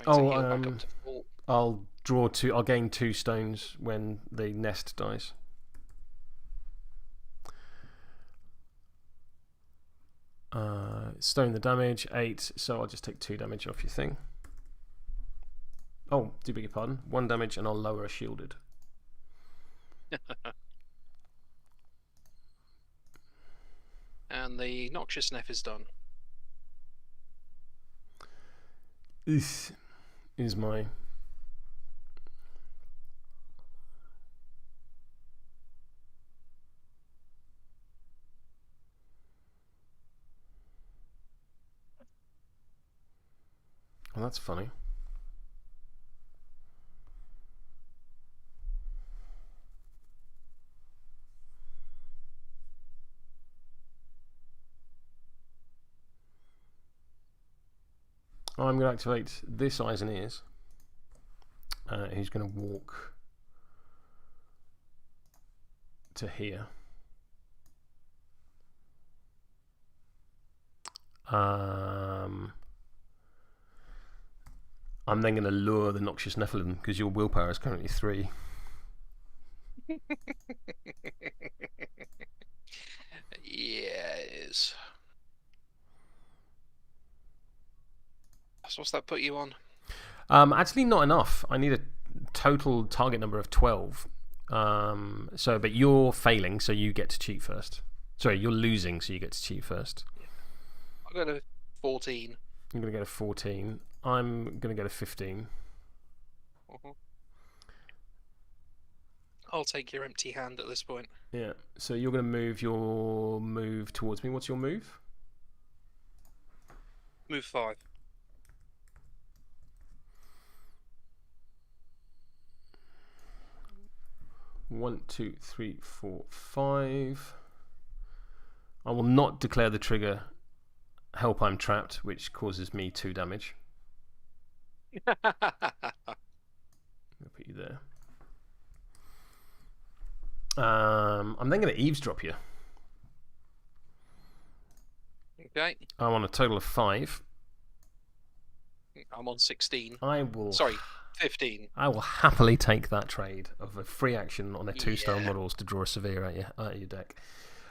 I'm going to heal back up to 4. I'll draw 2. I'll gain 2 stones when the nest dies. Stone the damage, 8, so I'll just take 2 damage off your thing. Oh, do beg your pardon. 1 damage and I'll lower a shielded. And the Noxious Neph is done. This is my... Well, that's funny. I'm going to activate this Eyes and Ears. He's going to walk to here. I'm then going to lure the Noxious Nephilim because your willpower is currently 3. Yeah, it is. So what's that put you on? Actually, not enough. I need a total target number of 12. But you're failing, so you get to cheat first. Sorry, you're losing, so you get to cheat first. I'll go to 14. I'm going to go to 14. I'm going to go to 15. I'll take your empty hand at this point. Yeah, so you're going to move your move towards me. What's your move? Move 5. One, two, three, four, 5. I will not declare the trigger Help I'm Trapped, which causes me 2 damage. I'll put you there. I'm then going to eavesdrop you. Okay. I'm on a total of 5. I'm on 16. I will. Sorry, 15. I will happily take that trade of a free action on a 2-star models to draw a severe at your deck.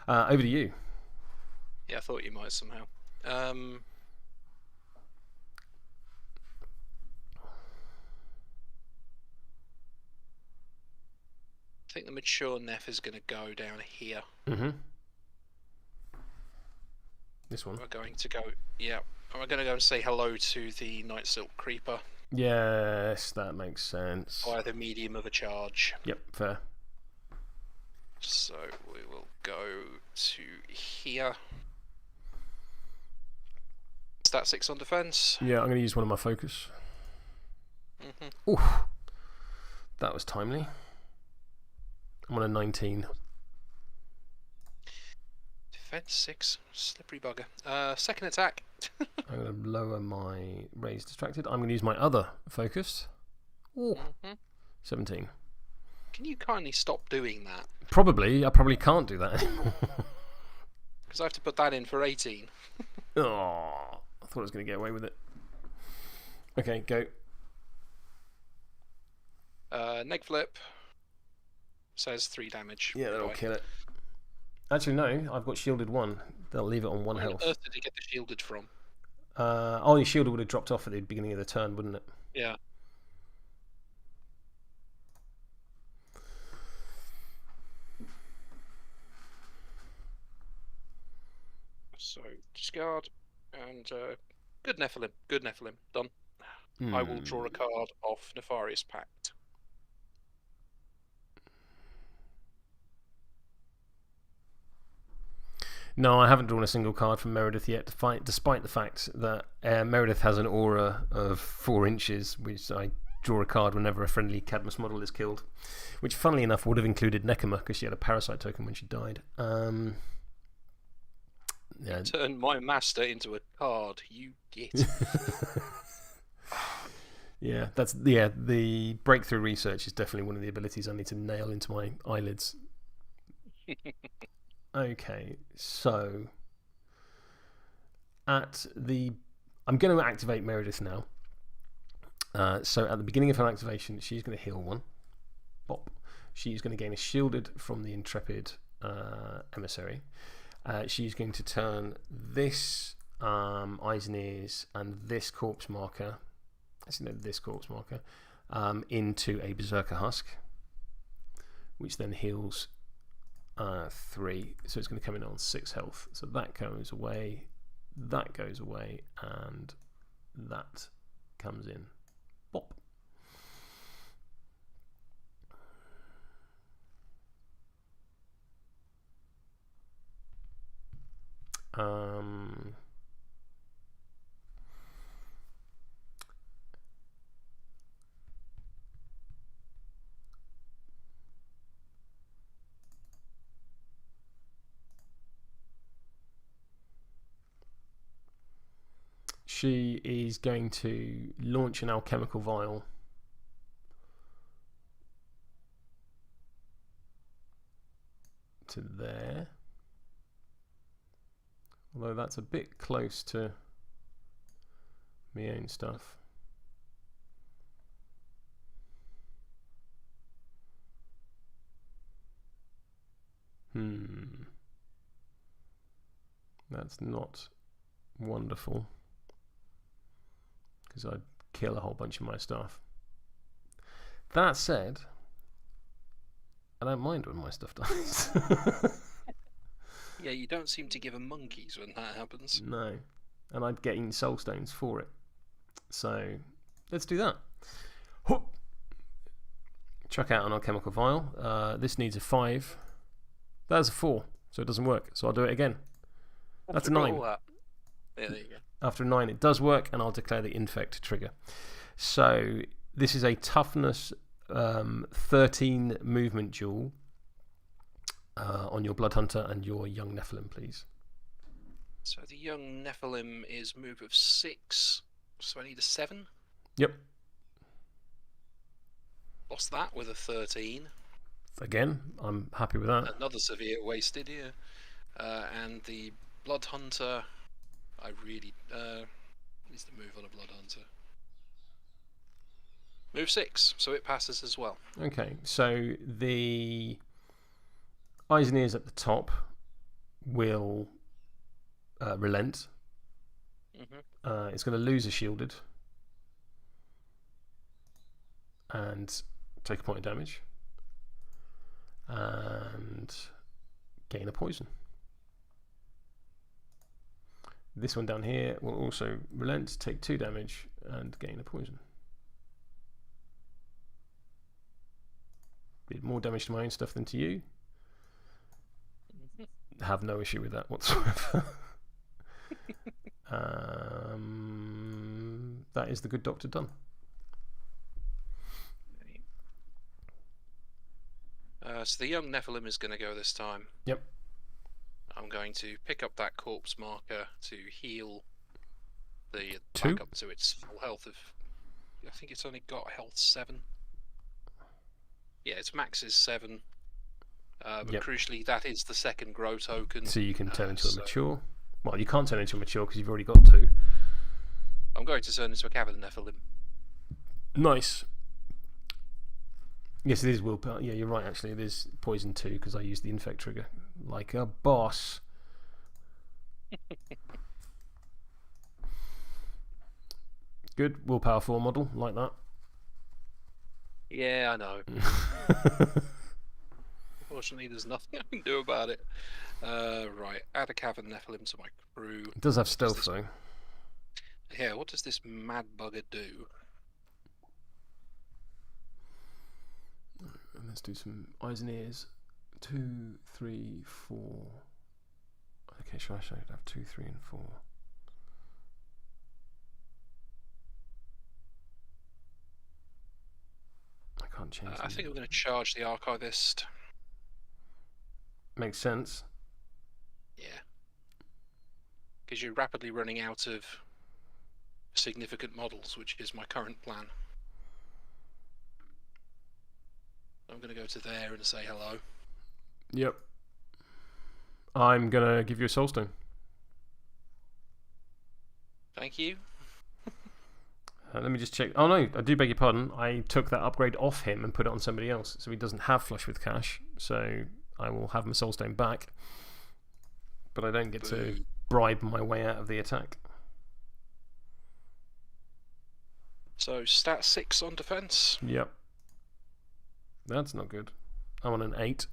Over to you. Yeah, I thought you might somehow. I think the mature Neph is going to go down here. Mm-hmm. This one. We're going to go. Yeah, I'm going to go and say hello to the Nightsilk Creeper. Yes, that makes sense. By the medium of a charge. Yep, fair. So we will go to here. Stat 6 on defense. Yeah, I'm going to use one of my focus. Mm-hmm. Oof. That was timely. I'm on a 19. Defense 6. Slippery bugger. Second attack. I'm going to lower my raise distracted. I'm going to use my other focus. Ooh. 17. Can you kindly stop doing that? Probably. I probably can't do that anymore. Because I have to put that in for 18. Oh, I thought I was going to get away with it. Okay, go. Neg flip. Says 3 damage. Yeah, that'll kill it. Actually, no. I've got shielded 1. They'll leave it on 1 health. Where on earth did he get the shielded from? Your shielded would have dropped off at the beginning of the turn, wouldn't it? Yeah. So, discard. And good Nephilim. Good Nephilim. Done. I will draw a card off Nefarious Pact. No, I haven't drawn a single card from Meredith yet, despite the fact that Meredith has an aura of 4 inches, which I draw a card whenever a friendly Cadmus model is killed, which, funnily enough, would have included Nekima because she had a parasite token when she died. Yeah. Turn my master into a card, you git. Yeah, the breakthrough research is definitely one of the abilities I need to nail into my eyelids. Okay, so I'm going to activate Meredith now. So at the beginning of her activation, she's going to heal 1. Bop. She's going to gain a shielded from the Intrepid Emissary. She's going to turn this eyes and ears and this corpse marker. Actually, no, this corpse marker into a Berserker Husk, which then heals 3, so it's going to come in on 6 health. So that goes away, and that comes in. Bop. She is going to launch an alchemical vial to there. Although that's a bit close to my own stuff. That's not wonderful, because I'd kill a whole bunch of my stuff. That said, I don't mind when my stuff dies. Yeah, you don't seem to give a monkeys when that happens. No. And I'd get in soul stones for it. So, let's do that. Hup. Chuck out an alchemical vial. This needs a 5. That's a 4, so it doesn't work. So I'll do it again. That's a 9. Yeah, there you go. After a 9, it does work, and I'll declare the infect trigger. So, this is a toughness 13 movement duel on your Blood Hunter and your young Nephilim, please. So the young Nephilim is move of 6, so I need a 7. Yep. Lost that with a 13. Again, I'm happy with that. Another severe wasted here. And the Blood Hunter, I really needs to move on a Blood Hunter. Move 6, so it passes as well. Okay, so the eyes and ears at the top will relent. It's going to lose a shielded and take a point of damage and gain a poison. This one down here will also relent, take 2 damage and gain a poison. Did more damage to my own stuff than to you. Have no issue with that whatsoever. That is the good doctor done. So the young Nephilim is going to go this time. Yep. I'm going to pick up that corpse marker to heal the 2? back up to its full health of. I think it's only got health 7. Yeah, its max is 7. But Yep. crucially, that is the second grow token. So you can turn into a mature. Well, you can't turn into a mature because you've already got 2. I'm going to turn into a cavern Nephilim. Nice. Yes, it is willpower. Yeah, you're right, actually. It is poison 2 because I used the infect trigger. Like a boss. Good. Willpower 4 model. Like that. Yeah, I know. Unfortunately, there's nothing I can do about it. Right, add a cavern Nephilim to my crew. It does have stealth, though. Yeah, what does this mad bugger do? And let's do some eyes and ears. 2, 3, 4. Okay, sure, I should have 2, 3, and 4. I can't change I think I'm going to charge the Archivist. Makes sense. Yeah. Because you're rapidly running out of significant models, which is my current plan. I'm going to go to there and say hello. Yep. I'm going to give you a soulstone. Thank you. Let me just check. Oh no, I do beg your pardon. I took that upgrade off him and put it on somebody else, so he doesn't have flush with cash. So I will have my soulstone back, but I don't get to bribe my way out of the attack. So stat 6 on defense. Yep. That's not good. I'm on an 8.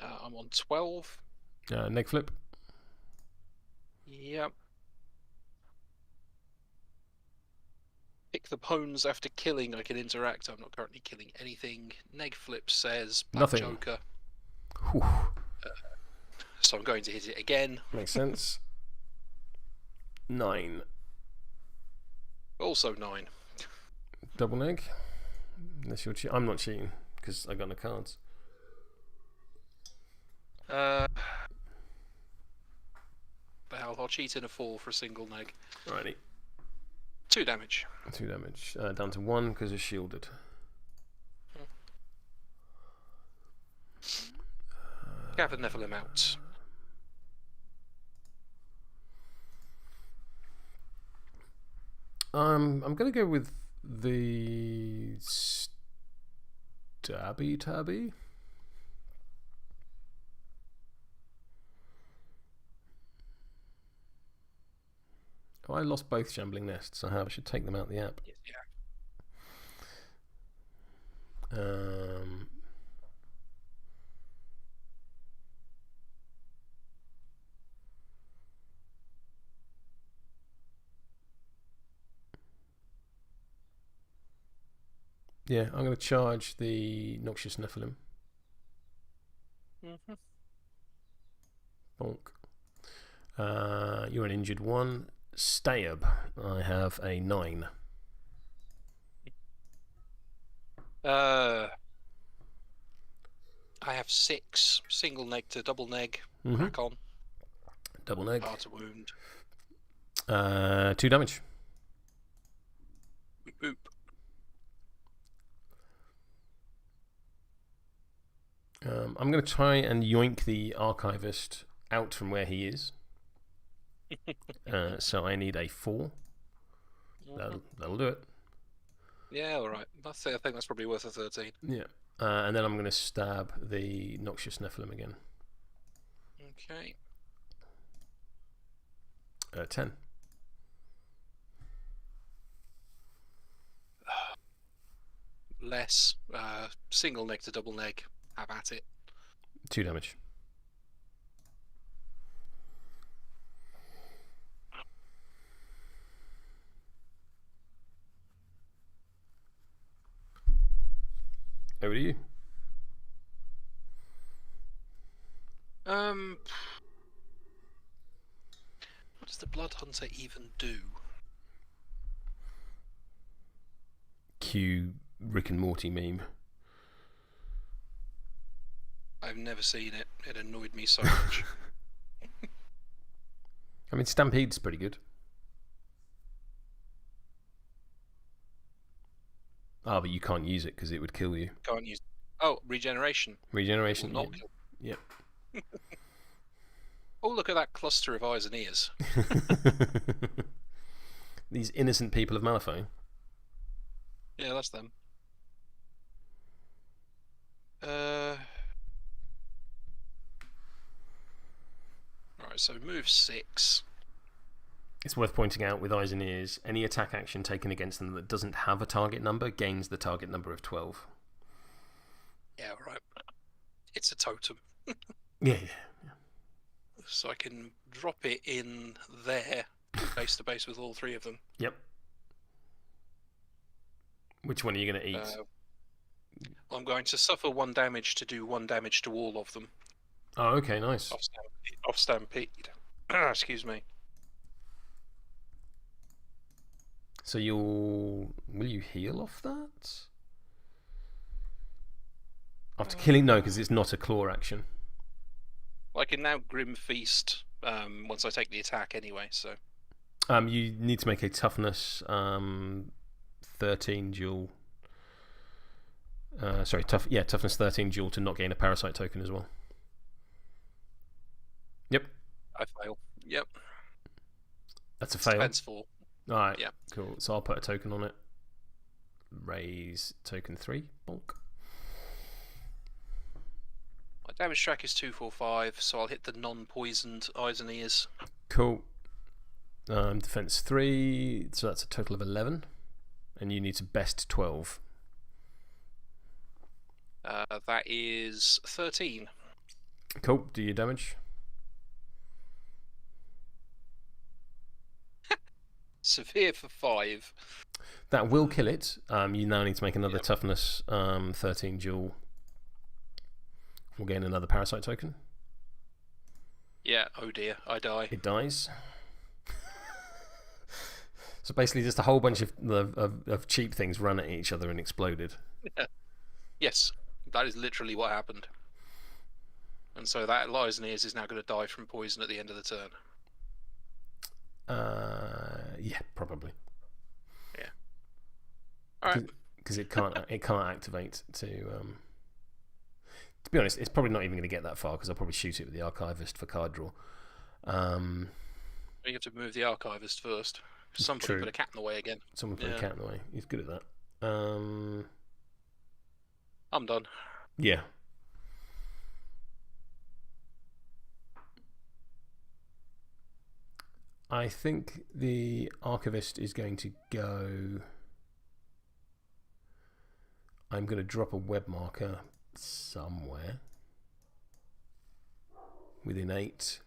I'm on 12. Neg flip. Yep. Pick the pawns after killing. I can interact. I'm not currently killing anything. Neg flip says Black Nothing. Joker. Whew. So I'm going to hit it again. Makes sense. 9. Also 9. Double neg. Unless you're I'm not cheating because I got no cards. The hell, I'll cheat in a 4 for a single neg. Alrighty. 2 damage. 2 damage. Down to 1 because it's shielded. Cavern Nephilim out. I'm going to go with the Stabby Tabby. Oh, I lost both Shambling Nests. I should take them out of the app. Yeah. Yeah, I'm going to charge the Noxious Nephilim. Bonk. You're an injured one. Stab. I have a 9. I have 6. Single neg to double neg. Crack on. Double neg. Hard to wound. 2 damage. Boop. I'm going to try and yoink the Archivist out from where he is. So I need a 4. That'll do it. Yeah, alright. I think that's probably worth a 13. Yeah. And then I'm going to stab the Noxious Nephilim again. Okay. 10. Less. Single neg to double neg. Have at it. 2 damage. Over to you. What does the Blood Hunter even do? Cue Rick and Morty meme. I've never seen it. It annoyed me so much. I mean, Stampede's pretty good. Ah, but you can't use it because it would kill you. Can't use. Oh, regeneration. Regeneration. Not Yeah. kill. Oh, look at that cluster of eyes and ears. These innocent people of Malifaux. Yeah, that's them. Right, so move 6. It's worth pointing out with eyes and ears, any attack action taken against them that doesn't have a target number gains the target number of 12. Yeah, right. It's a totem. Yeah. So I can drop it in there, face to base with all 3 of them. Yep. Which one are you going to eat? I'm going to suffer 1 damage to do 1 damage to all of them. Oh, okay, nice. Off Stampede. Excuse me. So will you heal off that? After killing? No, because it's not a claw action. Well, I can now Grim Feast once I take the attack anyway, so... You need to make a toughness 13 duel. Toughness 13 duel to not gain a parasite token as well. Yep. I fail. Yep. That's a fail. Defense 4. Alright, yeah. Cool. So I'll put a token on it. Raise token 3. Bonk. My damage track is 245, so I'll hit the non-poisoned eyes and ears. Cool. Defense 3, so that's a total of 11. And you need to best 12. That is 13. Cool. Do your damage. Severe for 5. That will kill it. You now need to make another toughness 13 duel. We'll gain another parasite token. Yeah, oh dear, I die. It dies. So basically just a whole bunch of cheap things run at each other and exploded. Yeah. Yes, that is literally what happened. And so that Eyes and Ears is now going to die from poison at the end of the turn. Yeah, probably. Yeah. Alright. Because it can't activate to be honest, it's probably not even going to get that far because I'll probably shoot it with the Archivist for card draw. You have to move the Archivist first. Somebody True. put a cat in the way again. Someone put a cat in the way. He's good at that. I'm done. Yeah. I think the Archivist is going to go... I'm going to drop a web marker somewhere within 8.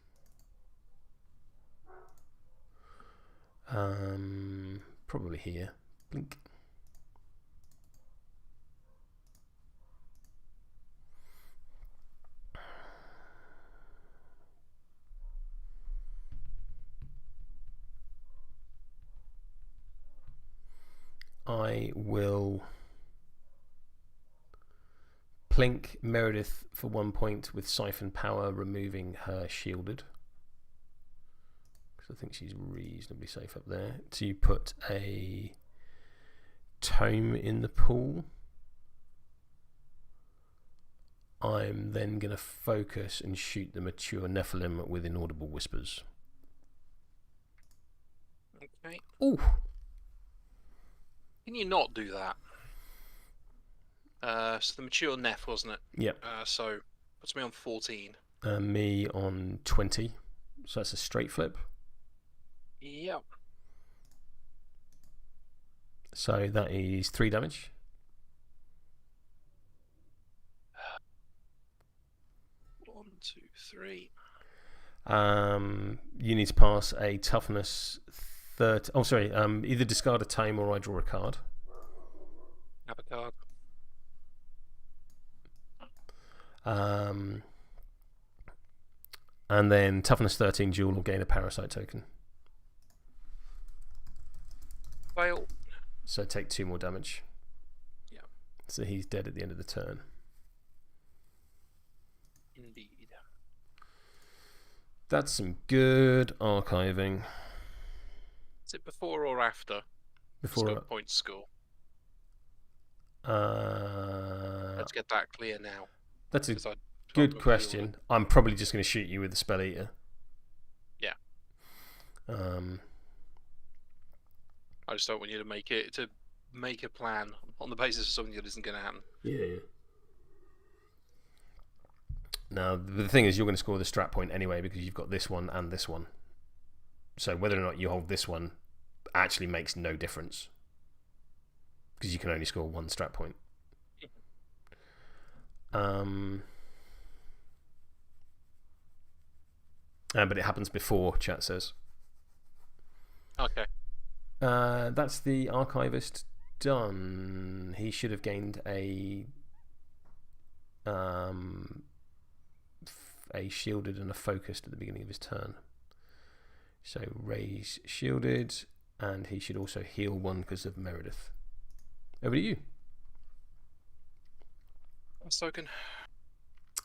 Probably here. Blink. I will plink Meredith for 1 point with Siphon Power, removing her shielded. Because I think she's reasonably safe up there. To put a Tome in the pool. I'm then going to focus and shoot the mature Nephilim with Inaudible Whispers. Okay. Ooh! Can you not do that? So the mature Neph, wasn't it? Yep. So puts me on 14. Me on 20. So that's a straight flip. Yep. So that is 3 damage. One, two, three. You need to pass a toughness 30. Oh, sorry. Either discard a tame or I draw a card. Have a card. And then toughness 13 duel will gain a parasite token. Fail. So take 2 more damage. Yeah. So he's dead at the end of the turn. Indeed. That's some good archiving. Is it before or after? Before Scope point score. Let's get that clear now. That's a 'cause I good question. I'm probably just going to shoot you with the Spelleater. Yeah. I just don't want you to make a plan on the basis of something that isn't going to happen. Yeah. Now, the thing is, you're going to score the strat point anyway because you've got this one and this one. So whether or not you hold this one actually makes no difference because you can only score 1 strat point. But it happens before, chat says. Okay. That's the Archivist done. He should have gained a shielded and a focused at the beginning of his turn. So raise shielded, and he should also heal 1 because of Meredith. Over to you. Token.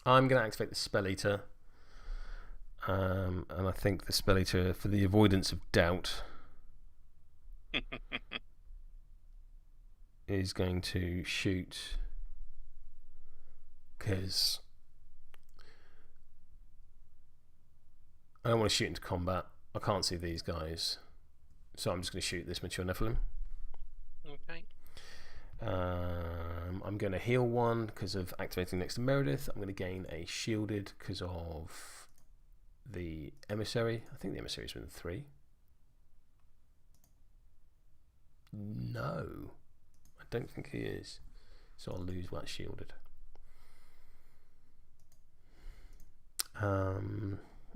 I'm going to activate the Spelleater. And I think the Spelleater, for the avoidance of doubt, is going to shoot because I don't want to shoot into combat. I can't see these guys, so I'm just going to shoot this mature Nephilim. Okay. I'm going to heal 1 because of activating next to Meredith. I'm going to gain a shielded because of the Emissary. I think the Emissary is within 3. No, I don't think he is. So I'll lose that shielded.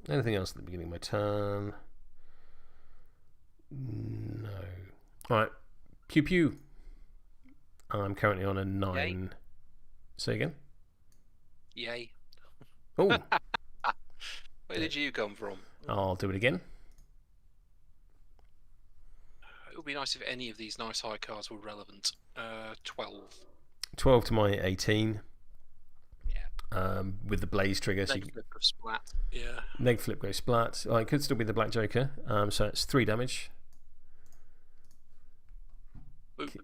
Anything else at the beginning of my turn? No. Alright. Pew pew. I'm currently on a 9. Yay. Say again? Yay. Oh. Where did you come from? I'll do it again. It would be nice if any of these nice high cards were relevant. 12. 12 to my 18. Yeah. With the blaze trigger. Neg flip of splat. Yeah. Neg flip goes splat. Oh, it could still be the Black Joker. So it's 3 damage. Boop.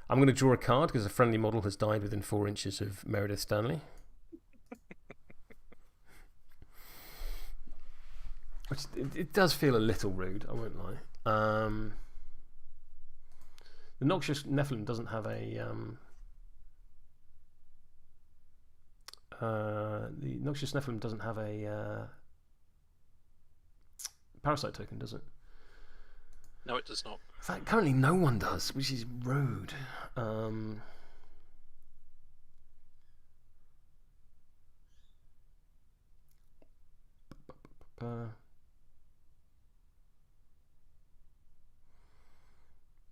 I'm going to draw a card because a friendly model has died within 4 inches of Meredith Stanley. Which it does feel a little rude, I won't lie. The Noxious Nephilim doesn't have a the Noxious Nephilim doesn't have a parasite token, does it? No, it does not. In fact, currently no one does, which is rude.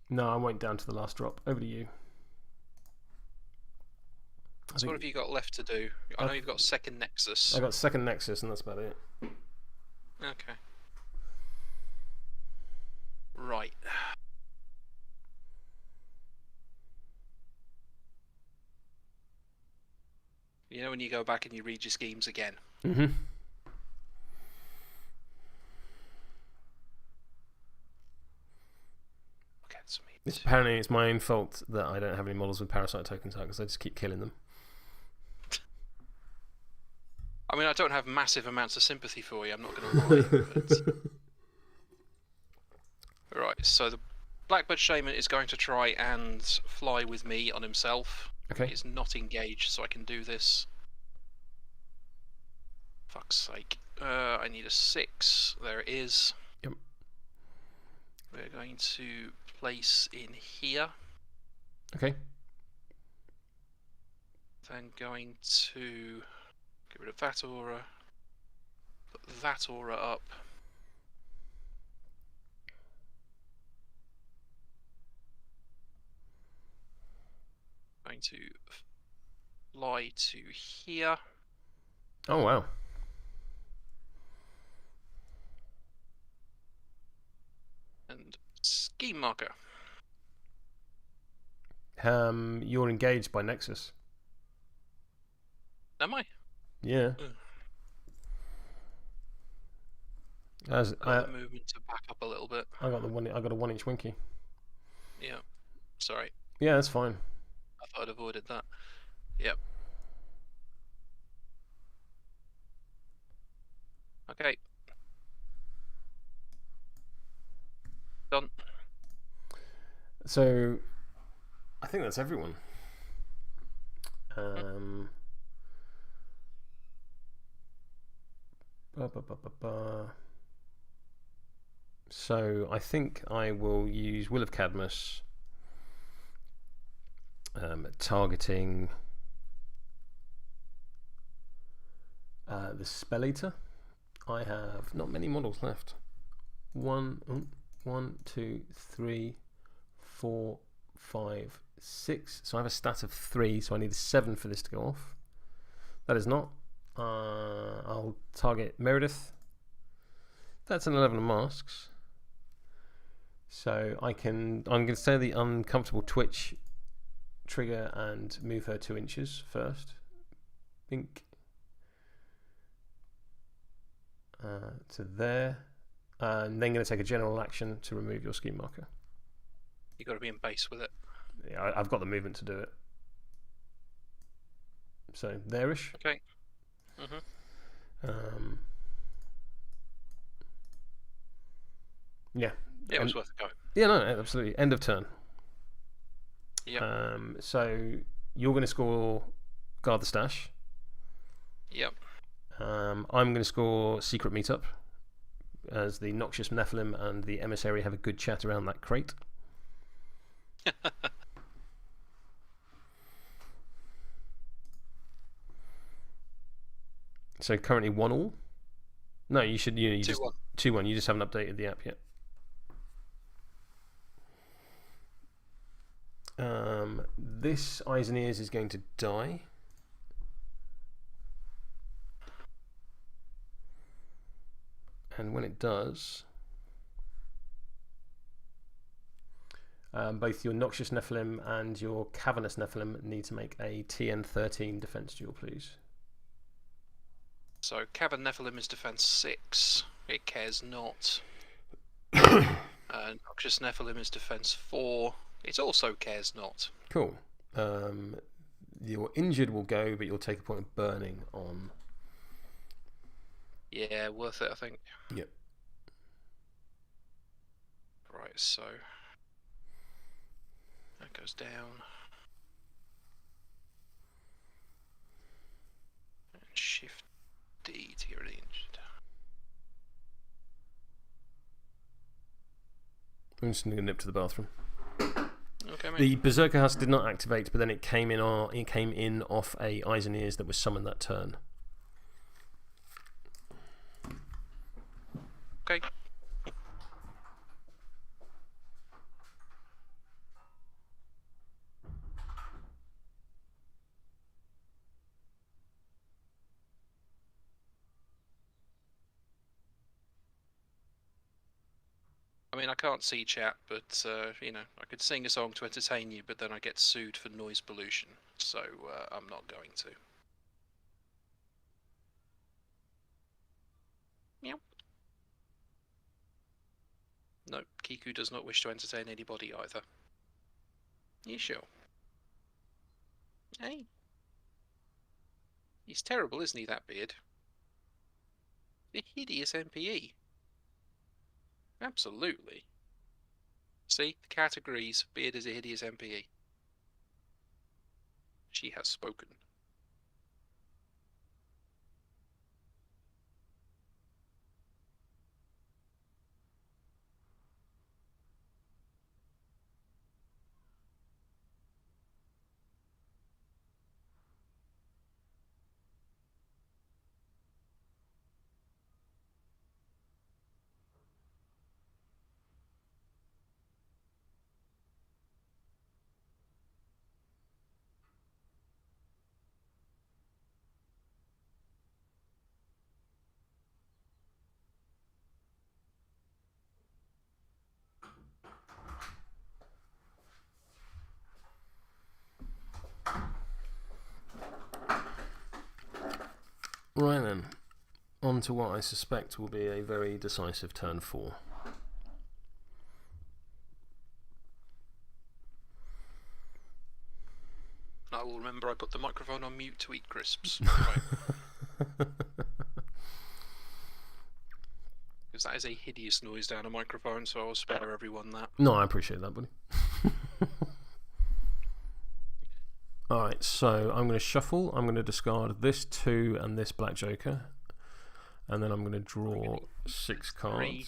No, I went down to the last drop. Over to you. So what have you got left to do? I know you've got second Nexus. I got second Nexus, and that's about it. Okay. Right. You know when you go back and you read your schemes again? Mm-hmm. Apparently it's my own fault that I don't have any models with parasite tokens out, because I just keep killing them. I mean, I don't have massive amounts of sympathy for you, I'm not going to lie. But... Right, so the Blackbird Shaman is going to try and fly with me on himself. Okay. He's not engaged, so I can do this. Fuck's sake. I need a 6. There it is. Yep. We're going to place in here. Okay. Then going to get rid of that aura. Put that aura up. Going to fly to here. Oh wow. And scheme marker. You're engaged by Nexus. Am I? Yeah. As got the movement to back up a little bit. I got a 1-inch winky. Yeah. Sorry. Yeah, that's fine. I thought I'd avoided that. Yep. Okay. Done. So, I think that's everyone. So, I think I will use Will of Cadmus, targeting the Spelleater. I have not many models left. 1, 2, 3, 4, 5, 6. So I have a stat of 3, so I need a 7 for this to go off. That is not. I'll target Meredith. That's an 11 of masks. So I'm going to say the uncomfortable twitch trigger and move her 2 inches first. Bink. To there. And then going to take a general action to remove your scheme marker. You got to be in base with it. Yeah, I've got the movement to do it. So there-ish. Okay. Yeah. It was worth a go. Yeah, no, absolutely. End of turn. Yep. So you're going to score Guard the Stash. Yep. I'm going to score Secret Meetup, as the Noxious Nephilim and the Emissary have a good chat around that crate. So currently 1-1. No, you should. You 2-1. 2-1. You just haven't updated the app yet. This Eyes and Ears is going to die. And when it does, both your Noxious Nephilim and your Cavernous Nephilim need to make a TN13 defense duel, please. So Cavern Nephilim is defense 6. It cares not. Noxious Nephilim is defense 4. It also cares not. Cool. Your injured will go, but you'll take a point of burning on. Yeah, worth it, I think. Yep. Right, so That goes down. And Shift D to get rid of the injured. I'm just going to nip to the bathroom. Okay, mate. The Berserker House did not activate, but then it came in off a Eyes and Ears that was summoned that turn. Okay. I mean, I can't see chat, but, you know, I could sing a song to entertain you, but then I get sued for noise pollution, so I'm not going to. Meow. No, Kiku does not wish to entertain anybody either. You sure? Hey. He's terrible, isn't he, that beard? A hideous MPE. Absolutely. See, the cat agrees. Beard is a hideous MPE. She has spoken. Right then, on to what I suspect will be a very decisive turn 4. I will remember I put the microphone on mute to eat crisps. Right. Because that is a hideous noise down a microphone, so I'll spare everyone that. No, I appreciate that, buddy. Alright, so I'm going to shuffle. I'm going to discard this 2 and this Black Joker. And then I'm going to draw 6 cards. 3.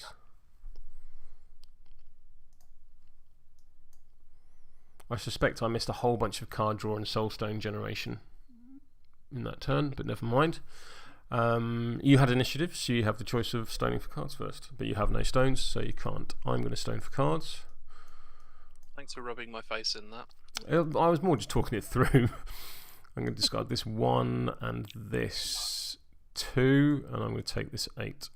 I suspect I missed a whole bunch of card draw and Soulstone generation in that turn, but never mind. You had initiative, so you have the choice of stoning for cards first. But you have no stones, so you can't. I'm going to stone for cards. Thanks for rubbing my face in that. I was more just talking it through. I'm going to discard this 1 and this 2, and I'm going to take this 8.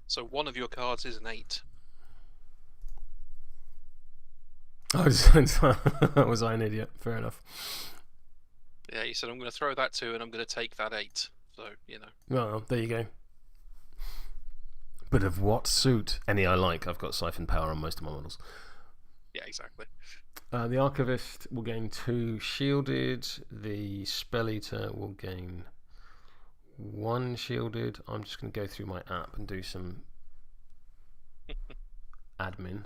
So one of your cards is an 8. Was I an idiot? Fair enough. Yeah, you said I'm going to throw that 2 and I'm going to take that 8. So, you know. Well, there you go. But of what suit? Any I like. I've got Siphon Power on most of my models. Yeah, exactly. The Archivist will gain 2 shielded. The Spelleater will gain 1 shielded. I'm just going to go through my app and do some admin.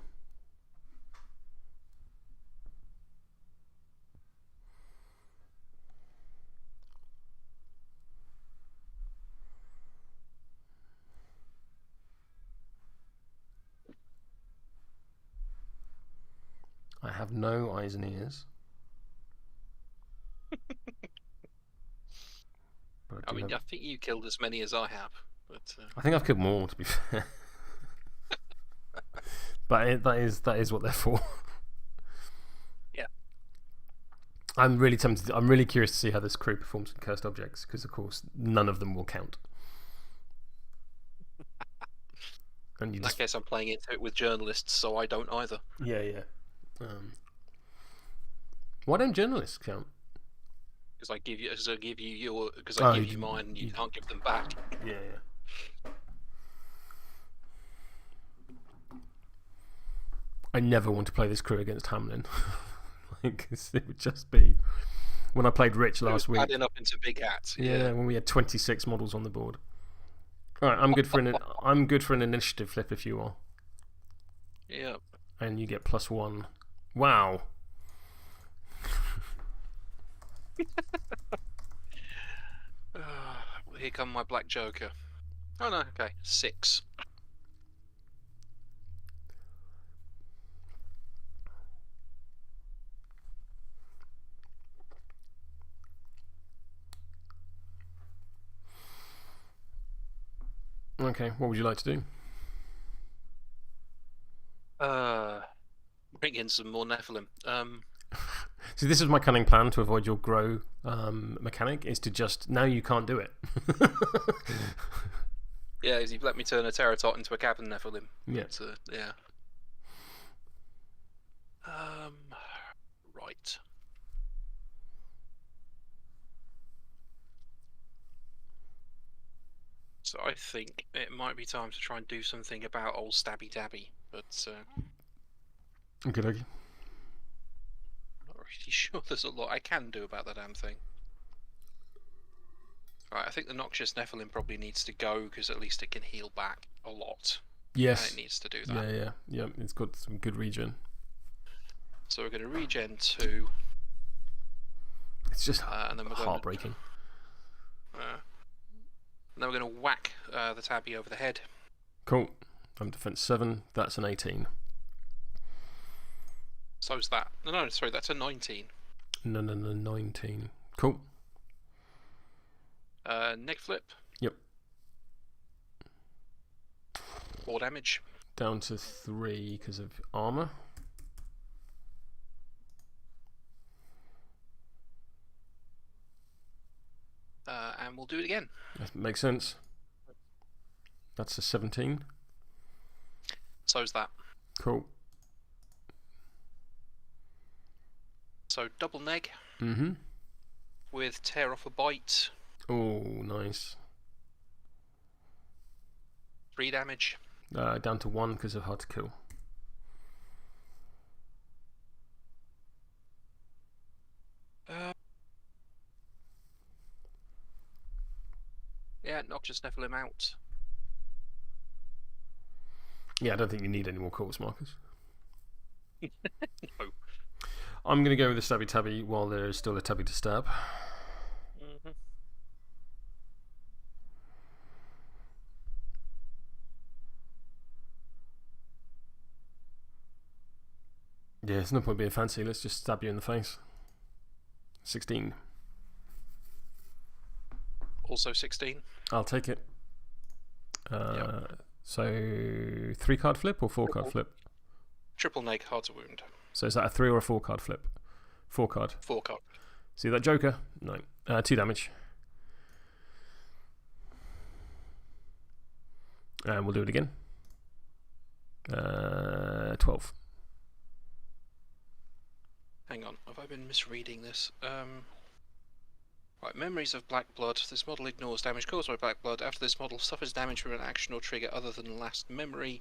I have no eyes and ears. I mean, I think you killed as many as I have. But I think I've killed more, to be fair. But that is what they're for. Yeah. I'm really tempted. I'm really curious to see how this crew performs with cursed objects, because of course none of them will count. And in that case, I'm playing into it with journalists, so I don't either. Yeah, yeah. Why don't journalists count? Because I give you mine, and you can't give them back. Yeah, yeah. I never want to play this crew against Hamlin. Like, it would just be when I played Rich last week. Adding up into big hats. Yeah, when we had 26 models on the board. All right, I'm good for an initiative flip if you are. Yep. And you get +1. Wow. Here come my black joker. Oh no, okay, 6. Okay, what would you like to do? Bring in some more Nephilim. See, this is my cunning plan to avoid your grow mechanic, is to just, now you can't do it. Yeah, you've let me turn a Terratot into a Cabin Nephilim. Yeah. Yeah. Right. So I think it might be time to try and do something about old Stabby Dabby, but Okay. not really sure there's a lot I can do about the damn thing. Right, I think the Noxious Nephilim probably needs to go, because at least it can heal back a lot. Yes. And it needs to do that. Yeah. It's got some good regen. So we're going to regen 2. It's just and then we're heartbreaking. And then we're going to whack the tabby over the head. Cool. I'm defense 7. That's an 18. So's that. No, sorry, that's a 19. No, 19. Cool. Neg flip. Yep. 4 damage. Down to 3 because of armor. And we'll do it again. That makes sense. That's a 17. So's that. Cool. So double neg. Mm-hmm. With tear off a bite. Oh, nice. 3 damage. Down to 1 because of hard to kill. Yeah, Noxious Nephilim out. Yeah, I don't think you need any more corpse markers. No. I'm going to go with the Stabby Tabby while there is still a Tabby to stab. Mm-hmm. Yeah, there's no point being fancy. Let's just stab you in the face. 16. Also 16. I'll take it. Yep. So 3-card flip or 4-card flip? Triple neg, hard to wound. So is that a 3 or a 4-card flip? 4-card. 4-card. See that Joker? No. 2 damage. And we'll do it again. 12. Hang on, have I been misreading this? Right, memories of black blood. This model ignores damage caused by black blood. After this model suffers damage from an action or trigger other than last memory,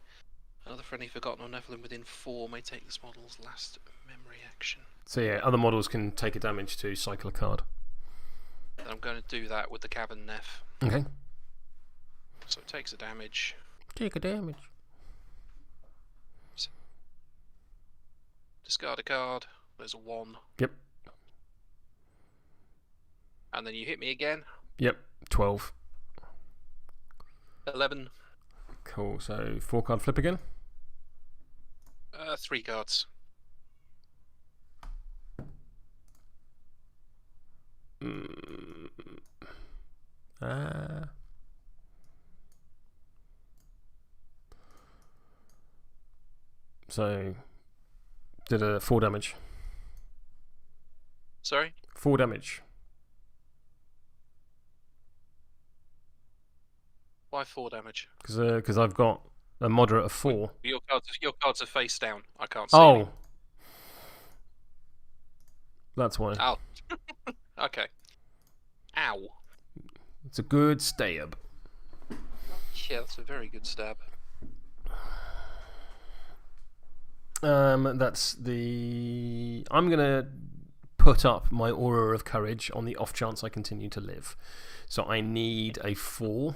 another friendly forgotten or Nephilim within 4 may take this model's last memory action. So yeah, other models can take a damage to cycle a card. And I'm going to do that with the Cabin Neph. Okay. So it takes a damage. Take a damage. Discard a card. There's a 1. Yep. And then you hit me again. Yep. 12. 11. Cool. So 4-card flip again. 3 cards. So did a 4 damage. Sorry? 4 damage. Why 4 damage? Because I've got a moderate of 4. Your cards are face down. I can't see. Oh. Any. That's why. Ow. Okay. Ow. It's a good stab. Yeah, that's a very good stab. That's the... I'm going to put up my Aura of Courage on the off chance I continue to live. So I need a 4.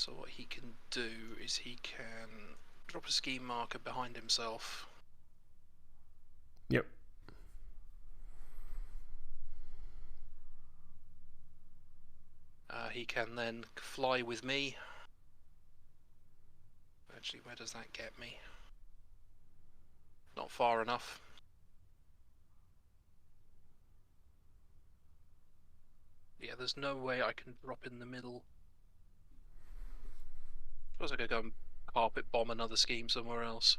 So what he can do is he can drop a scheme marker behind himself. Yep. He can then fly with me. Actually, where does that get me? Not far enough. Yeah, there's no way I can drop in the middle. Suppose I could go and carpet bomb another scheme somewhere else.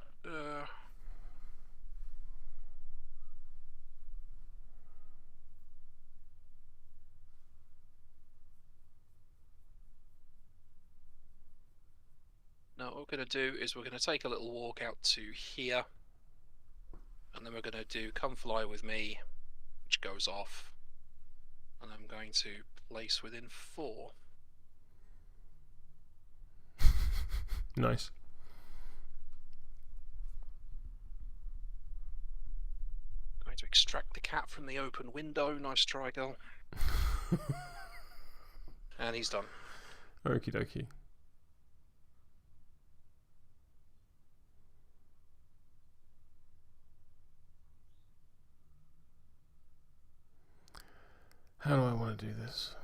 No, what we're going to do is we're going to take a little walk out to here. And then we're going to do come fly with me, which goes off. And I'm going to place within 4. Nice. Going to extract the cat from the open window. Nice try, girl. And he's done. Okie dokie. How do I want to do this?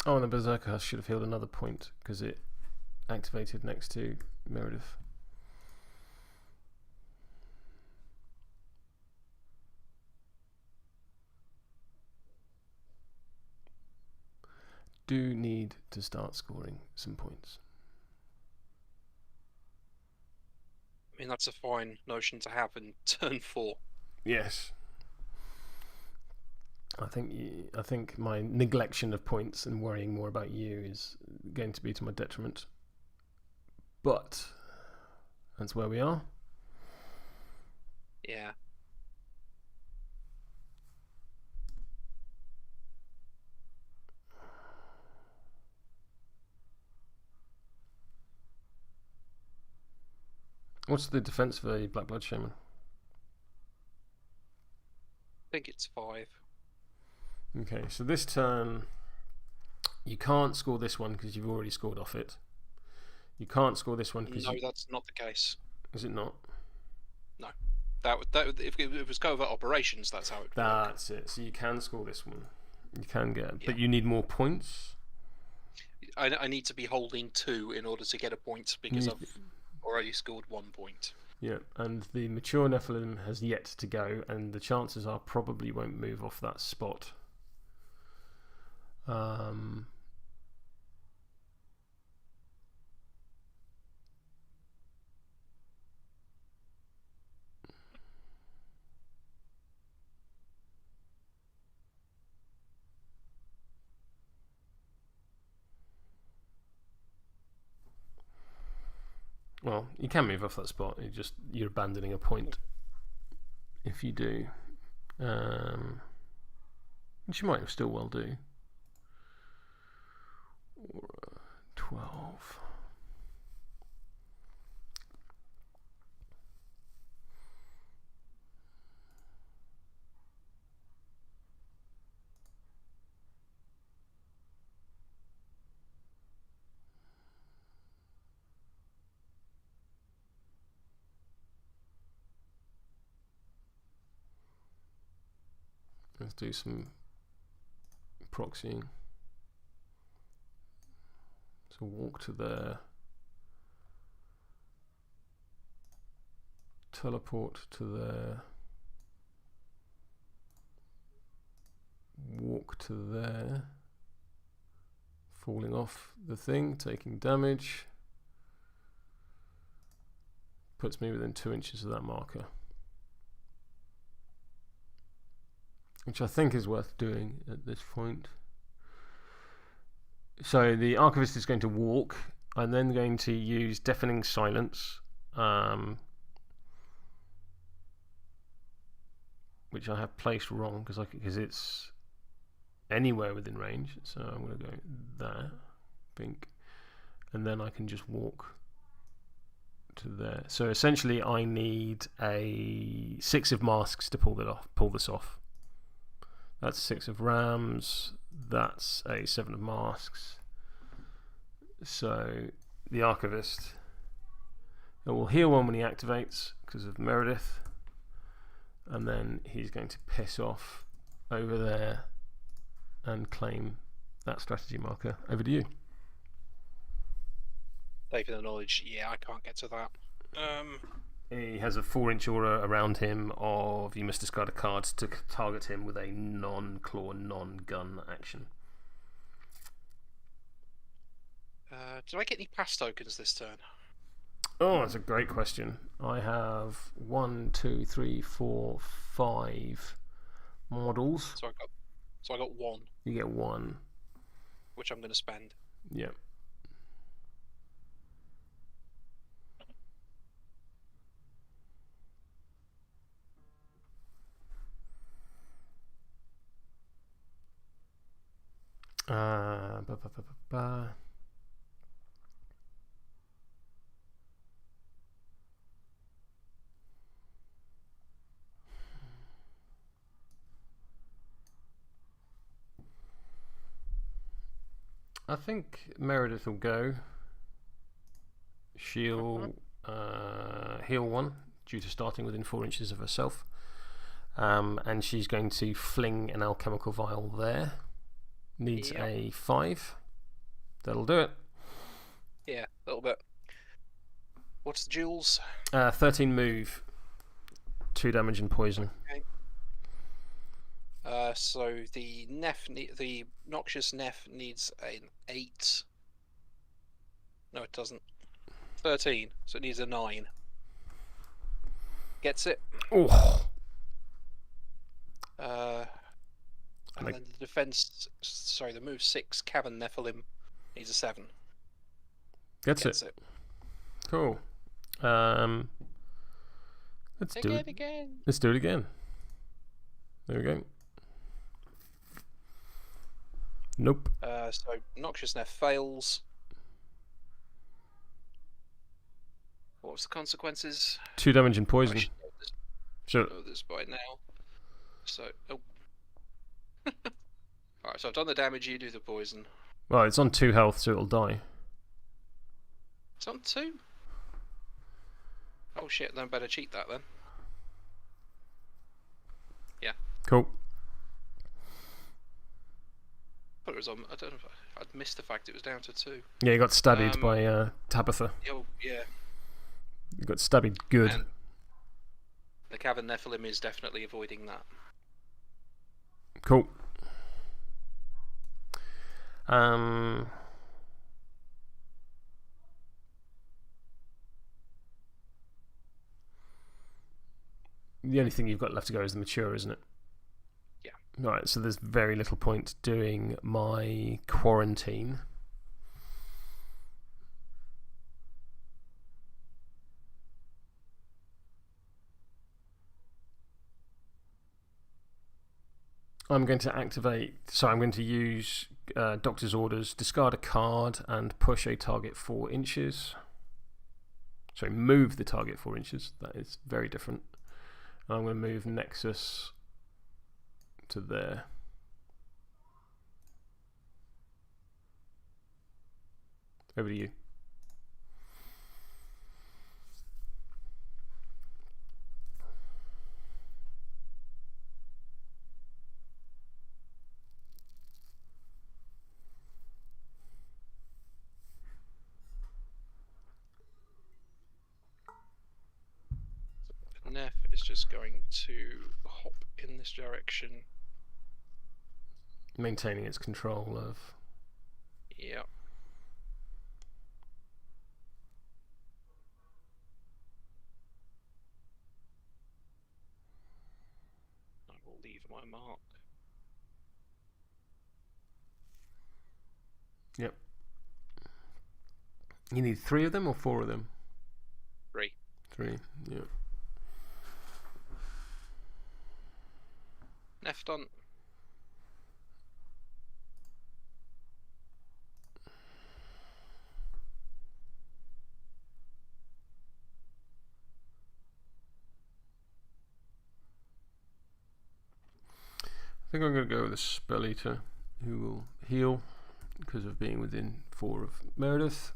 Oh, and the Berserker should have healed another point because it activated next to Meredith. Do need to start scoring some points. I mean, that's a fine notion to have in turn 4. Yes. I think my neglection of points and worrying more about you is going to be to my detriment. But that's where we are. Yeah. What's the defense for a Black Blood Shaman? I think it's 5. Okay, so this turn you can't score this one because you've already scored off it. You can't score this one because No, that's not the case. Is it not? No. If it was covert operations, that's how it works. That's it. So you can score this one. You can get, Yeah. but you need more points. I need to be holding 2 in order to get a point because I've already scored 1 point. Yeah, and the mature Nephilim has yet to go, and the chances are probably won't move off that spot. Well, you can move off that spot. You're abandoning a point if you do, which you might still well do. 12. Let's do some proxying. So walk to there. Teleport to there. Walk to there. Falling off the thing, taking damage. Puts me within 2 inches of that marker. Which I think is worth doing at this point. So the Archivist is going to walk. I'm then going to use Deafening Silence, which I have placed wrong because it's anywhere within range. So I'm going to go there. think. And then I can just walk to there. So essentially I need a 6 of masks to pull this off. That's 6 of rams, that's a 7 of masks. So the Archivist, it will heal 1 when he activates because of Meredith, and then he's going to piss off over there and claim that strategy marker. Over to you. Saving the knowledge, yeah, I can't get to that. He has a 4-inch aura around him of you must discard a card to target him with a non-claw, non-gun action. Do I get any pass tokens this turn? Oh, that's a great question. I have 1, 2, 3, 4, 5 models. So I got 1. You get 1. Which I'm going to spend. Yeah. Ba, ba, ba, ba, ba. I think Meredith will go. She'll heal 1 due to starting within 4 inches of herself. And she's going to fling an alchemical vial there. Needs a 5. That'll do it. Yeah, a little bit. What's the duels? 13 move. 2 damage and poison. Okay. So the the Noxious Neph needs an 8. No, it doesn't. 13. So it needs a 9. Gets it. Oh. And then the defense. Sorry, the move 6 Cavern Nephilim needs a 7. Gets it. Cool. Let's do it again. Let's do it again. There we go. Nope. So Noxious Neph fails. What was the consequences? 2 damage and poison. I should know this, Sure. know this by now. So, oh. Alright, so I've done the damage, you do the poison. Well, it's on 2 health, so it'll die. It's on 2? Oh shit, then better cheat that then. Yeah. Cool. I thought it was on. I don't know if I'd missed the fact it was down to 2. Yeah, you got stabbed by Tabitha. Oh, yeah. You got stabbed good. And the Cavern Nephilim is definitely avoiding that. Cool. The only thing you've got left to go is the mature, isn't it? Yeah. Right, so there's very little point doing my quarantine. I'm going to activate, so I'm going to use Doctor's Orders, discard a card and push a target 4 inches. Sorry, move the target 4 inches. That is very different. And I'm going to move Nexus to there. Over to you. Neph is just going to hop in this direction. Maintaining its control of... Yeah. I will leave my mark. Yep. You need 3 of them or 4 of them? 3. 3, yeah. Neph done. think I'm going to go with a Spelleater, who will heal because of being within 4 of Meredith.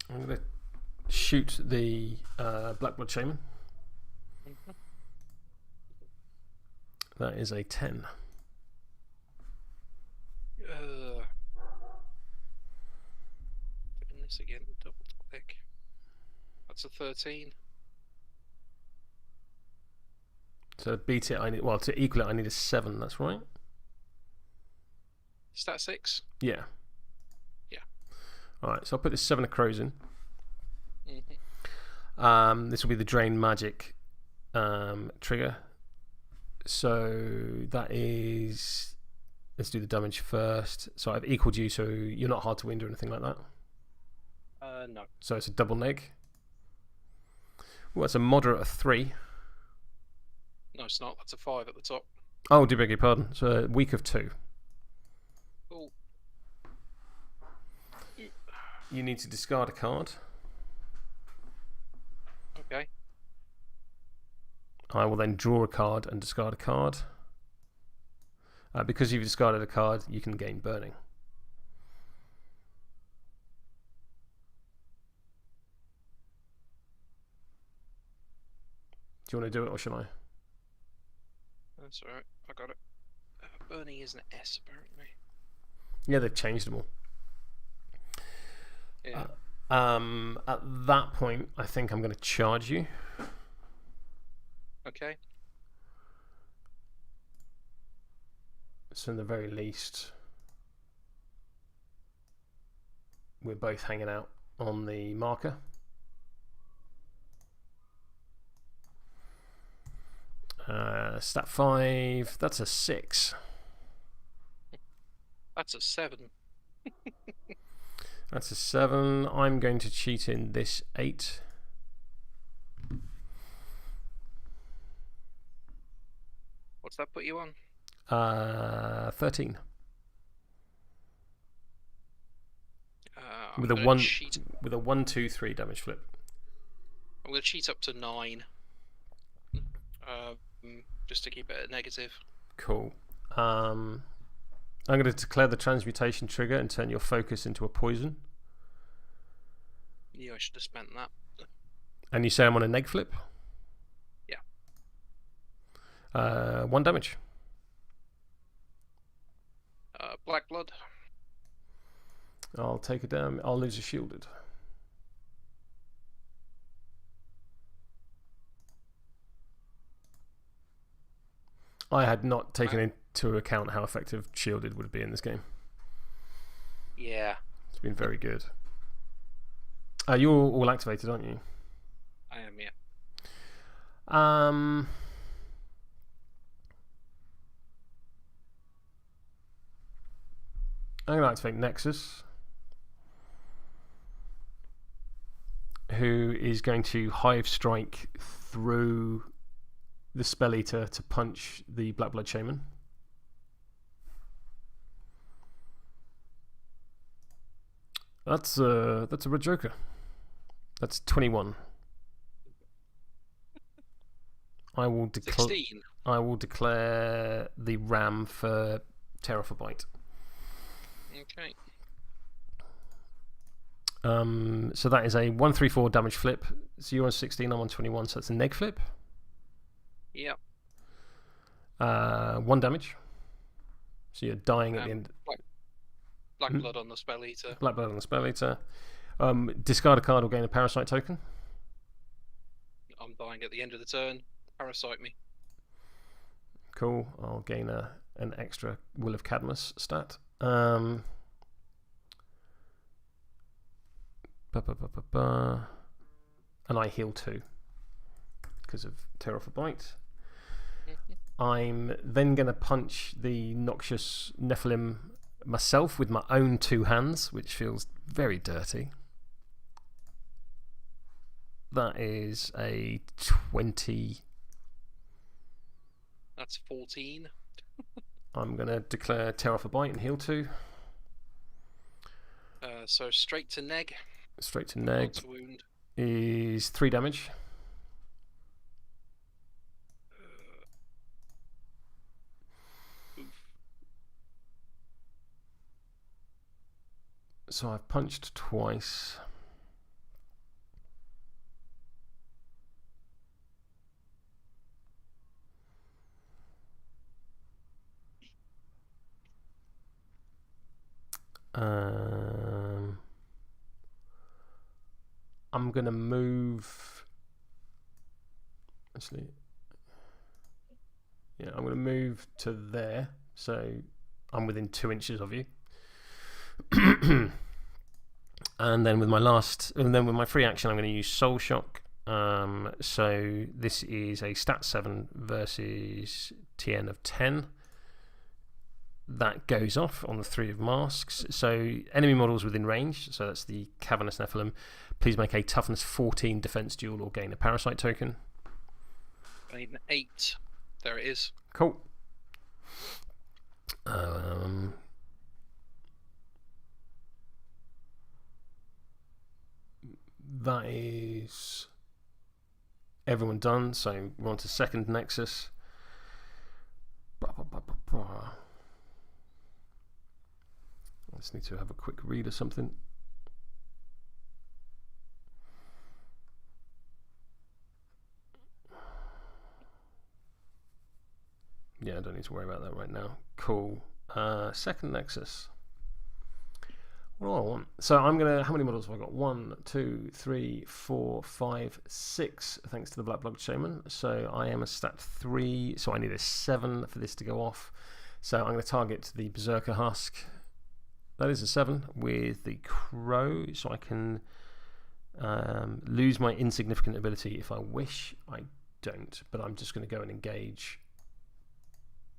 I'm going to shoot the Blackblood Shaman. That is a 10. Doing this again, double click. That's a 13. So to beat it, to equal it, I need a 7. That's right. Stat 6? Yeah. Yeah. Alright, so I'll put this 7 of crows in. This will be the Drain Magic trigger. So that is... Let's do the damage first. So I've equaled you, so you're not hard to wind or anything like that? No. So it's a double neg. Well, that's a moderate of 3. No, it's not. That's a 5 at the top. Oh, do beg your pardon. So a weak of 2. Cool. You need to discard a card. Okay. I will then draw a card and discard a card. Because you've discarded a card, you can gain burning. Do you want to do it or shall I? That's alright. I got it. Burning is an S, apparently. Yeah, they've changed them all. Yeah. At that point, I think I'm going to charge you. Okay. So in the very least, we're both hanging out on the marker. Stat 5, that's a 6. That's a 7. That's a 7. I'm going to cheat in this 8. What's that put you on? 13. With I'm a gonna 1, 2, 3 damage flip. I'm going to cheat up to 9. Just to keep it at negative. Cool. I'm going to declare the transmutation trigger and turn your focus into a poison. Yeah, I should have spent that. And you say I'm on a neg flip? Yeah. 1 damage. Black blood. I'll take it down. I'll lose a shielded. I had not taken into account how effective shielded would be in this game. Yeah. It's been very good. You're all activated, aren't you? I am, yeah. I'm going to activate Nexus, who is going to Hive Strike through the Spelleater to punch the Blackblood Shaman. That's a red joker. That's 21. I will declare. 16. I will declare the ram for Terror for Bite. Okay. So that is a 1-3-4 damage flip. So you're on 16, I'm on 21, so that's a neg flip. Yep. 1 damage. So you're dying at the end. Black blood on the Spelleater. Black blood on the Spelleater. Discard a card or gain a parasite token. I'm dying at the end of the turn. Parasite me. Cool. I'll gain an extra Will of Cadmus stat. And I heal 2 because of Terror for Bite. I'm then going to punch the Noxious Nephilim myself with my own 2 hands, which feels very dirty. That is a 20. That's 14. I'm going to declare tear off a bite and heal 2. So straight to neg. Straight to neg Wound. is 3 damage. So I've punched twice. I'm going to move. Actually, yeah, I'm going to move to there. So I'm within 2 inches of you. And then with my free action, I'm going to use Soul Shock. So this is a stat 7 versus TN of 10. That goes off on the 3 of masks. So enemy models within range, so that's the Cavernous Nephilim, please make a toughness 14 defense duel or gain a parasite token. I need an 8. There it is. Cool. That is everyone done, so we're on to second Nexus. I just need to have a quick read of something. Yeah, I don't need to worry about that right now. Cool. Second Nexus. What do I want? So I'm going to... How many models have I got? 1, 2, 3, 4, 5, 6, thanks to the Black Blood Shaman. So I am a stat 3, so I need a 7 for this to go off. So I'm going to target the Berserker Husk. That is a 7 with the Crow, so I can lose my insignificant ability if I wish. I don't, but I'm just going to go and engage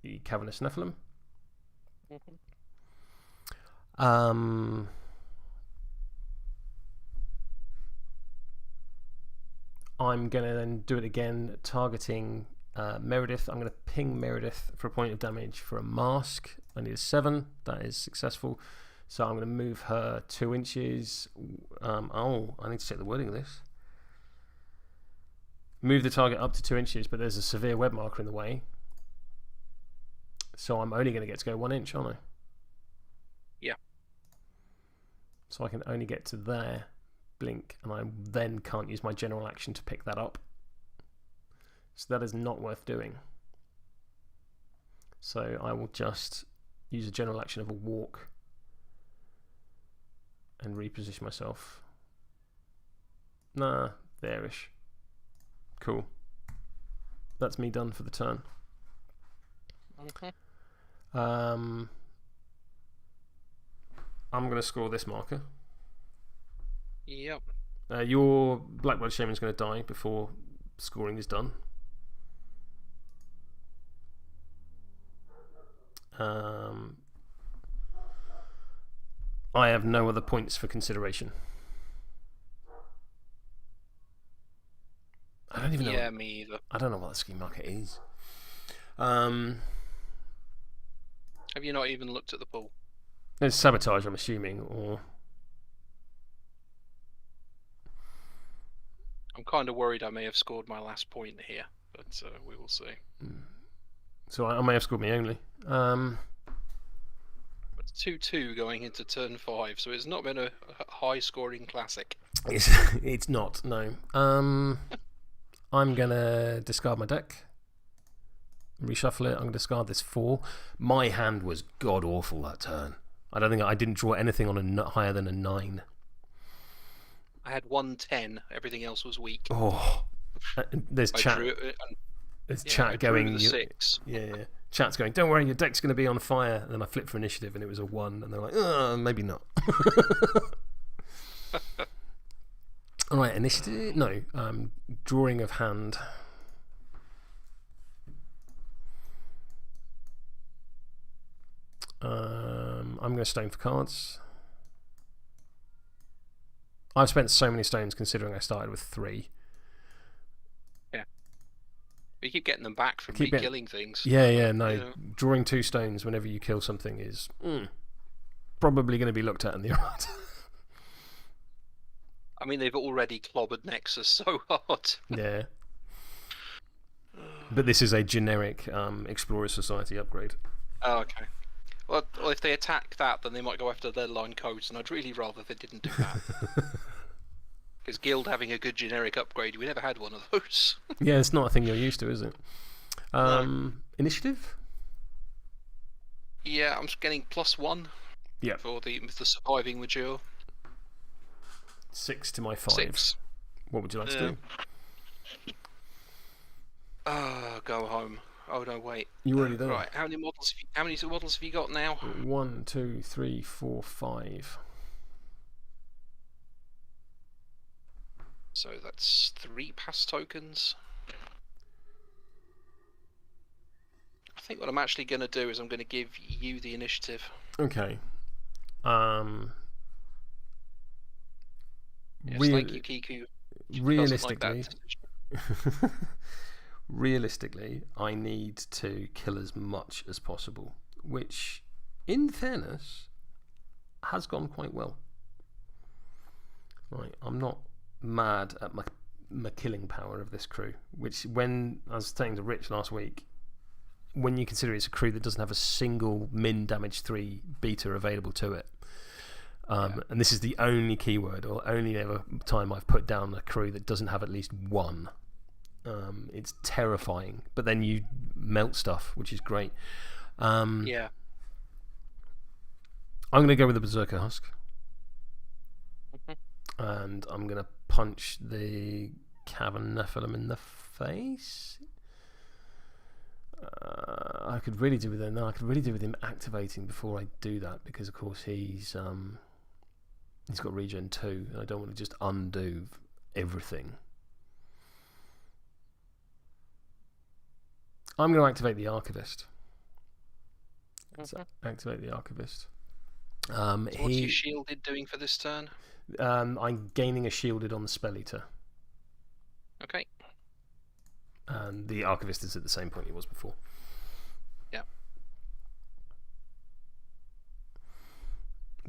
the Cavernous Nephilim. I'm going to then do it again, targeting Meredith. I'm going to ping Meredith for a point of damage for a mask. I need a 7. That is successful. So I'm going to move her 2 inches. Oh, I need to check the wording of this. Move the target up to 2 inches, but there's a severe web marker in the way. So I'm only going to get to go 1 inch, aren't I? Yeah. So I can only get to there, blink, and I then can't use my general action to pick that up. So that is not worth doing. So I will just use a general action of a walk and reposition myself. Nah, there-ish. Cool. That's me done for the turn. Okay. I'm going to score this marker. Yep. Your Black Blood Shaman's going to die before scoring is done. I have no other points for consideration. I don't even know. Yeah, me either. I don't know what the scheme market is. Have you not even looked at the pool? It's Sabotage, I'm assuming, or... I'm kind of worried I may have scored my last point here, but we will see. So I may have scored me only. It's 2-2 going into turn 5, so it's not been a high-scoring classic. It's not, no. I'm going to discard my deck. Reshuffle it. I'm going to discard this 4. My hand was god-awful that turn. I didn't draw anything on higher than a 9. I had 1-10. Everything else was weak. Oh, there's chat. There's chat going. The 6. Yeah. Chat's going. Don't worry, your deck's going to be on fire. And then I flipped for initiative, and it was a 1. And they're like, maybe not. All right, initiative. No, drawing of hand. I'm going to stone for cards. I've spent so many stones considering I started with 3. You keep getting them back from killing things. Yeah, no. You know. Drawing 2 stones whenever you kill something is probably going to be looked at in the art. I mean, they've already clobbered Nexus so hard. Yeah. But this is a generic Explorer Society upgrade. Oh, okay. Well, if they attack that, then they might go after their line codes, and I'd really rather they didn't do that. Because Guild having a good generic upgrade, we never had one of those. Yeah, it's not a thing you're used to, is it? No. Initiative? Yeah, I'm getting +1 for the surviving mature. 6 to my 5. 6. What would you like to do? Go home. Oh no, wait. You already there. Right, how many models have you got now? 1, 2, 3, 4, 5. So that's 3 pass tokens. I think what I'm actually going to do is I'm going to give you the initiative. Okay. Yes, thank you, Kiku. Realistically, realistically, I need to kill as much as possible, which, in fairness, has gone quite well. Right, I'm not mad at my killing power of this crew, which, when I was saying to Rich last week, when you consider it's a crew that doesn't have a single min damage 3 beta available to it, and this is the only keyword or only ever time I've put down a crew that doesn't have at least 1. It's terrifying, but then you melt stuff, which is great. Yeah. I'm going to go with the Berserker Husk. And I'm going to punch the Cavern Nephilim in the face. I could really do with him. No, I could really do with him activating before I do that, because of course he's got regen 2, and I don't want to just undo everything. I'm going to activate the Archivist. Activate the Archivist. So what's your shielded doing for this turn? I'm gaining a shielded on the Spelleater. Okay. And the Archivist is at the same point he was before. Yeah.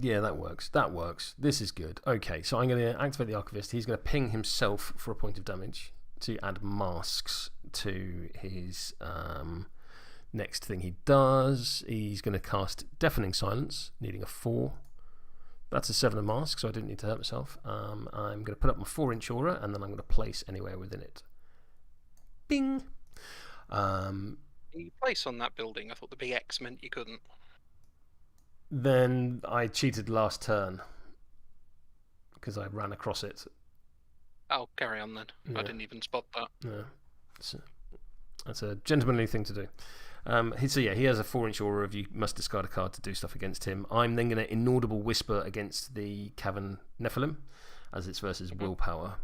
Yeah, that works. That works. This is good. Okay, so I'm going to activate the Archivist. He's going to ping himself for a point of damage to add masks to his next thing he does. He's going to cast Deafening Silence, needing a 4. That's a 7 of masks, so I didn't need to hurt myself. I'm going to put up my 4-inch aura, and then I'm going to place anywhere within it. Bing! Can you place on that building? I thought the big X meant you couldn't. Then I cheated last turn because I ran across it. Oh, carry on then. Yeah. I didn't even spot that. Yeah. That's a gentlemanly thing to do. So yeah, he has a 4-inch aura of you must discard a card to do stuff against him. I'm then going to Inaudible Whisper against the Cavern Nephilim, as it's versus willpower.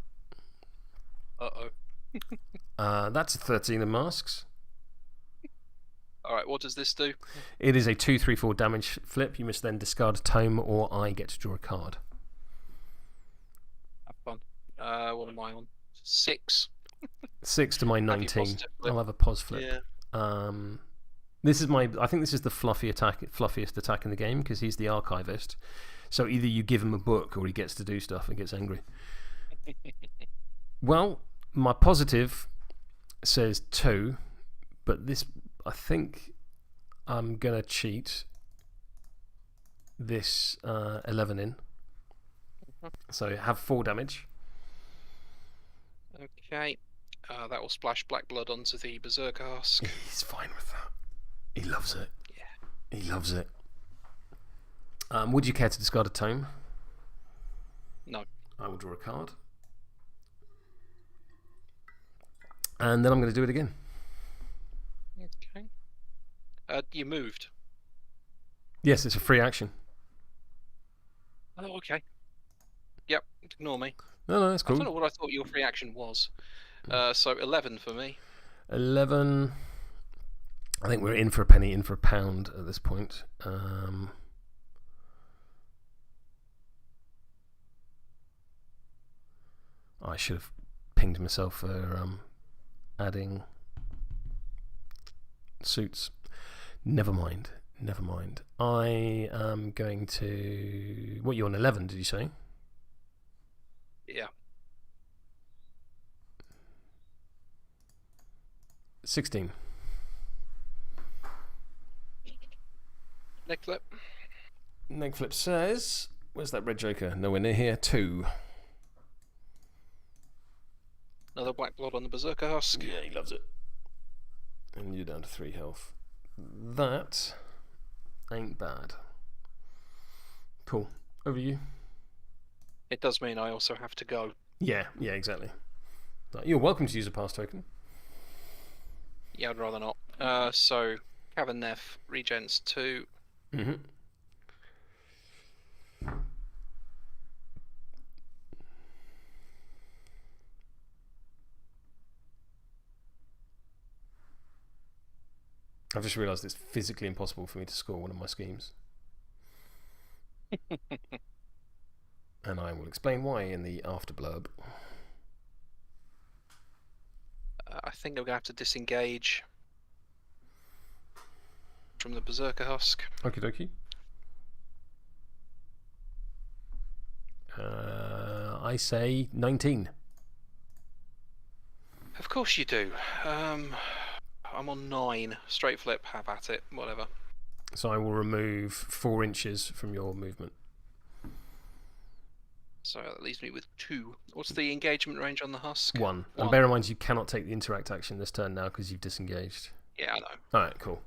That's a 13 of masks. Alright, what does this do? It is a 2/3/4 damage flip. You must then discard a tome, or I get to draw a card. Have fun. What am I on? 6. 6 to my 19. I'll have a pos flip. Yeah. This is I think this is the fluffiest attack in the game, because he's the Archivist. So either you give him a book, or he gets to do stuff and gets angry. Well, my positive says 2, but this, I think I'm going to cheat this 11 in. So have 4 damage. Okay. That will splash black blood onto the Berserker Husk. He's fine with that. He loves it. Yeah. He loves it. Would you care to discard a tome? No. I will draw a card. And then I'm going to do it again. Okay. You moved. Yes, it's a free action. Oh, okay. Yep, ignore me. No, that's cool. I don't know what I thought your free action was. So 11 for me. 11. I think we're in for a penny, in for a pound at this point. I should have pinged myself for adding Suits. Never mind. I am going to... What, you're on 11, did you say? Yeah. 16. Neck flip. Neck flip says... Where's that red joker? Nowhere near here. 2. Another black blood on the Berserker Husk. Yeah, he loves it. And you're down to 3 health. That ain't bad. Cool. Over to you. It does mean I also have to go. Yeah, exactly. You're welcome to use a pass token. Yeah, I'd rather not. So, Cavern Neph, regens 2. Mm-hmm. I've just realised it's physically impossible for me to score one of my schemes. And I will explain why in the after blurb. I think I'm going to have to disengage from the Berserker Husk. Okie dokie. I say 19. Of course you do. I'm on 9. Straight flip, have at it, whatever. So I will remove 4 inches from your movement. So that leaves me with 2. What's the engagement range on the Husk? 1. And bear in mind you cannot take the interact action this turn now because you've disengaged. Yeah, I know. Alright, cool.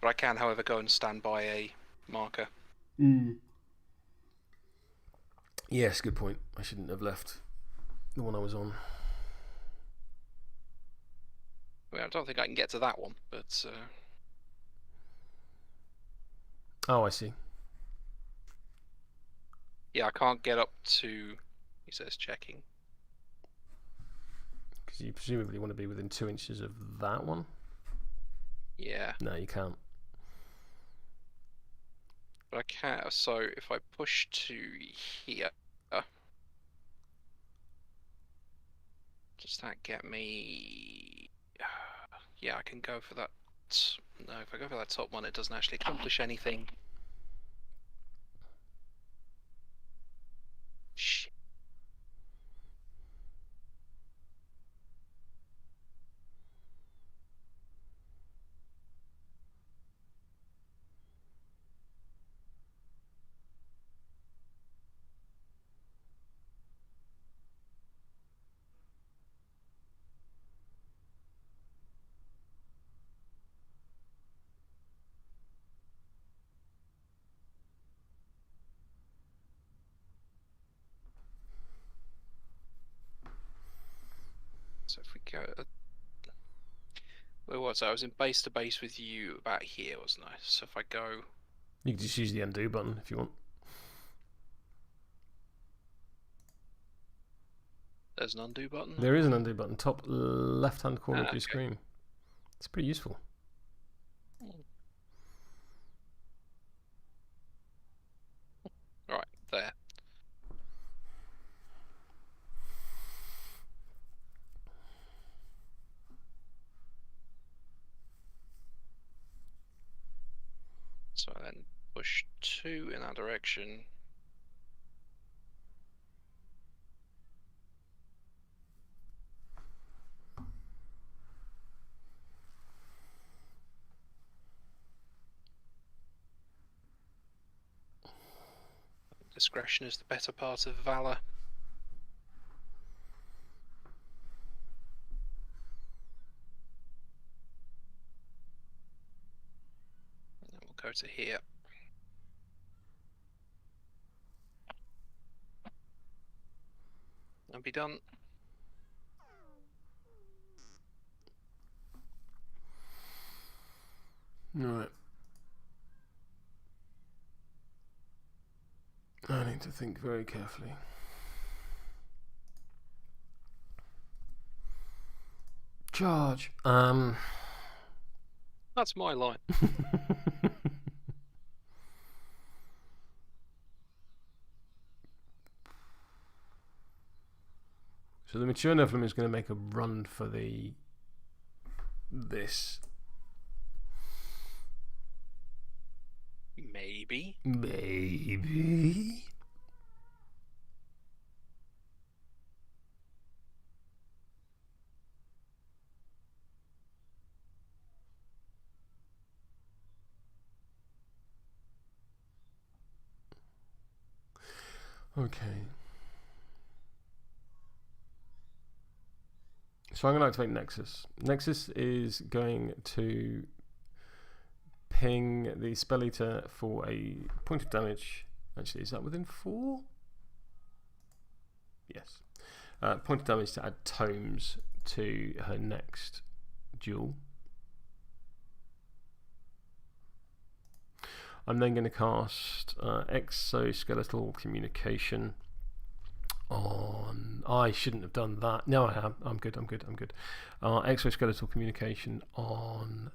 But I can, however, go and stand by a marker. Yes, good point. I shouldn't have left the one I was on. Well, I don't think I can get to that one, but... Oh, I see. Yeah, I can't get up to... He says checking. Because you presumably want to be within 2 inches of that one? Yeah. No, you can't. But I can, so if I push to here... Does that get me... Yeah, I can go for that... No, if I go for that top one, it doesn't actually accomplish anything. Shit. So if we go... Where was I? I was in base to base with you about here, wasn't I? So if I go... You can just use the undo button if you want. There's an undo button? There is an undo button, top left-hand corner of your Okay. screen. It's pretty useful. Right, there. So I then push 2 in that direction. Discretion is the better part of valor. And then we'll go to here. And be done. Right. I need to think very carefully. Charge. That's my line. So the mature Nephilim is going to make a run for this. Maybe. Maybe. Okay. So I'm going to activate Nexus. Nexus is going to ping the Spelleater for a point of damage. Actually, is that within 4? Yes. Point of damage to add tomes to her next duel. I'm then going to cast Exoskeletal Communication on... I shouldn't have done that. No, I am. I'm good. Exoskeletal Communication on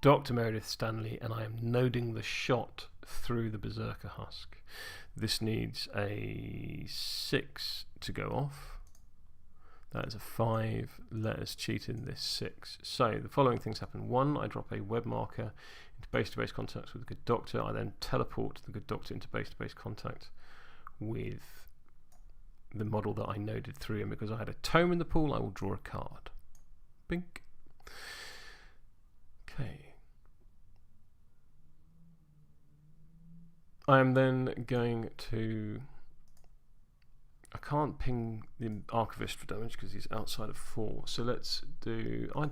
Dr. Meredith Stanley, and I am noding the shot through the Berserker Husk. This needs a 6 to go off. That is a 5. Let us cheat in this 6. So the following things happen. 1, I drop a web marker into base-to-base contact with the Good Doctor. I then teleport the Good Doctor into base-to-base contact with the model that I noded through, and because I had a tome in the pool, I will draw a card. Bink. Okay. I am then going to... I can't ping the Archivist for damage because he's outside of 4. So let's do... I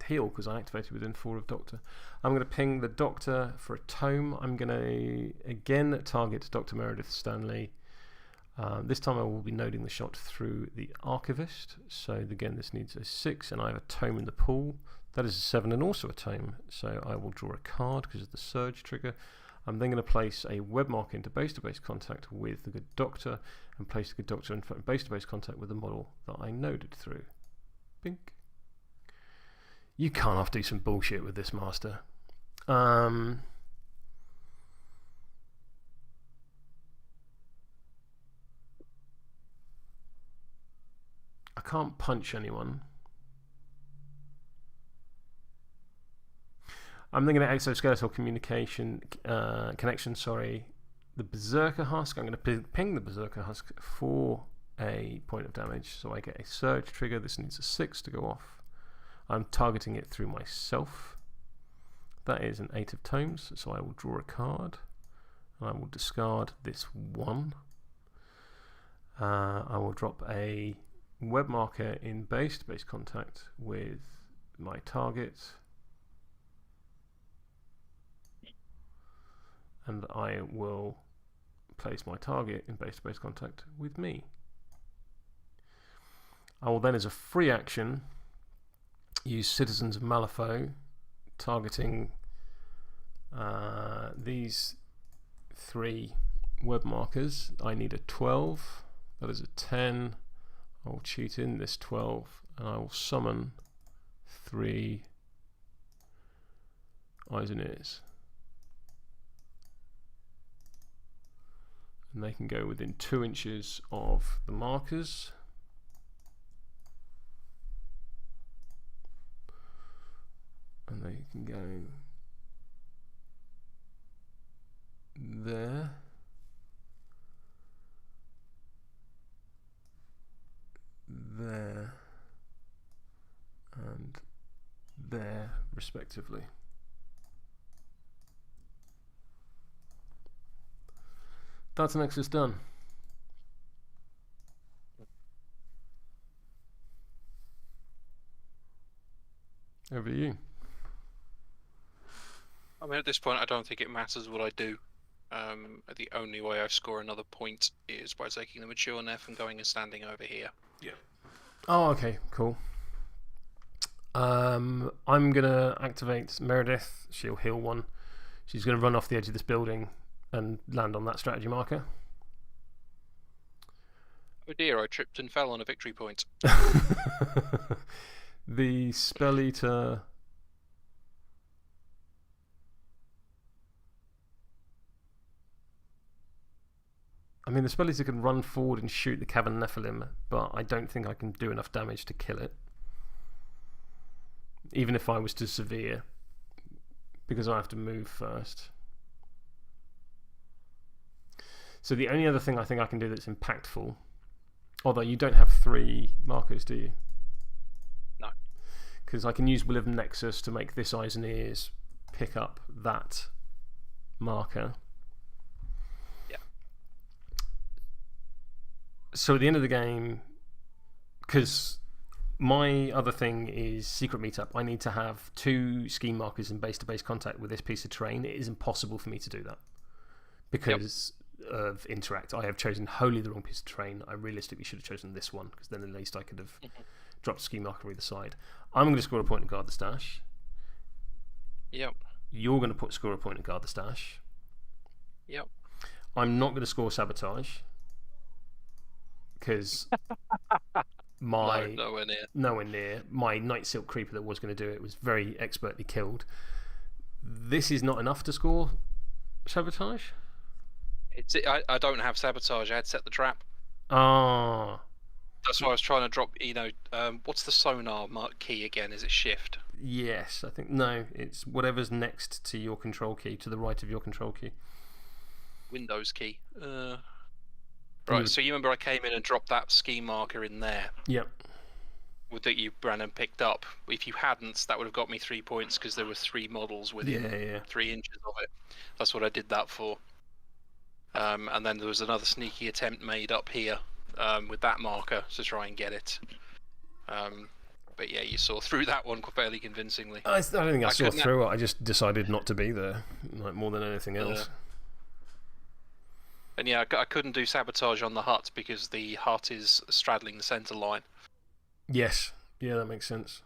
heal because I activated within 4 of Doctor. I'm going to ping the Doctor for a tome. I'm going to again target Dr. Meredith Stanley. This time I will be noding the shot through the Archivist. So again, this needs a 6, and I have a tome in the pool. That is a 7 and also a tome. So I will draw a card because of the Surge trigger. I'm then going to place a web marker into base-to-base contact with the Good Doctor, and place the Good Doctor in base-to-base contact with the model that I noded through. Bink. You can't have to do some bullshit with this, Master. I can't punch anyone. I'm then going to exoskeletal connection, the Berserker Husk. I'm going to ping the Berserker Husk for a point of damage, so I get a Surge trigger. This needs a 6 to go off. I'm targeting it through myself. That is an 8 of tomes, so I will draw a card. And I will discard this 1. I will drop a web marker in base-to-base contact with my target. And I will place my target in base-to-base contact with me. I will then, as a free action, use Citizens of Malifaux, targeting these 3 web markers. I need a 12, that is a 10. I will cheat in this 12, and I will summon 3 eyes and ears. And they can go within 2 inches of the markers. And they can go there, there, and there, respectively. That's Nexus done. Over to you. I mean, at this point, I don't think it matters what I do. The only way I score another point is by taking the Mature Neph and going and standing over here. Yeah. Oh, okay, cool. I'm gonna activate Meredith. She'll heal 1. She's gonna run off the edge of this building and land on that strategy marker. Oh dear, I tripped and fell on a victory point. The Spelleater... I mean, the Spelleater can run forward and shoot the Cavern Nephilim, but I don't think I can do enough damage to kill it. Even if I was to severe, because I have to move first. So the only other thing I think I can do that's impactful, although you don't have 3 markers, do you? No. Because I can use Will of Nexus to make this Eyes and Ears pick up that marker. Yeah. So at the end of the game, because my other thing is Secret Meetup, I need to have 2 scheme markers in base-to-base contact with this piece of terrain. It is impossible for me to do that because of Interact. I have chosen wholly the wrong piece of terrain. I realistically should have chosen this one because then at least I could have dropped a scheme marker either side. I'm going to score a point and guard the stash. Yep. You're going to score a point and guard the stash. Yep. I'm not going to score Sabotage because nowhere near. My Nightsilk Creeper that was going to do it was very expertly killed. This is not enough to score Sabotage? I don't have Sabotage. I had Set the Trap. Ah. That's why I was trying to drop, what's the sonar key again? Is it Shift? Yes, I think. No, it's whatever's next to your control key, to the right of your control key. Windows key. Right, so you remember I came in and dropped that scheme marker in there? Yep. That you, Brandon, picked up. If you hadn't, that would have got me 3 points because there were 3 models within 3 inches of it. That's what I did that for. And then there was another sneaky attempt made up here with that marker to try and get it. But yeah, you saw through that one fairly convincingly. I don't think I saw through it. I just decided not to be there, like more than anything else. And yeah, I couldn't do Sabotage on the hut because the hut is straddling the centre line. Yes, yeah, that makes sense.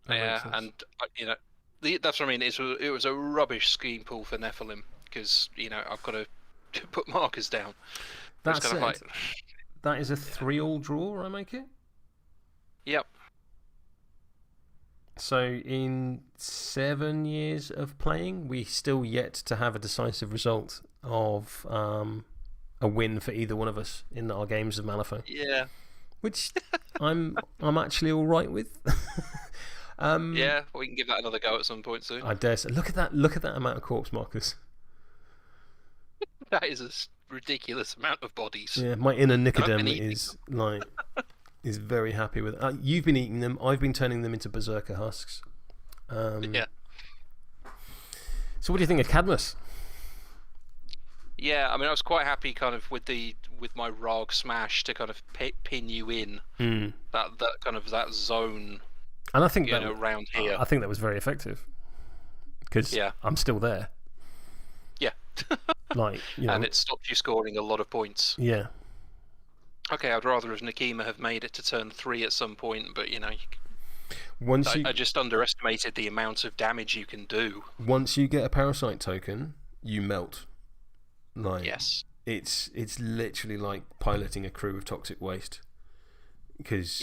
And that's what I mean. It was a rubbish scheme pool for Nephilim because I've got to put markers down. That's it. That is a 3-all draw. I make it. Yep. So in 7 years of playing, we still yet to have a decisive result of a win for either one of us in our games of Malifaux. Yeah. Which I'm actually all right with. Yeah, we can give that another go at some point soon. I dare say. Look at that amount of corpse markers. That is a ridiculous amount of bodies. Yeah, my inner Nicodem is very happy with it. You've been eating them. I've been turning them into berserker husks. Yeah. So what do you think of Cadmus? Yeah, I mean, I was quite happy kind of with my Rog Smash to kind of pin you in that kind of that zone. And I think around here. I think that was very effective because I'm still there. Yeah. And it stopped you scoring a lot of points. Yeah. Okay, I'd rather have Nekima have made it to turn 3 at some point, but I just underestimated the amount of damage you can do. Once you get a parasite token, you melt. Yes. It's literally like piloting a crew of toxic waste.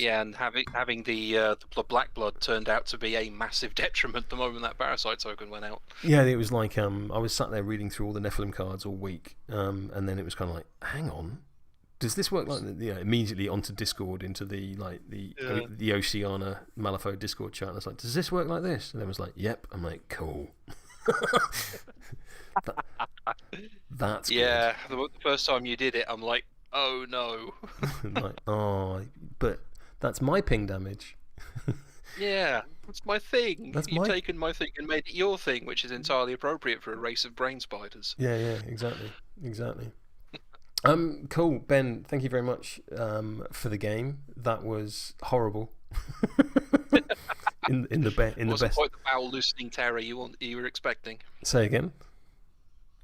And having the black blood turned out to be a massive detriment the moment that parasite token went out. Yeah, it was like I was sat there reading through all the Nephilim cards all week, and then it was kind of like, hang on, does this work like immediately onto Discord into the Oceana Malifaux Discord chat? And I was like, does this work like this? And it was like, yep. I'm like, cool. That's good. The first time you did it, I'm like, oh no. But that's my ping damage. Yeah, that's my thing. You've taken my thing and made it your thing, which is entirely appropriate for a race of brain spiders. Yeah, exactly. Cool, Ben. Thank you very much for the game. That was horrible. in the best. Quite the bowel loosening terror you were expecting. Say again.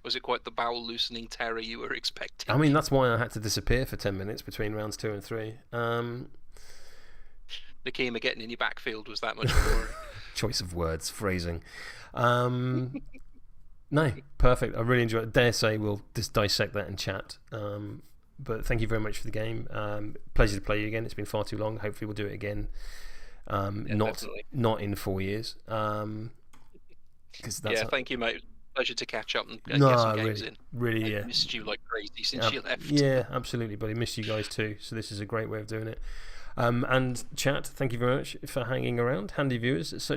Was it quite the bowel loosening terror you were expecting? I mean, that's why I had to disappear for 10 minutes between rounds 2 and 3. Nekima getting in your backfield was that much more. Choice of words, phrasing. No, perfect. I really enjoyed it. Dare say we'll just dissect that in chat. But thank you very much for the game. Pleasure to play you again. It's been far too long. Hopefully we'll do it again. Not in 4 years. Thank you, mate. Pleasure to catch up and get some games in. Really, I missed you like crazy since you left. Yeah, absolutely, buddy. Missed you guys too. So this is a great way of doing it. And chat, thank you very much for hanging around. Handy viewers, such